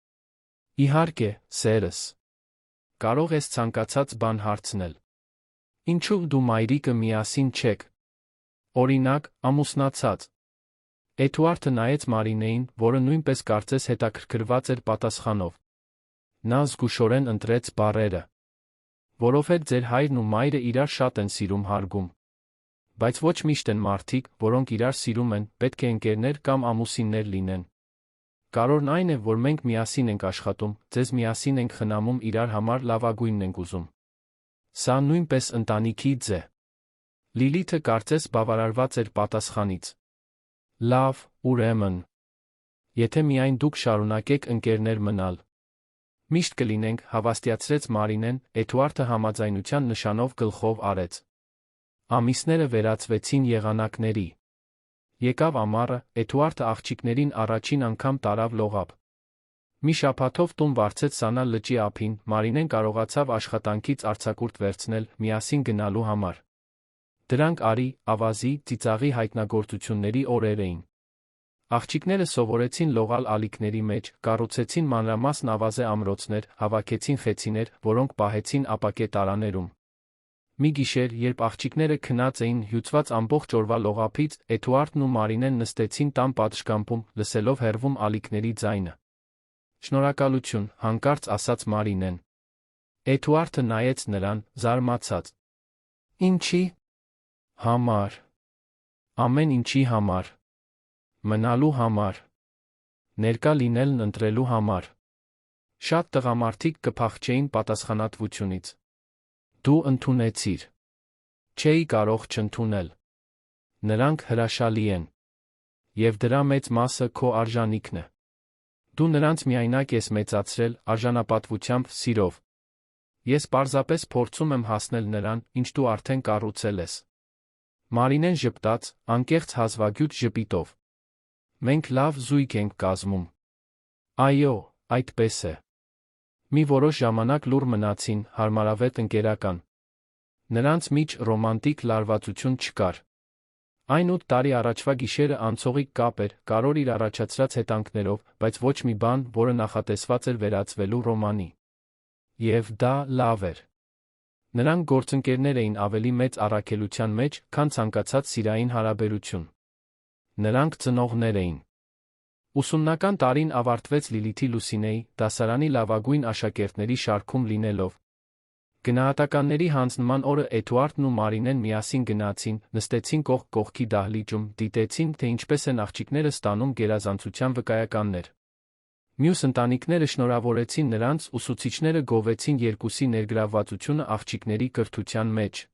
Իհարկե, սերս։ Կարող ես ցանկացած բան հարցնել։ Ինչու դու մայրիկը միասին չեք։ Օրինակ, ամուսնացած։ Էդուարդը նայեց Մարինեին, որը նույնպես կարծես հետաքրքրված էր պատասխանով։ Նա զգուշորեն ընտրեց բառերը։ Որովհետև ձեր հայրն ու մայրը իրար շատ են սիրում հարգում։ Բայց ոչ միշտ են մարդիկ, որոնք իրար սիրում են, պետք է ընկերներ կամ ամուսիններ լինեն։ Կարևորն այն է, որ մենք միասին ենք աշխատում, ձեզ միասին ենք խնամում, իրար համար լավագույնն ենք ուզում։ Սա նույնպես ընտանիքի ձ է։ Լիլիթը կարծես բավարարված էր պատասխանից։ Լավ, ուրեմն։ Եթե միայն դուք շարունակեք ընկերներ մնալ։ Միշտ կլինենք, հավաստիացրեց Մարինեն, Էդուարդը համաձայնության նշանով գլխով արեց։ Ամիսները վերածվեցին եղանակների։ Եկավ ամառը, Էդուարդը աղջիկներին առաջին անգամ տարավ լողափ։ Մի շաբաթով տուն վարձեց Սանա լճի ափին, Մարինեն կարողացավ աշխատանքից արձակուրդ վերցնել, միասին գնալու համար։ Դրանք արի, ավազի, ծիծաղի հայտնագործությունների օրեր էին։ Աղջիկները սովորեցին լողալ ալիքների մեջ, կառուցեցին մանրամասն ավազե ամրոցներ, հավաքեցին խեցիներ, որոնք պահեցին ապակե տարաներում։ Մի գիշեր, երբ աղջիկները քնած էին, հյուծված ամբողջ օրվա լողափից, Էդուարդն ու Մարինեն նստեցին տան պատշգամբում, լսելով հեռվում ալիքների ձայնը։ Շնորհակալություն, հանկարծ ասաց Մարինեն։ Էդուարդը նայեց նրան, զարմացած։ Ինչի՞։ Համար։ Ամեն ինչի համար։ Մնալու համար։ Ներկա լինելն ընտրելու համար։ Շատ տղամարդիկ կփախչեին պատասխանատվությունից։ Դու ընդունեցիր։ Չէի կարող չընդունել։ Նրանք հրաշալի են։ Եվ դրա մեծ մասը քո արժանիքն է։ Դու նրանց միայնակ ես մեծացրել, արժանապատվությամբ, սիրով։ Ես պարզապես փորձում եմ հասնել նրան, ինչ դու արդեն կառուցել ես։ Մարինեն ժպտաց, անկեղծ հազվագյուտ ժպիտով։ Մենք լավ զույգ ենք կազմում։ Այո, այդպես է։ Մի որոշ ժամանակ լուռ մնացին, հարմարավետ ընկերական։ Նրանց միջ ռոմանտիկ լարվածություն չկար։ Այն 8 տարի առաջվա գիշերը անցողիկ կապ էր, կարոր իր առաջացրած հետանքներով, բայց ոչ մի բան, որը նախատեսված էր վերածվելու ռոմանի։ Եվ դա լավ էր։ Նրանք գործընկերներ էին ավելի մեծ առաքելության մեջ, քան ցանկացած սիրային հարաբերություն։ Նրանք ծնողներ էին։ Ուսումնական տարին ավարտվեց Լիլիթի Լուսինեի դասարանի լավագույն աշակերտների շարքում լինելով։ Գնահատականների հանձնման օրը Էդուարդն ու Մարինեն միասին գնացին, նստեցին կողք կողքի դահլիճում, դիտեցին, թե ինչպես են աղջիկները ստանում գերազանցության վկայականներ։ Մյուս ընտանիքները շնորհավորեցին նրանց, ուսուցիչները գովեցին երկուսի ներգրավվածությունը աղջիկների կրթության մեջ։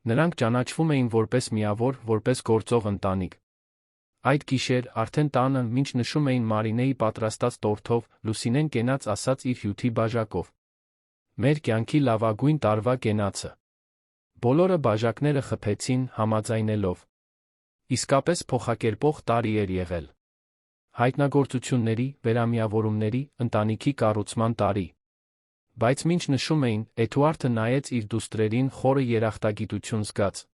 Նրանք ճանաչվում էին որպես միավոր, որպես գործող ընտանիք։ Այդ գիշեր, արդեն տանը, մինչ նշում էին Մարինեի պատրաստած տորթով, Լուսինեն կենաց ասաց իր հյութի բաժակով. «Մեր կյանքի լավագույն տարվա կենացը»։ Բոլորը բաժակները խփեցին, համաձայնելով. իսկապես փոխակերպող տարի էր եղել։ Հայտնագործությունների, վերամիավորումների, ընտանիքի կառուցման տարի։ Բայց մինչ նշում էին, Էդուարդը նայեց իր դուստրերին խորը երախտագիտություն զգաց։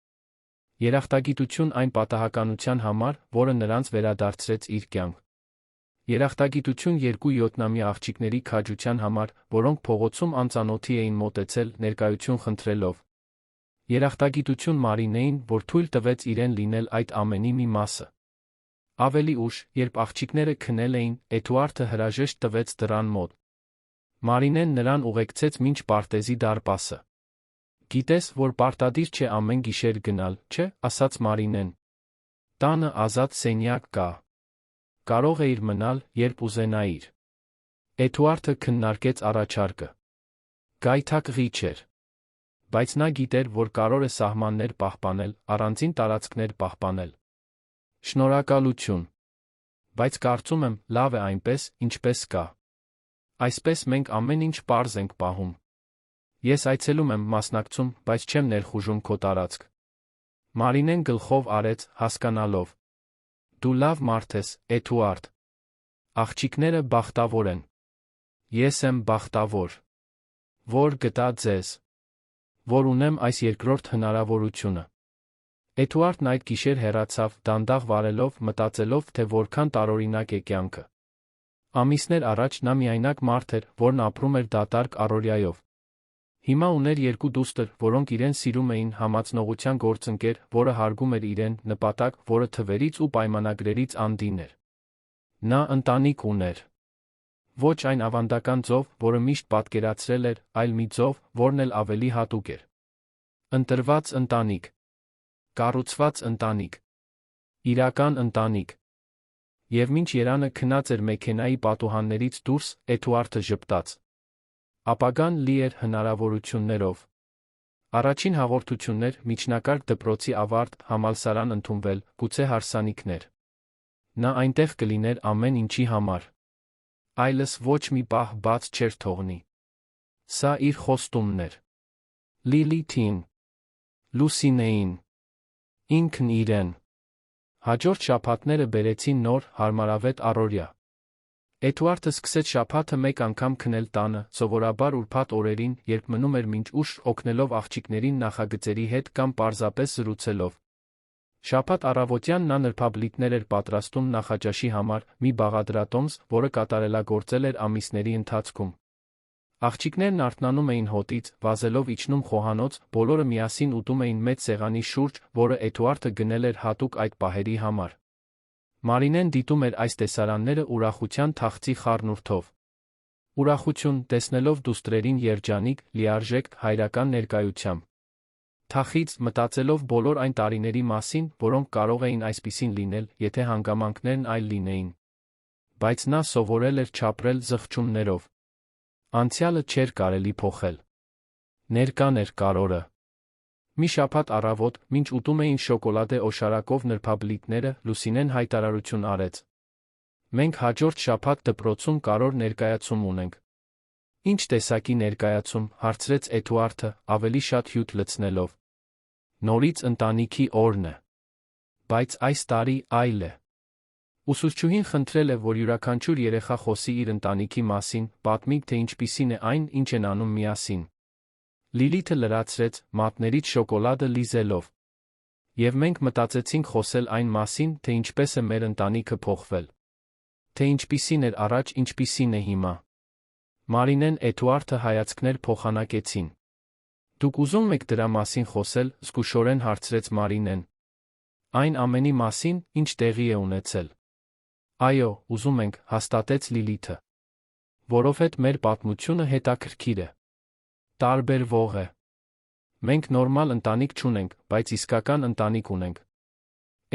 Երախտագիտություն այն պատահականության համար, որը նրանց վերադարձրեց իր կյանք։ Երախտագիտություն երկու յոթնամյա աղջիկների քաջության համար, որոնք փողոցում անծանոթի էին մոտեցել, ներկայություն խնդրելով։ Երախտագիտություն Մարինեին, որ թույլ տվեց իրեն լինել այդ ամենի մի մասը։ Ավելի ուշ, երբ աղջիկները քնել էին, Էդուարդը հրաժեշտ տվեց դռան մոտ։ Մարինեն նրան ուղեկցեց մինչ պարտեզի դարպասը։ «Գիտես, որ պարտադիր չէ ամեն գիշեր գնալ, չէ», ասաց Մարինեն։ «Տանը ազատ սենյակ կա։ Կարող էիր մնալ, երբ ուզենայիր»։ Էդուարդը քննարկեց առաջարկը։ Գայթակղի չէր։ Բայց նա գիտեր, որ կարող է սահմաններ պահպանել, առանձին տարածքներ պահպանել։ Շնորհակալություն։ Բայց կարծում եմ, լավ է այնպես, ինչպես կա։ Այսպես մենք ամեն ինչ պարզ ենք պահում։ Ես այցելում եմ, մասնակցում, բայց չեմ ներխուժում քո տարածք։ Մարինեն գլխով արեց, հասկանալով։ Դու լավ մարդ ես, Էդուարդ։ Աղջիկները բախտավոր են։ Ես եմ բախտավոր, որ գտա ձեզ, որ ունեմ այս երկրորդ հնարավորությունը։ Էդուարդն այդ գիշեր հեռացավ, դանդաղ վարելով, մտածելով, թե որքան տարօրինակ է կյանքը։ Ամիսներ առաջ նա միայնակ մարդ էր, որն ապրում էր դատարկ առօրյայով։ Հիմա ուներ երկու դուստր, որոնք իրեն սիրում էին, համացնողության գործընկեր, որը հարգում էր իրեն, նպատակ, որը թվերից ու պայմանագրերից անդին էր։ Նա ընտանիք ուներ։ Ոչ այն ավանդական ձով, որը միշտ պատկերացրել էր, այլ մի ձով, որն էլ ավելի հատուկ էր։ Ընտրված ընտանիք։ Կառուցված ընտանիք։ Իրական ընտանիք։ Եվ մինչ Երանը քնած էր մեքենայի պատուհաններից դուրս, Էդուարդը ժպտաց։ Ապագան լի էր հնարավորություններով։ Առաջին հաղորդություններ, միջնակարգ դպրոցի ավարտ, համալսարան ընդունվել, գուցե հարսանիքներ։ Նա այնտեղ կլիներ ամեն ինչի համար։ Այլս ոչ մի պահ բաց չէր թողնի։ Սա իր խոստումն էր։ Լիլիթին, Լուսինեին, ինքն իրեն։ Հաջորդ շաբաթները բերեցին նոր, հարմարավետ առօրյա։ Էդուարդը սկսեց շաբաթը մեկ անգամ քնել տանը, սովորաբար ուրբաթ օրերին, երբ մնում էր մինչ ուշ, օգնելով աղջիկներին նախագծերի հետ կամ պարզապես զրուցելով։ Շաբաթ առավոտյան նա նրբաբլիթներ էր պատրաստում նախաճաշի համար, մի բաղադրատոմս, որը կատարելագործել էր ամիսների ընթացքում։ Աղջիկներն արթնանում էին հոտից, վազելով իջնում խոհանոց, բոլորը միասին ուտում էին մեծ սեղանի շուրջ, որը Էդուարդը գնել էր հատուկ այդ պահերի համար։ Մարինեն դիտում էր այս տեսարանները ուրախության թախծի խառնուրդով։ Ուրախություն, տեսնելով դուստրերին երջանիկ, լիարժեք, հայրական ներկայությամբ։ Թախիծ, մտածելով բոլոր այն տարիների մասին, որոնք կարող էին այսպիսին լինել, եթե հանգամանքներն այլ լինեին։ Բայց նա սովորել էր չապրել զղջումներով։ Անցյալը չէր կարելի փոխել։ Ներկան էր կարորը։ Մի շաբաթ առավոտ, մինչ ուտում էին շոկոլադե օշարակով նրբաբլիթները, Լուսինեն հայտարարություն արեց. «Մենք հաջորդ շաբաթ դպրոցում կարոր ներկայացում ունենք»։ «Ինչ տեսակի ներկայացում», հարցրեց Էդուարդը, ավելի շատ հյութ լցնելով։ «Նորից ընտանիքի օրն է։ Բայց այս տարի այլ է»։ Ուսուցչուհին խնդրել է, որ յուրաքանչյուր երեխա խոսի իր ընտանիքի մասին, պատմի, թե ինչպիսին է այն, ինչ են անում միասին։ Լիլիթը լրացրեց, մատներից շոկոլադը լիզելով։ Եվ մենք մտածեցինք խոսել այն մասին, թե ինչպես է մեր ընտանիքը փոխվել։ Թե ինչպիսին էր առաջ, ինչպիսին է հիմա։ Մարինեն Էդուարդը հայացքներ փոխանակեցին։ Դուք ուզում եք դրա մասին խոսել, զգուշորեն հարցրեց Մարինեն։ Այն ամենի մասին, ինչ տեղի է ունեցել։ Այո, ուզում ենք, հաստատեց Լիլիթը։ Որովհետև մեր պատմությունը հետաքրքիր է։ Տարբերվող է։ Մենք նորմալ ընտանիք չունենք, բայց իսկական ընտանիք ունենք։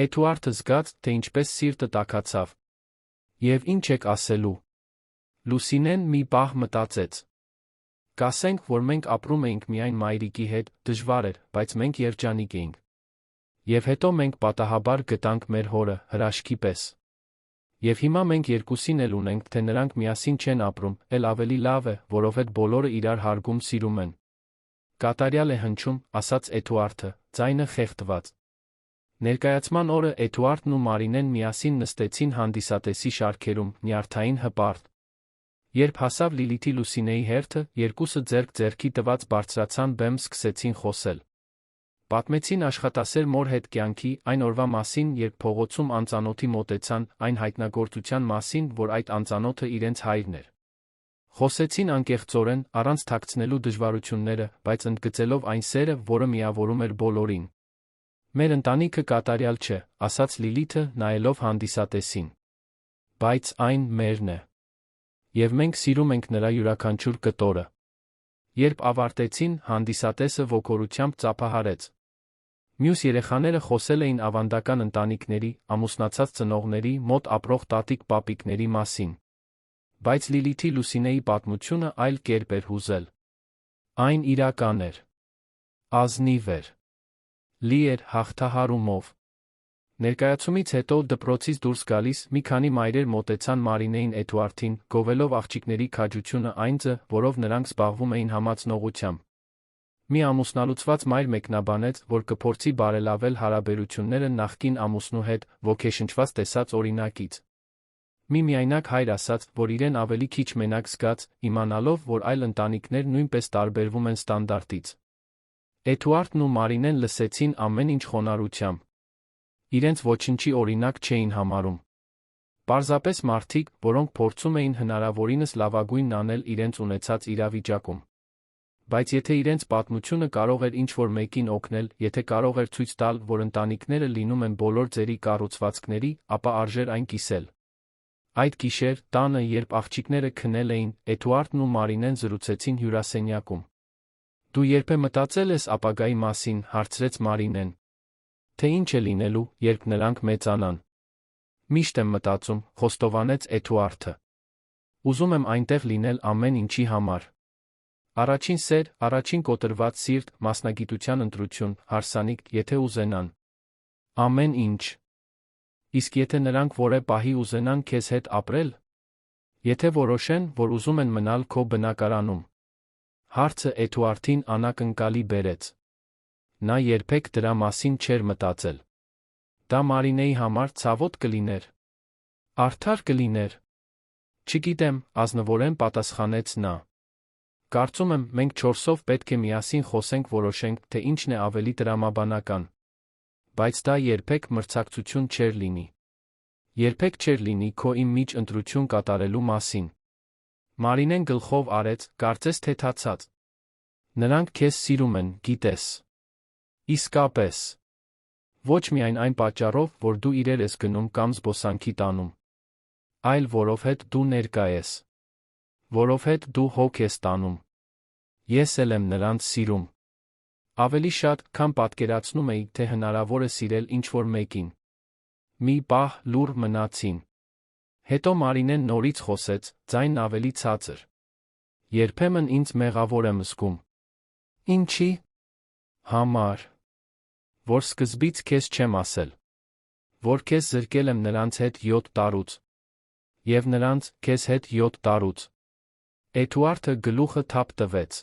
Էդուարդը զգաց, թե ինչպես սիրտը տաքացավ։ Եվ ինչ եք ասելու։ Լուսինեն մի պահ մտածեց։ Կասենք, որ մենք ապրում էինք միայն մայրիկի հետ, դժվար էր, բայց մենք երջանիկ էինք։ Եվ հետո մենք պատահաբար գտանք մեր հորը, հրաշքի պես։ Եվ հիմա մենք երկուսին էլ ունենք, թե նրանք միասին չեն ապրում, էլ ավելի լավ է, որովհետև բոլորը իրար հարգում սիրում են։ Կատարյալ է հնչում, ասաց Էդուարդը, ձայնը խեղդված։ Ներկայացման օրը Էդուարդն ու Մարինեն միասին նստեցին հանդիսատեսի շարքերում, նյարդային հպարտ։ Երբ հասավ Լիլիթի Լուսինեի հերթը, երկուսը ձեռք ձեռքի տված բարձրացան բեմ, սկսեցին խոսել։ Պատմեցին աշխատասեր մոր հետ կյանքի, այն օրվա մասին, երբ փողոցում անծանոթի մոտեցան, այն հայտնագործության մասին, որ այդ անծանոթը իրենց հայրն էր։ Խոսեցին անկեղծորեն, առանց թաքցնելու դժվարությունները, բայց ընդգծելով այն սերը, որը միավորում էր բոլորին։ Մեր ընտանիքը կատարյալ չէ, ասաց Լիլիթը, նայելով հանդիսատեսին։ Բայց այն մերն է։ Եվ մենք սիրում ենք նրա յուրաքանչյուր կտորը։ Երբ ավարտեցին, հանդիսատեսը ոգորությամբ ծափահարեց։ Մյուս երեխաները խոսել էին ավանդական ընտանիքների, ամուսնացած ծնողների, մոտ ապրող տատիկ-պապիկների մասին։ Բայց Լիլիթի Լուսինեի պատմությունը այլ կերպ էր հուզել։ Այն իրական էր։ Ազնիվ էր։ Լի էր հաղթահարումով։ Ներկայացումից հետո դպրոցից դուրս գալիս մի քանի մայրեր մոտեցան Մարինեին Էդուարդին, գովելով աղջիկների քաջությունը այն ձը, որով նրանք զբաղվում էին համացնողությամբ։ Մի ամուսնալուծված մայր մեկնաբանեց, որ կփորձի բարելավել հարաբերությունները նախկին ամուսնու հետ, ոգեշնչված տեսած օրինակից։ Մի միայնակ հայր ասաց, որ իրեն ավելի քիչ մենակ զգաց, իմանալով, որ այլ ընտանիքներ նույնպես տարբերվում են ստանդարտից։ Էդուարդն ու Մարինեն լսեցին ամեն ինչ խոնարհությամբ։ Իրենց ոչնչի օրինակ չէին համարում։ Պարզապես մարդիկ, որոնք փորձում էին հնարավորինս լավագույնն անել իրենց ունեցած իրավիճակում։ Բայց եթե իրենց պատմությունը կարող էր ինչ-որ մեկին օգնել, եթե կարող էր ցույց տալ, որ ընտանիքները լինում են բոլոր ձերի կառուցվածքների, ապա արժեր այն կիսել։ Այդ գիշեր, տանը, երբ աղջիկները քնել էին, Էդուարդն ու Մարինեն զրուցեցին հյուրասենյակում։ Դու երբե մտածել ես ապագայի մասին, հարցրեց Մարինեն։ Թե ինչ է լինելու, երբ նրանք մեծանան։ Միշտ եմ մտածում, խոստովանեց Էդուարդը։ Ուզում եմ այնտեղ լինել ամեն ինչի համար։ Առաջին սեր, առաջին կոտրված սիրտ, մասնագիտության ընտրություն, հարսանիք, եթե ուզենան։ Ամեն ինչ։ Իսկ եթե նրանք որևէ պահի ուզենան քեզ հետ ապրել։ Եթե որոշեն, որ ուզում են մնալ քո բնակարանում։ Հարցը Էդուարդին անակնկալի բերեց։ Նա երբեք դրա մասին չէր մտածել։ Դա Մարինեի համար ցավոտ կլիներ։ Արդար կլիներ։ Չգիտեմ, ազնվորեն պատասխանեց նա։ Կարծում եմ, մենք չորսով պետք է միասին խոսենք, որոշենք, թե ինչն է ավելի տրամաբանական։ Բայց դա երբեք մրցակցություն չէր լինի։ Երբեք չէր լինի քո իմ միջ ընտրություն կատարելու մասին։ Մարինեն գլխով արեց, կարծես թեթացած։ Նրանք քեզ սիրում են, գիտես։ Իսկապես։ Ոչ միայն այն պատճառով, որ դու իրեր ես գնում կամ զբոսանքի տանում, այլ որովհետև դու ներկա ես։ Որովհետև դու հոգ ես տանում։ Ես էլ եմ նրանց սիրում։ Ավելի շատ, քան պատկերացնում էի, թե հնարավոր է սիրել ինչ-որ մեկին։ Մի պահ լուռ մնացին։ Հետո Մարինեն նորից խոսեց, ձայնն ավելի ցածր։ Երբեմն ինձ մեղավոր եմ զգում։ Ինչի՞։ Համար։ Որ սկզբից քեզ չեմ ասել։ Որ քեզ զրկել եմ նրանց հետ 7 տարուց։ Եվ նրանց, քեզ հետ 7 տարուց։ Էդուարդը գլուխը թափ տվեց։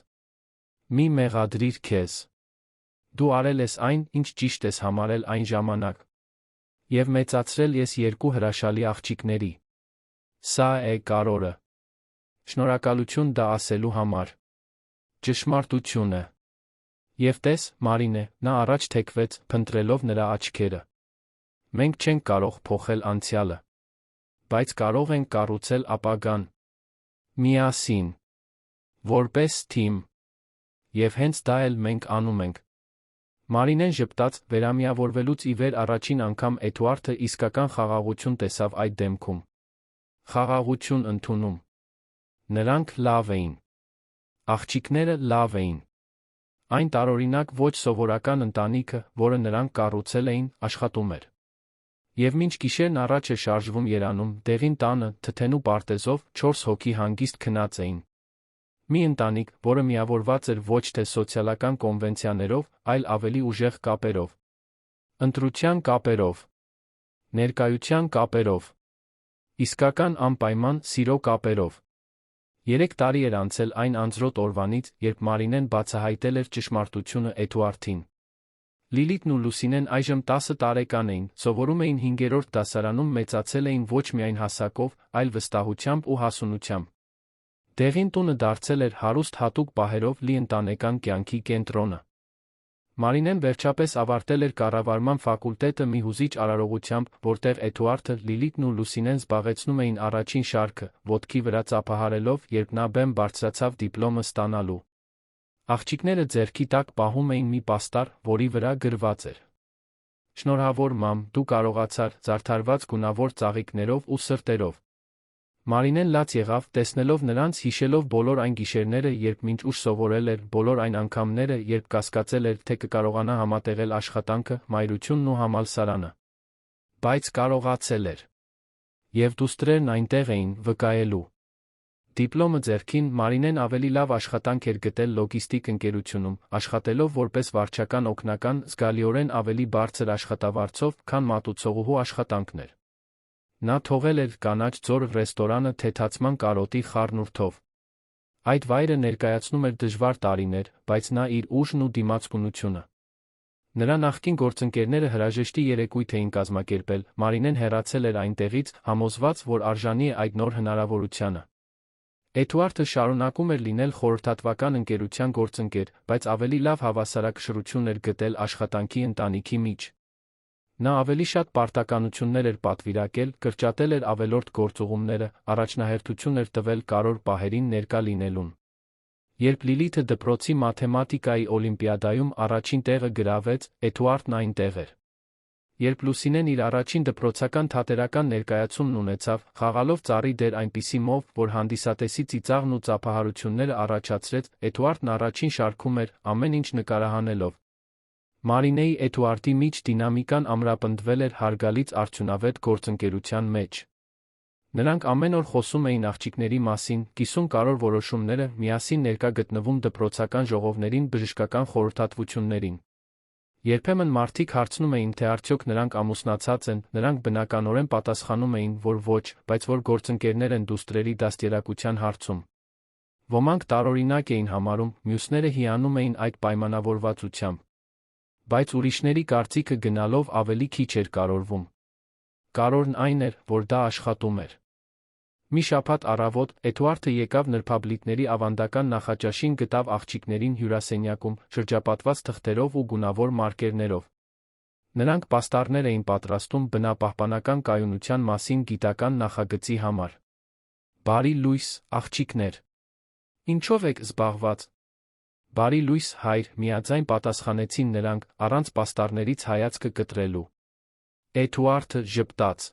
Մի մեղադրիր քեզ։ Դու արել ես այն, ինչ ճիշտ ես համարել այն ժամանակ։ Եվ մեծացրել ես 2 հրաշալի աղջիկների։ Սա է կարևորը։ Շնորհակալություն դա ասելու համար։ Ճշմարտությունը։ Եվ տես, Մարինե, նա առաջ թեքվեց, փնտրելով նրա աչքերը։ Մենք չենք կարող փոխել անցյալը։ Բայց կարող ենք կառուցել ապագան։ Միասին։ Որպես թիմ։ Եվ հենց դա էլ մենք անում ենք։ Մարինեն ժպտաց, վերամիավորվելուց ի վեր առաջին անգամ Էդուարդը իսկական խաղաղություն տեսավ այդ դեմքում։ Խաղաղություն ընդունում։ Նրանք լավ էին։ Աղջիկները լավ էին։ Այն տարօրինակ ոչ սովորական ընտանիքը, որը նրանք կառուցել էին, աշխատում էր։ Եվ մինչ գիշերն առաջ է շարժվում երանում, դեղին տանը, թթենու պարտեզով, 4 հոգի հանգիստ քնած էին։ Մի ընտանիք, որը միավորված էր ոչ թե սոցիալական կոնվենցիաներով, այլ ավելի ուժեղ կապերով։ Ընտրության կապերով։ Ներկայության կապերով։ Իսկական անպայման սիրո կապերով։ 3 տարի էր անցել այն անձրոտ օրվանից, երբ Մարինեն բացահայտել էր ճշմարտությունը Էդուարդին։ Լիլիթն ու Լուսինեն այժմ 10 տարեկան էին, սովորում էին 5-րդ դասարանում, մեծացել էին ոչ միայն հասակով, այլ վստահությամբ ու հասունությամբ։ Դեղին տունը դարձել էր հարուստ հատուկ պահերով լի ընտանեկան կյանքի կենտրոնը։ Մարինեն վերջապես ավարտել էր կառավարման ֆակուլտետը մի հուզիչ արարողությամբ, որտեղ Էդուարդը, Լիլիթն ու Լուսինեն զբաղեցնում էին առաջին շարքը, ոտքի վրա ծափահարելով, երբ նա բեմ բարձրացավ դիպլոմը ստանալու։ Աղջիկները ձեռքի տակ պահում էին մի պաստառ, որի վրա գրված էր. «Շնորհավոր մամ, դու կարողացար», զարդարված գունավոր ծաղիկներով ու սրտերով։ Մարինեն լաց եղավ, տեսնելով նրանց, հիշելով բոլոր այն գիշերները, երբ մինչ ուշ սովորել էր, բոլոր այն անգամները, երբ կասկածել էր, թե կկարողանա համատեղել աշխատանքը, մայրությունն ու համալսարանը։ Բայց կարողացել էր։ Եվ դուստրերն այնտեղ էին, վկայելու։ Դիպլոմը ձեռքին, Մարինեն ավելի լավ աշխատանք էր գտել լոգիստիկ ընկերությունում, աշխատելով որպես վարչական օգնական, զգալիորեն ավելի բարձր աշխատավարձով, քան մատուցողուհու աշխատանքն էր։ Նա թողել էր կանաչ ձոր ռեստորանը թեթացման կարոտի խառնուրդով։ Այդ վայրը ներկայացնում էր դժվար տարիներ, բայց նա իր ուժն ու դիմացկունությունը։ Նրա նախկին գործընկերները հրաժեշտի երեկույթ էին կազմակերպել, Մարինեն հեռացել էր այնտեղից, համոզված, որ արժանի է այդ նոր հնարավորությանը։ Էդուարդը շարունակում էր լինել խորհրդատվական ընկերության գործընկեր, բայց ավելի լավ հավասարակշռություն էր գտել աշխատանքի ընտանիքի միջ։ Նա ավելի շատ պարտականություններ էր պատվիրակել, կրճատել էր ավելորդ գործուղումները, առաջնահերթություն էր տվել կարևոր պահերին ներկա լինելուն։ Երբ Լիլիթը դպրոցի մաթեմատիկայի օլիմպիադայում առաջին տեղը գրավեց, Էդուարդն այնտեղ էր։ Երբ Լուսինեն իր առաջին դպրոցական թատերական ներկայացումն ունեցավ, խաղալով ծառի դեր այնպիսի մով, որ հանդիսատեսի ծիծաղն ու ծափահարությունները առաջացրեց, Էդուարդն առաջին շարքում էր, ամեն ինչ նկարահանելով։ Մարինեի Էդուարդի միջ դինամիկան ամրապնդվել էր հարգալից արդյունավետ գործընկերության մեջ։ Նրանք ամեն օր խոսում էին աղջիկների մասին, կիսում կարևոր որոշումները, միասին ներկա գտնվում դպրոցական ժողովներին, բժշկական խորհրդատվություններին։ Երբեմն մարդիկ հարցնում էին, թե արդյոք նրանք ամուսնացած են, նրանք բնականորեն պատասխանում էին, որ ոչ, բայց որ գործընկերներ են դուստրերի դաստիարակության հարցում։ Ոմանք տարօրինակ էին համարում, մյուսները հիանում էին այդ պայմանավորվածությամբ։ Բայց ուրիշների կարծիքը գնալով ավելի քիչ էր կարևորվում։ Կարևորն այն էր, որ դա աշխատում էր։ Մի շաբաթ առավոտ Էդուարդը եկավ նրբաբլիթների ավանդական նախաճաշին, գտավ աղջիկներին հյուրասենյակում, շրջապատված թղթերով ու գունավոր մարկերներով։ Նրանք պաստառներ էին պատրաստում բնապահպանական կայունության մասին գիտական նախագծի համար։ Բարի լույս, աղջիկներ։ Ինչով եք զբաղված։ Բարի լույս, հայր, միաձայն պատասխանեցին նրանք, առանց պաստառներից հայացքը կտրելու։ Էդուարդը ժպտաց։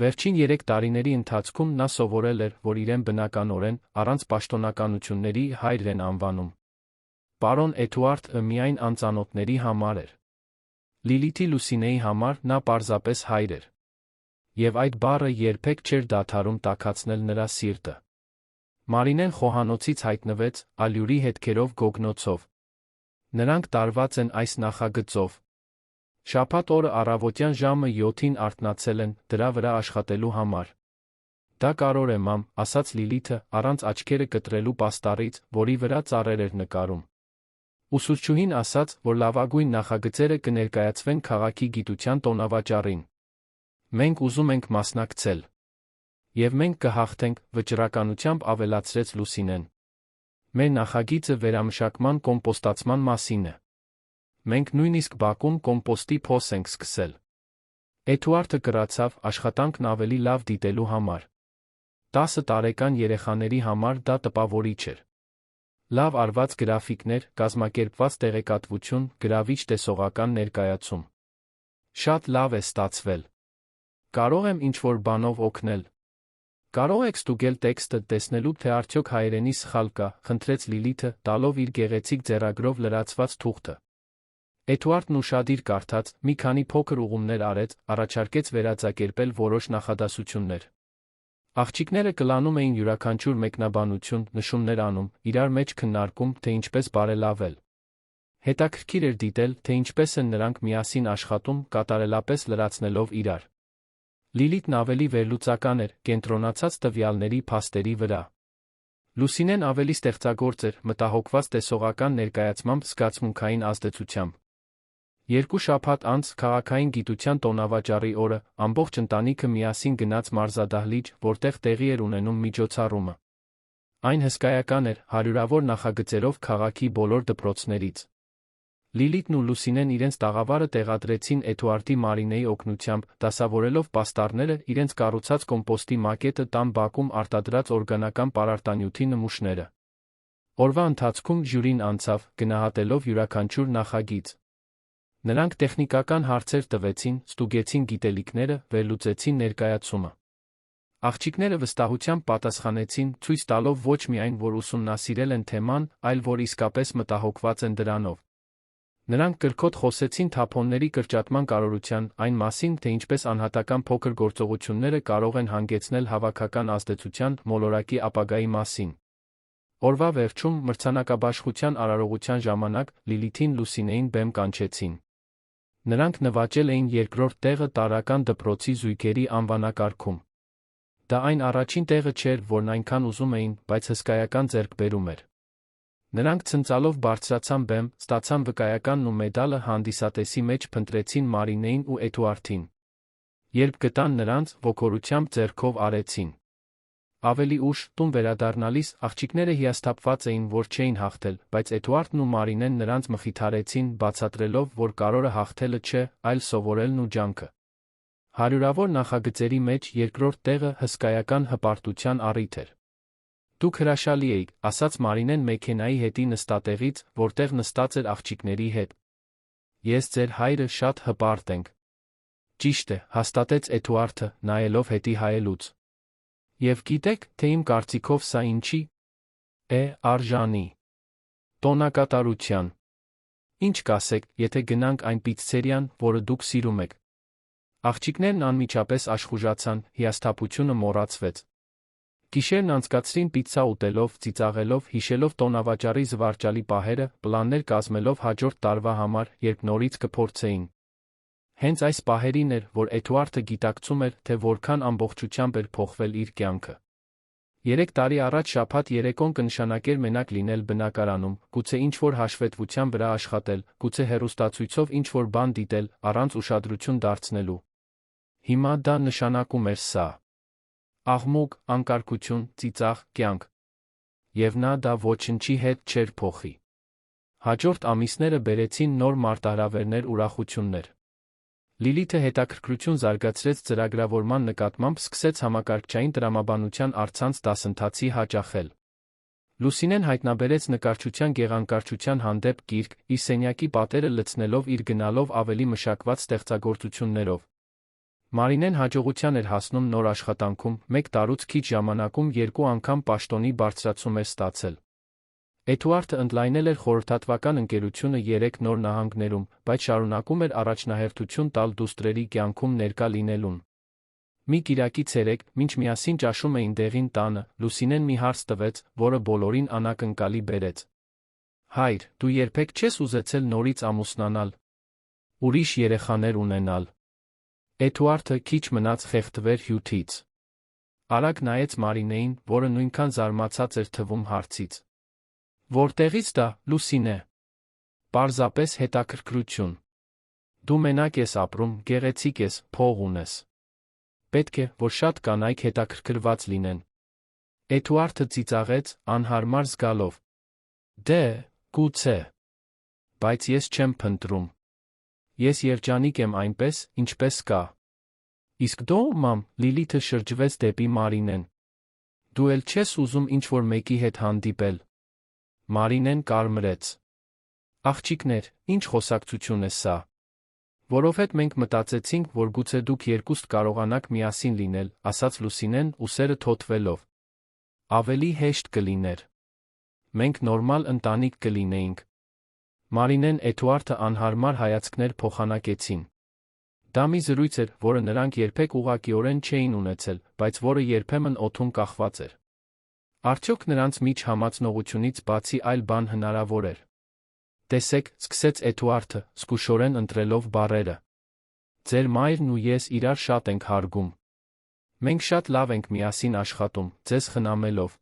Վերջին 3 տարիների ընթացքում նա սովորել էր, որ իրեն բնականորեն, առանց պաշտոնականությունների հայր են անվանում։ Պարոն Էդուարդը միայն անծանոթների համար էր։ Լիլիթի Լուսինեի համար նա պարզապես հայր էր։ Եվ այդ բառը երբեք չէր դադարում տաքացնել նրա սիրտը։ Մարինեն խոհանոցից հայտնվեց, ալյուրի հետքերով գոգնոցով։ Նրանք տարված են այս նախագծով։ Շաբաթ օրը առավոտյան ժամը 7-ին արթնացել են, դրա վրա աշխատելու համար։ Դա կարևոր է, մամ, ասաց Լիլիթը, առանց աչքերը կտրելու պաստառից, որի վրա ծառեր էր նկարում։ Ուսուցչուհին ասաց, որ լավագույն նախագծերը կներկայացվեն քաղաքի գիտության տոնավաճառին։ Մենք ուզում ենք մասնակցել։ Եվ մենք կհաղթենք, վճռականությամբ ավելացրեց Լուսինեն։ Մեր նախագիծը վերամշակման կոմպոստացման մասին է։ Մենք նույնիսկ բակում կոմպոստի փոս ենք սկսել։ Էդուարդը կռացավ, աշխատանքն ավելի լավ դիտելու համար։ 10 տարեկան երեխաների համար դա տպավորիչ էր։ Լավ արված գրաֆիկներ, կազմակերպված տեղեկատվություն, գրավիչ տեսողական ներկայացում։ Շատ լավ է ստացվել։ Կարող եմ ինչ-որ բանով օգնել։ Կարող եք ստուգել տեքստը, տեսնելու թե արդյոք հայերենի սխալ կա, խնդրեց Լիլիթը, տալով իր գեղեցիկ ձեռագրով լրացված թուղթը։ Էդուարդն ուշադիր կարդաց, մի քանի փոքր ուղումներ արեց, առաջարկեց վերածակերպել որոշ նախադասություններ։ Աղջիկները կլանում էին յուրաքանչյուր մեկնաբանություն, նշումներ անում, իրար մեջ քննարկում, թե ինչպես բարելավել։ Հետաքրքիր էր դիտել, թե ինչպես են նրանք միասին աշխատում, կատարելապես լրացնելով իրար։ Լիլիթն ավելի վերլուծական էր, կենտրոնացած տվյալների փաստերի վրա։ Լուսինեն ավելի ստեղծագործ էր, մտահոգված տեսողական ներկայացմամբ, զգացմունքային ազդեցությամբ։ 2 շաբաթ անց, քաղաքային գիտության տոնավաճառի օրը, ամբողջ ընտանիքը միասին գնաց մարզադահլիճ, որտեղ տեղի էր ունենում միջոցառումը։ Այն հսկայական էր, հարյուրավոր նախագծերով քաղաքի բոլոր դպրոցներից։ Լիլիթն ու Լուսինեն իրենց տաղավարը տեղադրեցին Էդուարդի Մարինեի օգնությամբ, դասավորելով պաստառները, իրենց կառուցած կոմպոստի մակետը տան բակում արտադրած օրգանական պարարտանյութի նմուշները։ Օրվա ընթացքում ժյուրին անցավ, գնահատելով յուրաքանչյուր նախագիծ։ Նրանք տեխնիկական հարցեր տվեցին, ստուգեցին գիտելիքները, վերլուծեցին ներկայացումը։ Աղջիկները վստահությամբ պատասխանեցին, ցույց տալով ոչ միայն, որ ուսումնասիրել են թեման, այլ որ իսկապես մտահոգված են դրանով։ Նրանք կրկոտ խոսեցին թափոնների կրճատման կարողության, այն մասին, թե ինչպես անհատական փոքր գործողությունները կարող են հանգեցնել հավաքական ազդեցության, մոլորակի ապագայի մասին։ Օրվա վերջում, մրցանակաբաշխության արարողության ժամանակ, Լիլիթին Լուսինեին բեմ կանչեցին։ Նրանք նվաճել էին երկրորդ տեղը տարրական դպրոցի զույգերի անվանակարգում։ Դա այն առաջին տեղը չէր, որն այնքան ուզում էին, բայց հսկայական ձեռքբերում էր։ Նրանք ցնծալով բարձրացան բեմ, ստացան վկայականն ու մեդալը, հանդիսատեսի մեջ փնտրեցին Մարինեին ու Էդուարդին։ Երբ գտան նրանց, ոգորությամբ ձեռքով արեցին։ Ավելի ուշ, տուն վերադառնալիս, աղջիկները հիասթափված էին, որ չէին հաղթել, բայց Էդուարդն ու Մարինեն նրանց մխիթարեցին, բացատրելով, որ կարողը հաղթելը չէ, այլ սովորելն ու ջանքը։ Հարյուրավոր նախագծերի մեջ երկրորդ տեղը հսկայական հպարտության առիթ էր։ Դուք հրաշալի էիք, ասաց Մարինեն մեքենայի հետի նստատեղից, որտեղ նստած էր աղջիկների հետ։ Ես ձեր հայրը շատ հպարտ ենք։ Ճիշտ է, հաստատեց Էդուարդը, նայելով հետի հայելուց։ Եվ գիտեք, թե իմ կարծիքով սա ինչի է արժանի։ Տոնակատարության։ Ինչ կասեք, եթե գնանք այն պիցցերիան, որը դուք սիրում եք։ Աղջիկներն անմիջապես աշխուժացան, հիասթափությունը մոռացվեց։ Գիշերն անցկացրին պիցցա ուտելով, ծիծաղելով, հիշելով տոնավաճառի զվարճալի պահերը, պլաններ կազմելով հաջորդ տարվա համար, երբ նորից կփորձեին։ Հենց այս պահերին էր, որ Էդուարդը գիտակցում էր, թե որքան ամբողջությամբ էր փոխվել իր կյանքը։ 3 տարի առաջ շաբաթ երեկոն կնշանակեր մենակ լինել բնակարանում, գուցե ինչ-որ հաշվետվության վրա աշխատել, գուցե հեռուստացույցով ինչ-որ բան դիտել, առանց ուշադրություն դարձնելու։ Հիմա դա նշանակում էր սա. աղմուկ, անկարգություն, ծիծաղ, կյանք։ Եվ նա դա ոչնչի հետ չէր փոխի։ Հաջորդ ամիսները բերեցին նոր մարտահրավերներ, ուրախություններ։ Լիլիթը հետաքրքրություն զարգացրեց ծրագրավորման նկատմամբ, սկսեց համակարգչային տրամաբանության առցանց դասընթացի հաճախել։ Լուսինեն հայտնաբերեց նկարչության գեղանկարչության հանդեպ գիրք, իր սենյակի պատերը լցնելով իր գնալով ավելի մշակված ստեղծագործություններով։ Մարինեն հաջողության էր հասնում նոր աշխատանքում, 1 տարուց քիչ ժամանակում 2 անգամ պաշտոնի բարձրացում էր ստացել։ Էդուարդը ընդլայնել էր խորհրդատվական ընկերությունը 3 նոր նահանգներում, բայց շարունակում էր առաջնահերթություն տալ դուստրերի կյանքում ներկա լինելուն։ Մի կիրակի ցերեկ, մինչ միասին ճաշում էին դեղին տանը, Լուսինեն մի հարց տվեց, որը բոլորին անակնկալի բերեց։ Հայր, դու երբեք չես ուզեցել նորից ամուսնանալ, ուրիշ երեխաներ ունենալ։ Էդուարդը քիչ մնաց խեղդվեր հյութից։ Արագ նայեց Մարինեին, որը նույնքան զարմացած էր թվում հարցից։ Որտեղից դա, Լուսինե։ Պարզապես հետաքրքրություն։ Դու մենակ ես ապրում, գեղեցիկ ես, փող ունես։ Պետք է, որ շատ կանայք հետաքրքրված լինեն։ Էդուարդը ծիծաղեց, անհարմար զգալով։ Դե, գուցե։ Բայց ես չեմ փնտրում։ Ես երջանիկ եմ այնպես, ինչպես կա։ Իսկ դու, մամ, Լիլիթը շրջվեց դեպի Մարինեն։ Դու էլ չես ուզում ինչ-որ մեկի հետ հանդիպել։ Մարինեն կարմրեց։ Աղջիկներ, ինչ խոսակցություն է սա։ Որովհետ մենք մտածեցինք, որ գուցե դուք երկուստ կարողանաք միասին լինել, ասաց Լուսինեն, ուսերը թոթվելով։ Ավելի հեշտ կլիներ։ Մենք նորմալ ընտանիք կլինեինք։ Մարինեն Էդուարդը անհարմար հայացքներ փոխանակեցին։ Դա մի զրույց էր, որը նրանք երբեք ուղղակիորեն չէին ունեցել, բայց որը երբեմն օդում կախված էր։ Արդյոք նրանց միջ համացնողությունից բացի այլ բան հնարավոր էր։ Տեսեք, սկսեց Էդուարդը, զգուշորեն ընտրելով բառերը։ Ձեր մայրն ու ես իրար շատ ենք հարգում։ Մենք շատ լավ ենք միասին աշխատում, ձեզ խնամելով։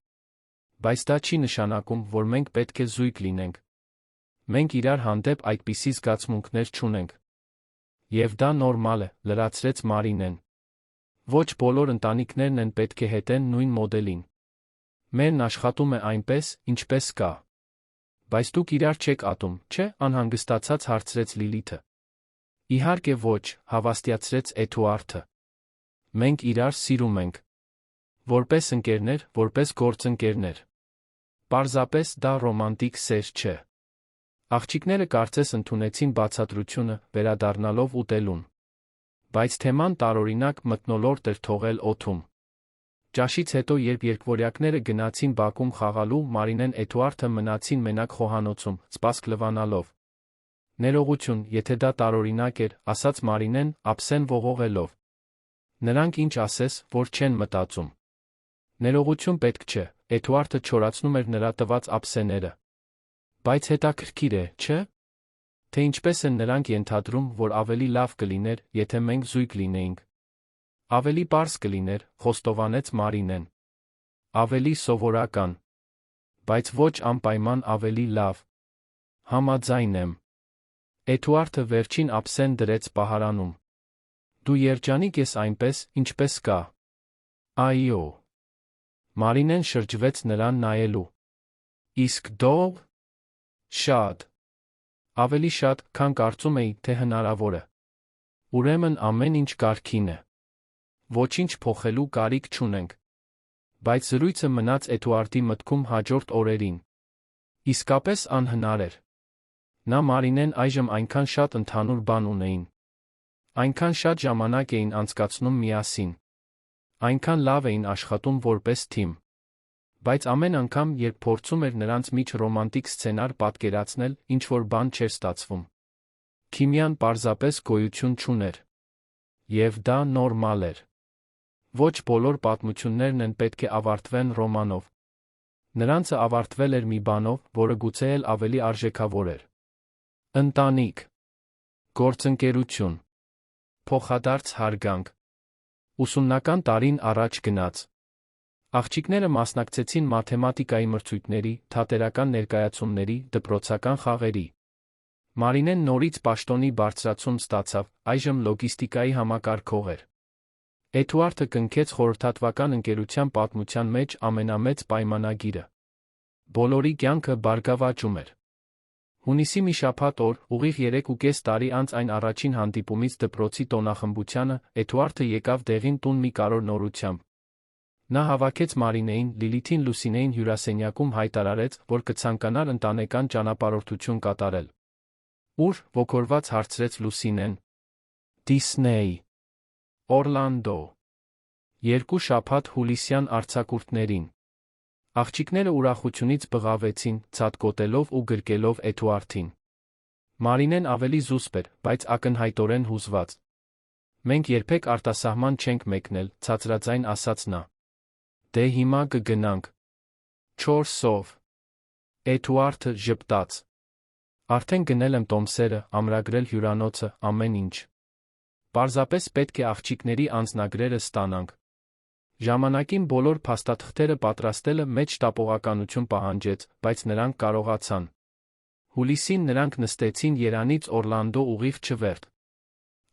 Բայց դա չի նշանակում, որ մենք պետք է զույգ լինենք։ Մենք իրար հանդեպ այդպիսի զգացմունքներ չունենք։ Եվ դա նորմալ է, լրացրեց Մարինեն։ Ոչ բոլոր ընտանիքներն են պետք է հետեն նույն մոդելին։ Մերն աշխատում է այնպես, ինչպես կա։ Բայց դուք իրար չեք ատում, չէ՞, անհանգստացած հարցրեց Լիլիթը։ Իհարկե ոչ, հավաստիացրեց Էդուարդը։ Մենք իրար սիրում ենք։ Որպես ընկերներ, որպես գործընկերներ։ Պարզապես դա ռոմանտիկ սեր չէ։ Աղջիկները կարծես ընդունեցին բացատրությունը, վերադառնալով ուտելուն։ Բայց թեման տարօրինակ մթնոլորտ էր թողել օդում։ Ճաշից հետո, երբ երկվորյակները գնացին բակում խաղալու, Մարինեն Էդուարդը մնացին մենակ խոհանոցում, սպասք լվանալով։ Ներողություն, եթե դա տարօրինակ էր, ասաց Մարինեն, ափսեն ողողելով։ Նրանք ինչ ասես, որ չեն մտածում։ Ներողություն պետք չէ, Էդուարդը չորացնում էր նրա տված ափսեները։ Բայց հետաքրքիր է, չէ՞։ Թե ինչպես են նրանք ենթադրում, որ ավելի լավ կլիներ, եթե մենք զույգ լինեինք։ Ավելի պարզ կլիներ, խոստովանեց Մարինեն։ Ավելի սովորական։ Բայց ոչ անպայման ավելի լավ։ Համաձայն եմ։ Էդուարդը վերջին ափսեն դրեց պահարանում։ Դու երջանիկ ես այնպես, ինչպես կա։ Այո։ Մարինեն շրջվեց նրան նայելու։ Իսկ դու։ Շատ։ Ավելի շատ, քան կարծում էի, թե հնարավոր է։ Ուրեմն ամեն ինչ կարգին է։ Ոչինչ փոխելու կարիք չունենք։ Բայց զրույցը մնաց Էդուարդի մտքում հաջորդ օրերին։ Իսկապես անհնար էր։ Նա Մարինեն այժմ այնքան շատ ընդհանուր բան ունեին։ Այնքան շատ ժամանակ էին անցկացնում միասին։ Այնքան լավ էին աշխատում որպես թիմ։ Բայց ամեն անգամ, երբ փորձում էր նրանց միջ ռոմանտիկ սցենար պատկերացնել, ինչ-որ բան չէր ստացվում։ Քիմիան պարզապես գոյություն չուներ։ Եվ դա նորմալ էր։ Ոչ բոլոր պատմություններն են պետք է ավարտվեն ռոմանով։ Նրանցը ավարտվել էր մի բանով, որը գուցե էլ ավելի արժեքավոր էր։ Ընտանիք։ Գործընկերություն։ Փոխադարձ հարգանք։ Ուսումնական տարին առաջ գնաց։ Աղջիկները մասնակցեցին մաթեմատիկայի մրցույթների, թատերական ներկայացումների, դպրոցական խաղերի։ Մարինեն նորից պաշտոնի բարձրացում ստացավ, այժմ լոգիստիկայի համակարգող էր։ Էդուարդը կնքեց խորհրդատվական ընկերության պատմության մեջ ամենամեծ պայմանագիրը։ Բոլորի կյանքը բարգավաճում էր։ Հունիսի մի շաբաթ օր, ուղիղ 3.5 տարի անց այն առաջին հանդիպումից դպրոցի տոնախմբությանը, Էդուարդը եկավ դեղին տուն մի կարևոր նորությամբ։ Նա հավաքեց Մարինեին, Լիլիթին, Լուսինեին հյուրասենյակում հայտարարեց, որ կցանկանար ընտանեկան ճանապարհորդություն կատարել։ Ուր, ոգորված հարցրեց Լուսինեն։ Դիսնեյ։ Օրլանդո։ 2 շաբաթ հուլիսյան արձակուրդներին։ Աղջիկները ուրախությունից բղավեցին, ցատկոտելով ու գրկելով Էդուարդին։ Մարինեն ավելի զուսպ էր, բայց ակնհայտորեն հուզված։ Մենք երբեք արտասահման չենք մեկնել, ցածրաձայն ասաց նա։ Դե հիմա կգնանք։ 4-ով։ Էդուարդը ժպտաց։ Արդեն գնել եմ տոմսերը, ամրագրել հյուրանոցը, ամեն ինչ։ Պարզապես պետք է աղջիկների անձնագրերը ստանանք։ Ժամանակին բոլոր փաստաթղթերը պատրաստելը մեծ շտապողականություն պահանջեց, բայց նրանք կարողացան։ Հուլիսին նրանք նստեցին երանից Օրլանդո ուղիղ չվերթ։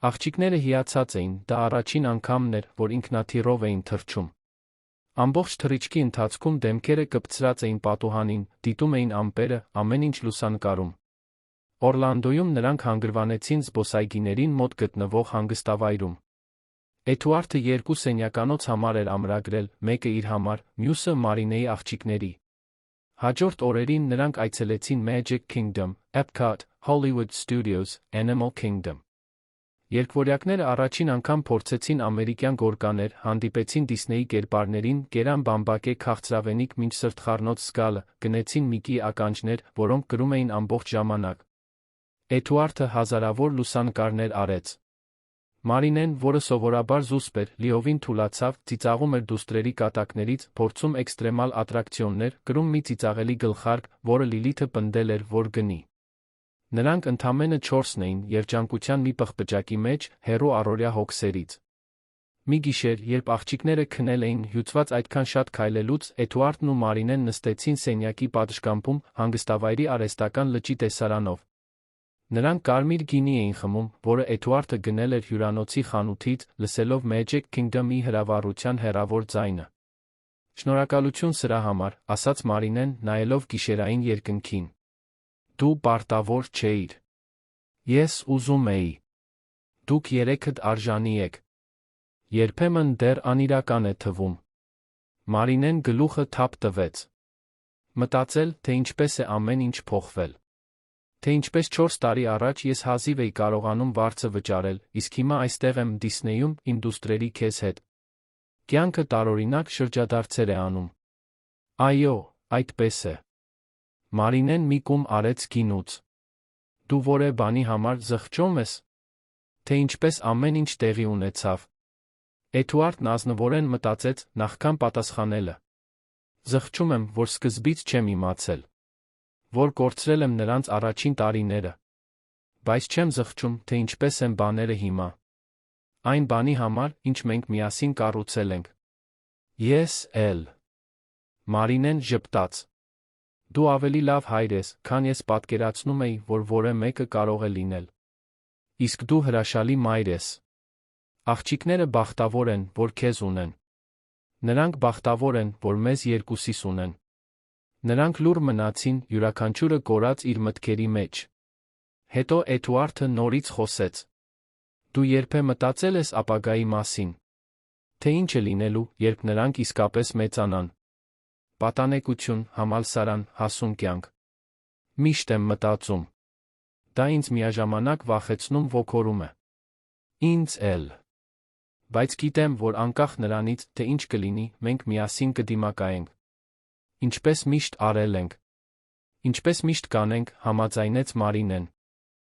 Աղջիկները հիացած էին, դա առաջին անգամն էր, որ ինքնաթիռով էին թռչում։ Ամբողջ թռիչքի ընթացքում դեմքերը կպցրած էին պատուհանին, դիտում էին ամպերը, ամեն ինչ լուսանկարում։ Օրլանդոյում նրանք հանգրվանեցին զբոսայգիներին մոտ գտնվող հանգստավայրում։ Էդուարդը 2 սենյականոց համար էր ամրագրել, մեկը իր համար, մյուսը Մարինեի աղջիկների։ Հաջորդ օրերին նրանք այցելեցին Magic Kingdom, Epcot, Hollywood Studios, Animal Kingdom։ Երկվորյակները առաջին անգամ փորձեցին ամերիկյան գորգաներ, հանդիպեցին Դիսնեյի կերպարներին, կերան բամբակե քաղցրավենիք մինչ սրտխառնոց զգալը, գնեցին Միկի ականջներ, որոնք կրում էին ամբողջ ժամանակ։ Էդուարդը հազարավոր լուսանկարներ արեց։ Մարինեն, որը սովորաբար զուսպ էր, լիովին թուլացավ, ծիծաղում էր դուստրերի կատակներից, փորձում էքստրեմալ ատրակցիոններ, կրում մի ծիծաղելի գլխարկ, որը Լիլիթը պնդել էր, որ գնի։ Նրանք ընդամենը 4-ն էին, երջանկության մի պղպջակի մեջ, հեռու առօրյա հոգսերից։ Մի գիշեր, երբ աղջիկները քնել էին, հյուծված այդքան շատ քայլելուց, Էդուարդն ու Մարինեն նստեցին սենյակի պատշգամբում, հանգստավայրի արհեստական լճի տեսարանով։ Նրանք կարմիր գինի էին խմում, որը Էդուարդը գնել էր հյուրանոցի խանութից, լսելով Magic Kingdom-ի հրավառության հեռավոր ձայնը։ Շնորհակալություն սրա համար, ասաց Մարինեն, նայելով գիշերային երկնքին։ Դու պարտավոր չէիր։ Ես ուզում էի։ Դուք երեքդ արժանի եք։ Երբեմն դեռ անիրական է թվում։ Մարինեն գլուխը թափ տվեց։ Մտածել, թե ինչպես է ամեն ինչ փոխվել։ Թե ինչպես 4 տարի առաջ ես հազիվ էի կարողանում վարձը վճարել, իսկ հիմա այստեղ եմ Դիսնեյում, իմ դուստրերի քեզ հետ։ Կյանքը տարօրինակ շրջադարձեր է անում։ Այո, այդպես է։ Մարինեն մի կում արեց գինուց։ Դու որե բանի համար զղջում ես։ Թե ինչպես ամեն ինչ տեղի ունեցավ։ Էդուարդն ազնվորեն մտածեց, նախքան պատասխանելը։ Զղջում եմ, որ սկզբից չեմ իմացել։ Որ կորցրել եմ նրանց առաջին տարիները։ Բայց չեմ զղջում, թե ինչպես են բաները հիմա։ Այն բանի համար, ինչ մենք միասին կառուցել ենք։ Ես էլ։ Մարինեն ժպտաց։ Դու ավելի լավ հայր ես, քան ես պատկերացնում էի, որ որևէ մեկը կարող է լինել։ Իսկ դու հրաշալի մայր ես։ Աղջիկները բախտավոր են, որ քեզ ունեն։ Նրանք բախտավոր են, որ մեզ երկուսիս ունեն։ Նրանք լուռ մնացին, յուրաքանչյուրը կորած իր մտքերի մեջ։ Հետո Էդուարդը նորից խոսեց։ Դու երբե մտածել ես ապագայի մասին։ Թե ինչ է լինելու, երբ նրանք իսկապես մեծանան։ Պատանեկություն, համալսարան, հասուն կյանք։ Միշտ եմ մտածում։ Դա ինձ միաժամանակ վախեցնում ոգորում է։ Ինձ էլ։ Բայց գիտեմ, որ անկախ նրանից, թե ինչ կլինի, մենք միասին կդիմակայենք։ Ինչպես միշտ արել ենք։ Ինչպես միշտ կանենք, համաձայնեց Մարինեն։